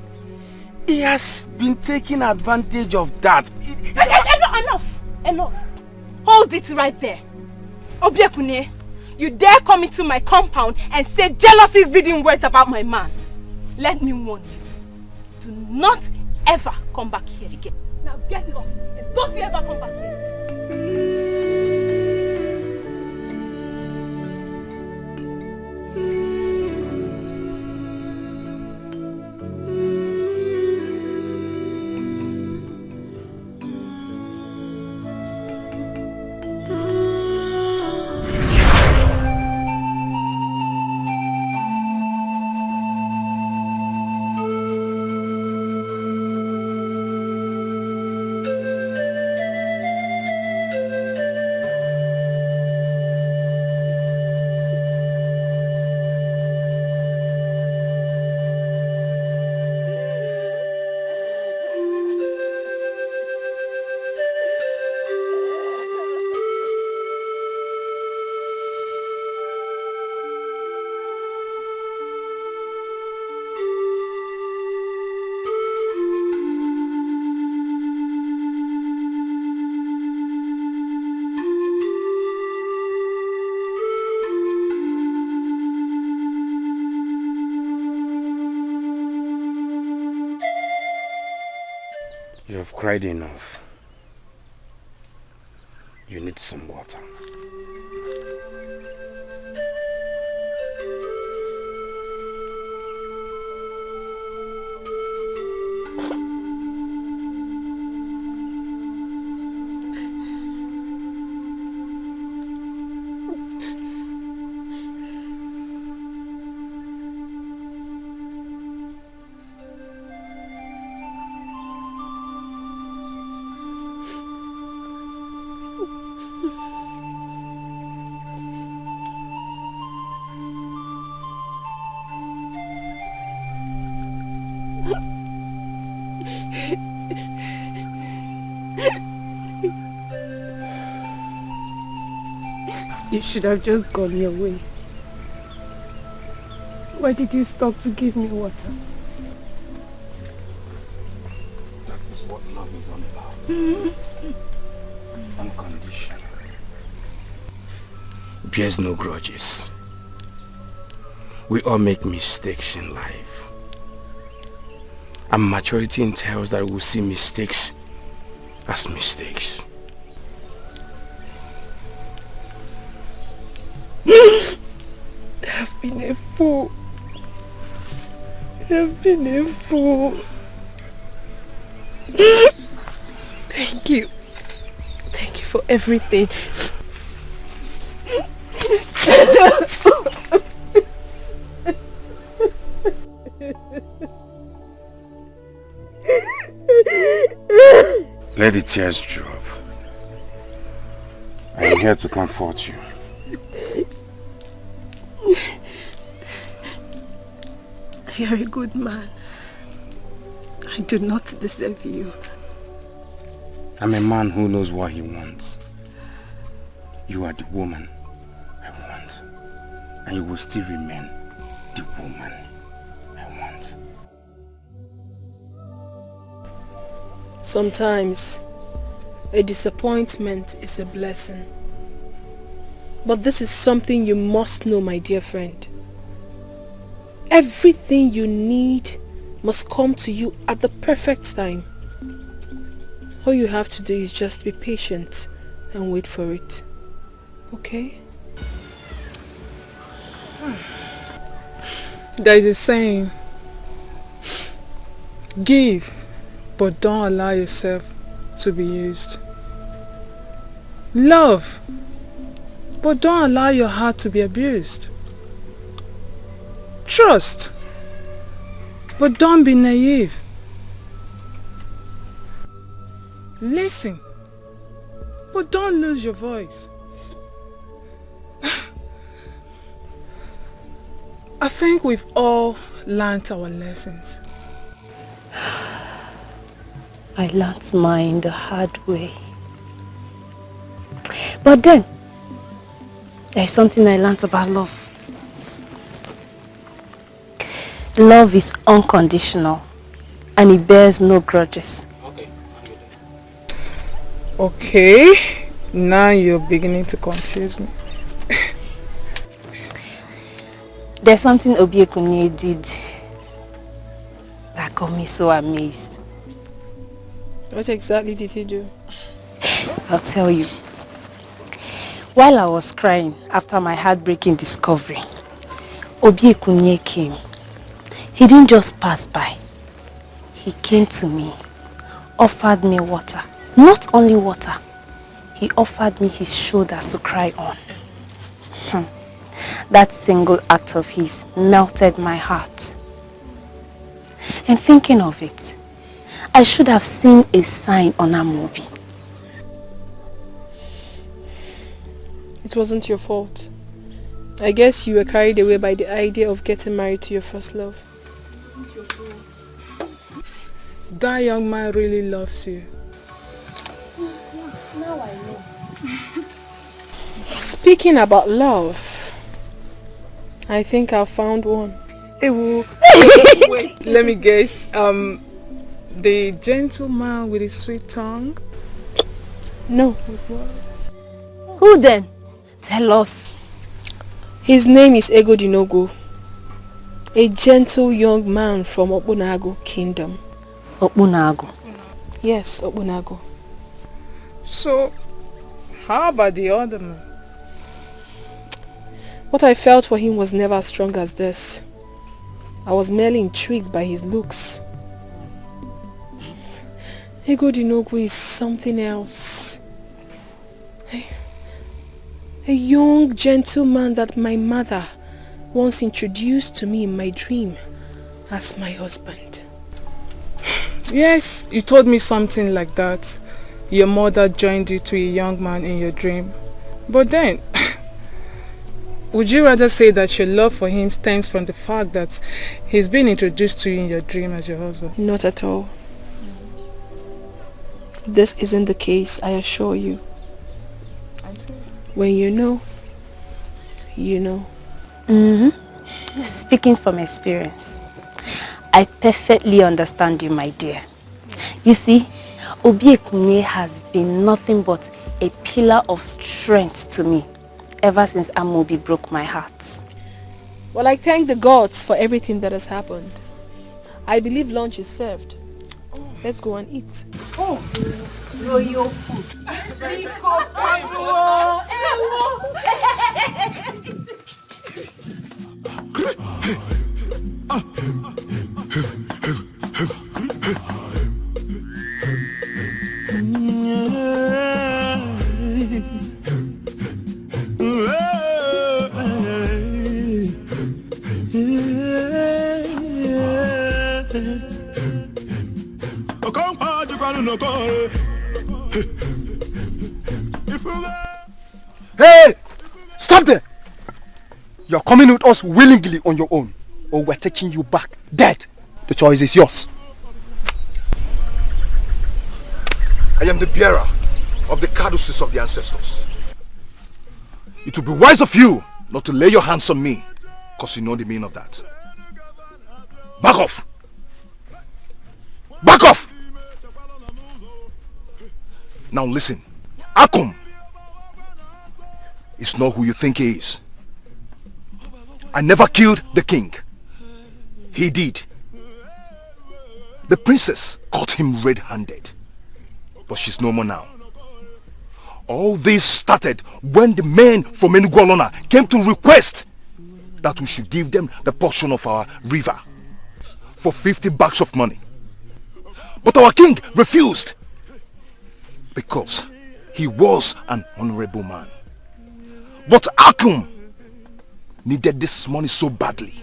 He has been taking advantage of that. Enough. Hold it right there. Obiekunye, you dare come into my compound and say jealousy-reading words about my man. Let me warn you. Do not ever come back here again. Now get lost and don't you ever come back here. You have cried enough. You need some water. You should have just gone your way. Why did you stop to give me water? That is what love is all about. Unconditional. Bears no grudges. We all make mistakes in life. And maturity entails that we will see mistakes as mistakes. I've been a fool. I've been a fool. Thank you. Thank you for everything. Let the tears drop. I am here to comfort you. You're a good man. I do not deserve you. I'm a man who knows what he wants. You are the woman I want. And you will still remain the woman I want. Sometimes, a disappointment is a blessing. But this is something you must know, my dear friend. Everything you need must come to you at the perfect time. All you have to do is just be patient and wait for it. Okay? There is a saying, give, but don't allow yourself to be used. Love, but don't allow your heart to be abused. Trust, but don't be naive. Listen, but don't lose your voice. I think we've all learnt our lessons. I learnt mine the hard way. But then, there's something I learnt about love. Love is unconditional and it bears no grudges. Okay, now you're beginning to confuse me. There's something Obio&Destiny did that got me so amazed. What exactly did he do? I'll tell you. While I was crying after my heartbreaking discovery, Obio&Destiny came. He didn't just pass by. He came to me, offered me water. Not only water, he offered me his shoulders to cry on. That single act of his melted my heart. And thinking of it, I should have seen a sign on Amobi. It wasn't your fault. I guess you were carried away by the idea of getting married to your first love. That young man really loves you. Now I know. Speaking about love, I think I found one. Wait, let me guess. The gentleman with his sweet tongue? No. Who then? Tell us. His name is Egodinogu. A gentle young man from Obio&Destiny kingdom. Obio&Destiny? Yes, Obio&Destiny. So, how about the other man? What I felt for him was never as strong as this. I was merely intrigued by his looks. Egodinogu is something else. A young gentleman that my mother once introduced to me in my dream as my husband. Yes, you told me something like that. Your mother joined you to a young man in your dream. But then, Would you rather say that your love for him stems from the fact that he's been introduced to you in your dream as your husband? Not at all. This isn't the case, I assure you. I see. When you know, you know. Speaking from experience, I perfectly understand you, my dear. You see, Obio&Destiny has been nothing but a pillar of strength to me ever since Amobi broke my heart. Well, I thank the gods for everything that has happened. I believe lunch is served. Let's go and eat. Oh, royal food. Hey! Stop there! You're coming with us willingly on your own, or we're taking you back dead. The choice is yours. I am the bearer of the caduceus of the ancestors. It would be wise of you not to lay your hands on me, because you know the meaning of that. Back off! Back off! Now listen, Akun is not who you think he is. I never killed the king. He did. The princess caught him red-handed, but she's no more now. All this started when the men from Enugu came to request that we should give them the portion of our river for 50 bags of money. But our king refused because he was an honorable man. But Akun needed this money so badly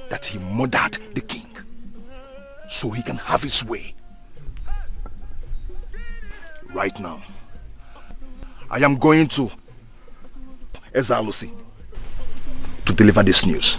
that he murdered the king so he can have his way. Right now, I am going to Ezalusi to deliver this news.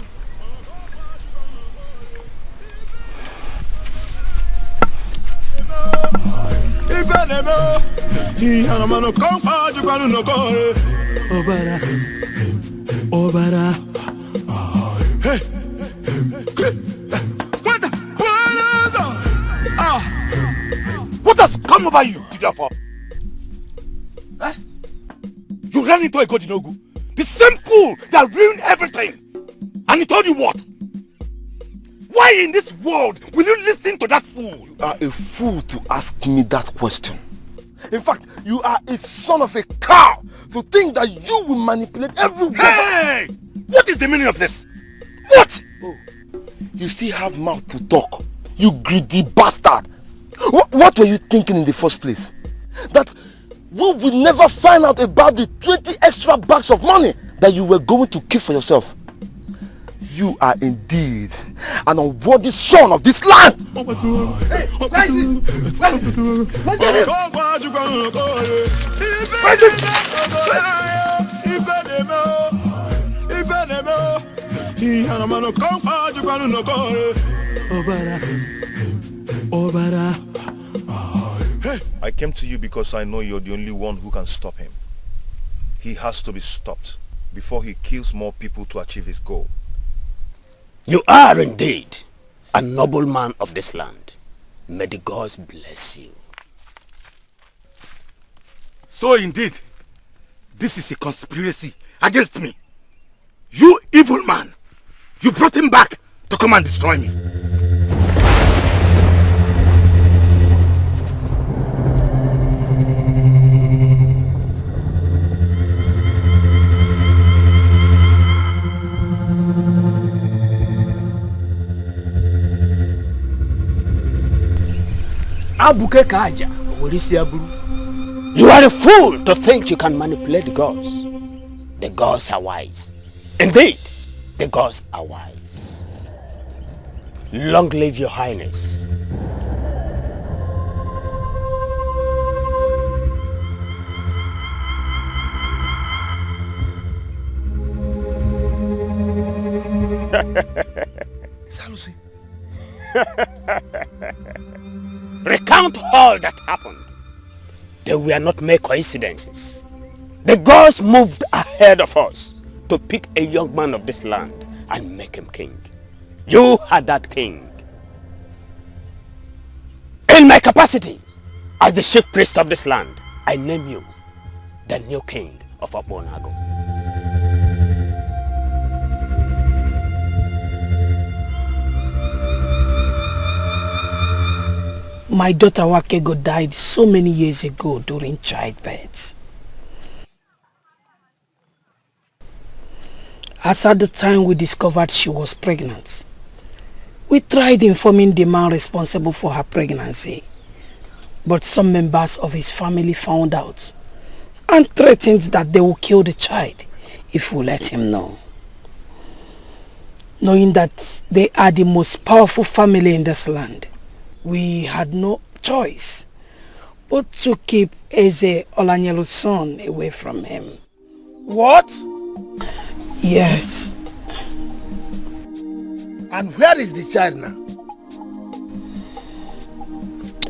What has come over you, Tidafa? Huh? You ran into Egodinogu, the same fool that ruined everything. And he told you what? Why in this world will you listen to that fool? You are a fool to ask me that question. In fact, you are a son of a cow to think that you will manipulate everyone. Hey! What is the meaning of this? What? Oh, you still have mouth to talk, you greedy bastard. What were you thinking in the first place? That we will never find out about the 20 extra bags of money that you were going to keep for yourself. You are indeed an unworthy son of this land. Hey, where is it? Where is it? I came to you because I know you're the only one who can stop him. He has to be stopped before he kills more people to achieve his goal. You are indeed a noble man of this land. May the gods bless you. So indeed, this is a conspiracy against me. You evil man! You brought him back to come and destroy me. You are a fool to think you can manipulate the gods. The gods are wise. Indeed, the gods are wise. Long live your highness. Salusi. Recount all that happened. They were not mere coincidences. The gods moved ahead of us to pick a young man of this land and make him king. You are that king. In my capacity as the chief priest of this land, I name you the new king of Obio&Destiny. My daughter Wakego died so many years ago during childbirth. As at the time we discovered she was pregnant, we tried informing the man responsible for her pregnancy, but some members of his family found out and threatened that they will kill the child if we let him know. Knowing that they are the most powerful family in this land, we had no choice but to keep Eze Olanyelu's son away from him. What? Yes. And where is the child now?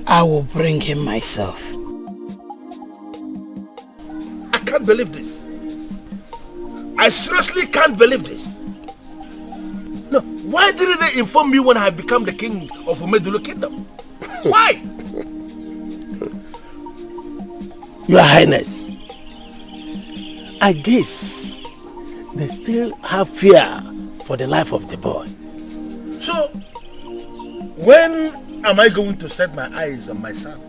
I will bring him myself. I can't believe this. I seriously can't believe this. No, why didn't they inform me when I had become the king of Umedulu Kingdom? Why? Your Highness, I guess they still have fear for the life of the boy. So, when am I going to set my eyes on my son?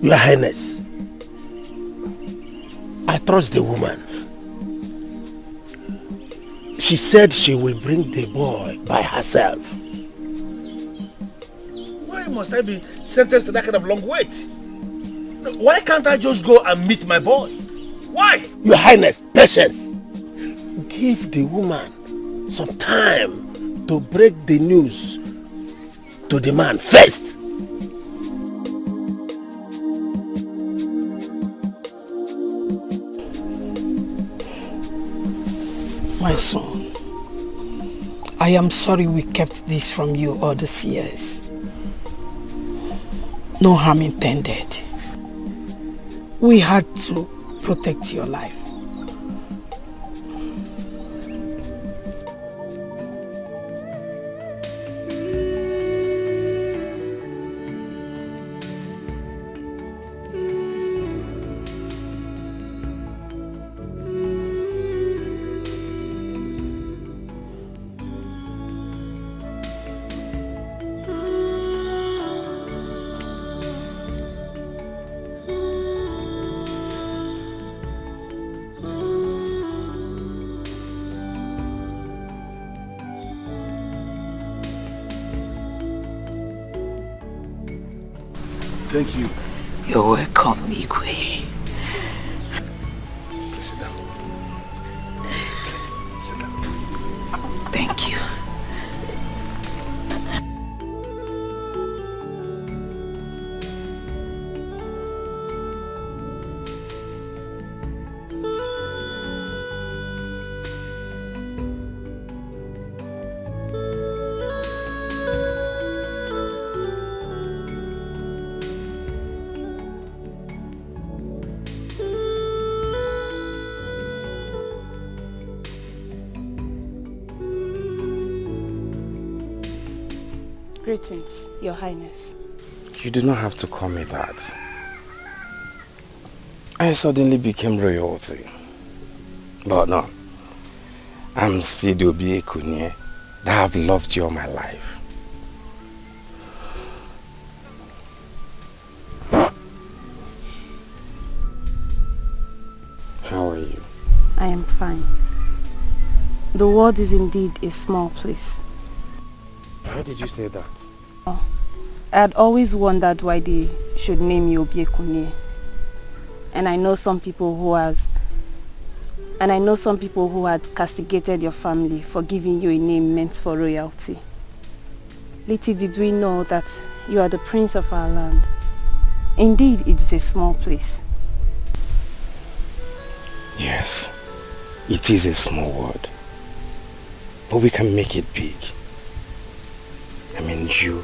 Your Highness, I trust the woman. She said she will bring the boy by herself. Why must I be sentenced to that kind of long wait? Why can't I just go and meet my boy? Why? Your Highness, patience. Give the woman some time to break the news to the man first. My son, I am sorry we kept this from you all these years. No harm intended. We had to protect your life. Thank you. You're welcome, Igwe. Please sit down. Please sit down. Thank you. Greetings, Your Highness. You do not have to call me that. I suddenly became royalty. But no, I'm still the Obio&Destiny that have loved you all my life. How are you? I am fine. The world is indeed a small place. Why did you say that? Oh, I had always wondered why they should name you Obio&Destiny. And I know some people who had castigated your family for giving you a name meant for royalty. Little did we know that you are the prince of our land. Indeed, it is a small place. Yes, it is a small word, but we can make it big. I mean you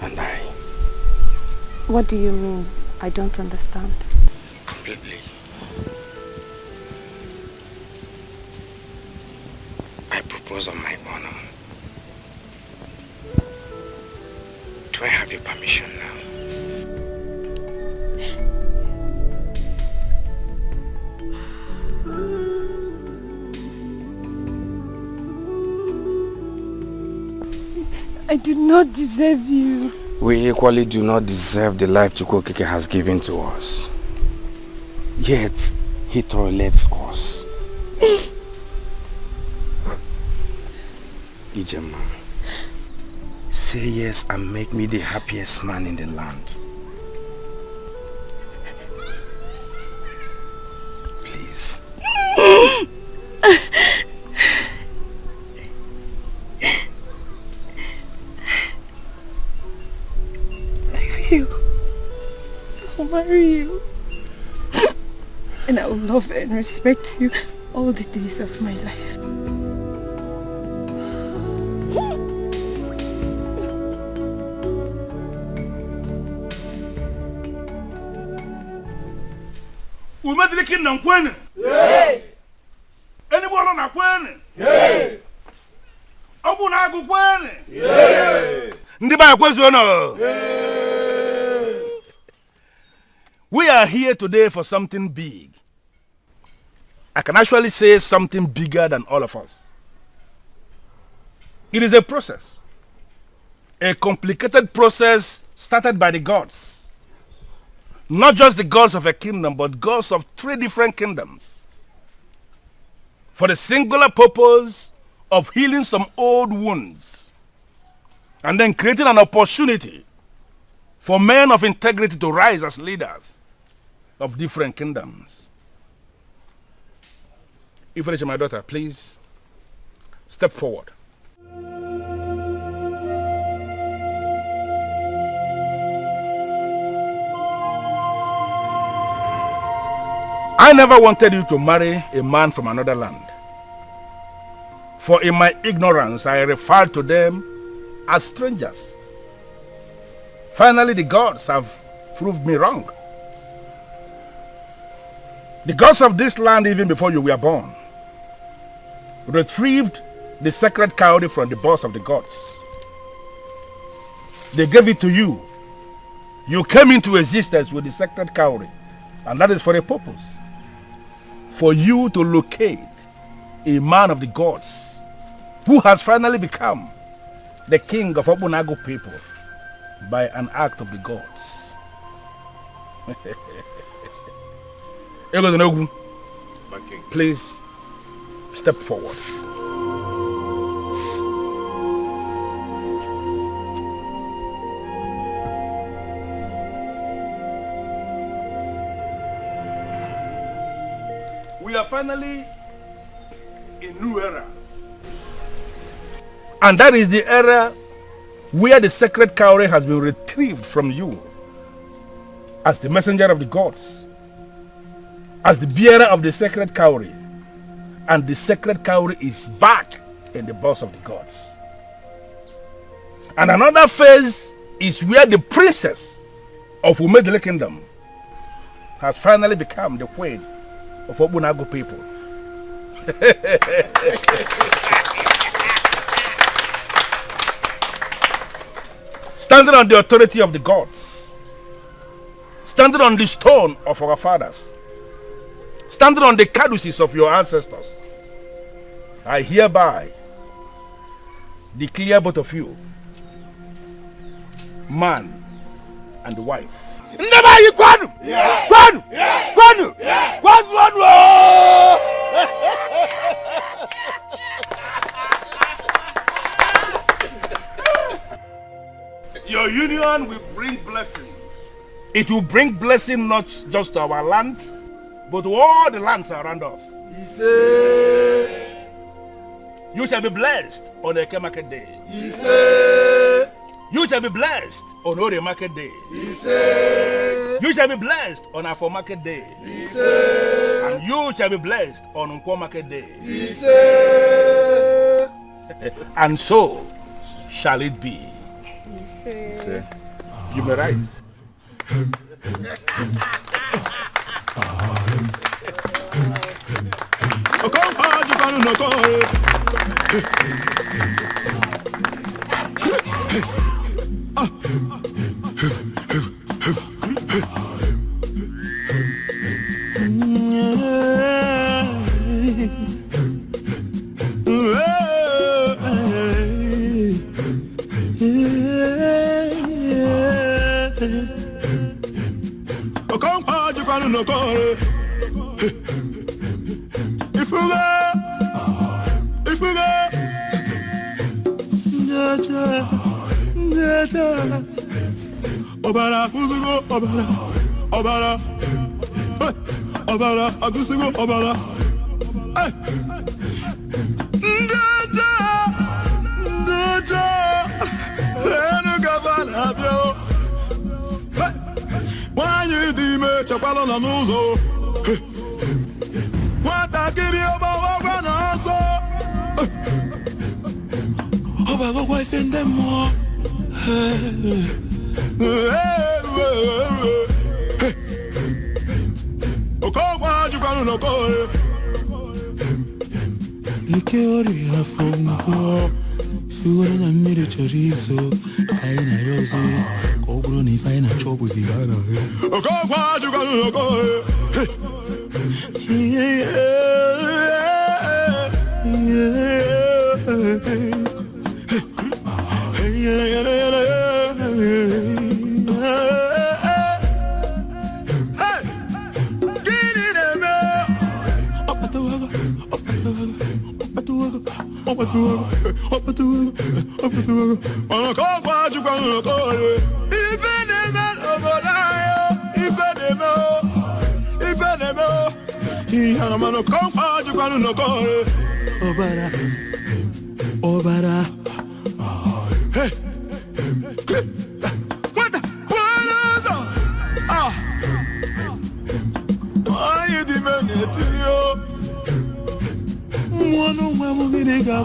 and I. What do you mean? I don't understand. Completely. I propose on my honor. Do I have your permission now? I do not deserve you. We equally do not deserve the life Chukwokeke has given to us. Yet, he tolerates us. Ijema, say yes and make me the happiest man in the land. Please. I'll marry you. And I will love and respect you all the days of my life. Umedilikin na nkwene? Yay! Anybody na kwene? Yay! Obu na agu kwene? Yay! Ndi ba kwezo no? We are here today for something big. I can actually say something bigger than all of us. It is a process. A complicated process started by the gods. Not just the gods of a kingdom, but gods of 3 different kingdoms. For the singular purpose of healing some old wounds. And then creating an opportunity for men of integrity to rise as leaders of different kingdoms. Felicia, my daughter, please step forward. I never wanted you to marry a man from another land. For in my ignorance, I referred to them as strangers. Finally, the gods have proved me wrong. The gods of this land, even before you were born, retrieved the sacred cowrie from the boss of the gods. They gave it to you. You came into existence with the sacred cowrie, and that is for a purpose. For you to locate a man of the gods who has finally become the king of Obio&Destiny people by an act of the gods. Egodinogu, please step forward. We are finally in a new era. And that is the era where the sacred cowrie has been retrieved from you as the messenger of the gods, as the bearer of the sacred cowrie, and the sacred cowrie is back in the boss of the gods. And another phase is where the princess of Umedele Kingdom has finally become the queen of Obio&Destiny people. Standing on the authority of the gods, standing on the stone of our fathers, standing on the caduceus of your ancestors, I hereby declare both of you man and wife. Your union will bring blessings. It will bring blessing not just to our lands, but to all the lands around us. You shall be blessed on the Eke market day. You shall be blessed on Ore market day. You shall be blessed on Afo market day. And You shall be blessed on Nkwo Market Day. And so shall it be. You may write. Obara, Agusigo, Obara. Ndaja, Renu Gavana, Wanyi Dime, Chapalo Nanuzo. Watakiri Obawa Naso. Obago wife in them more. Ikeori afongo Suwana na mire chorizo Kaina yoze Koguro ni faina chobu zigana Okokwa chukanu noko Obara, Obara. Hey, what the? Ah, why you demanding to you? One of my nigga,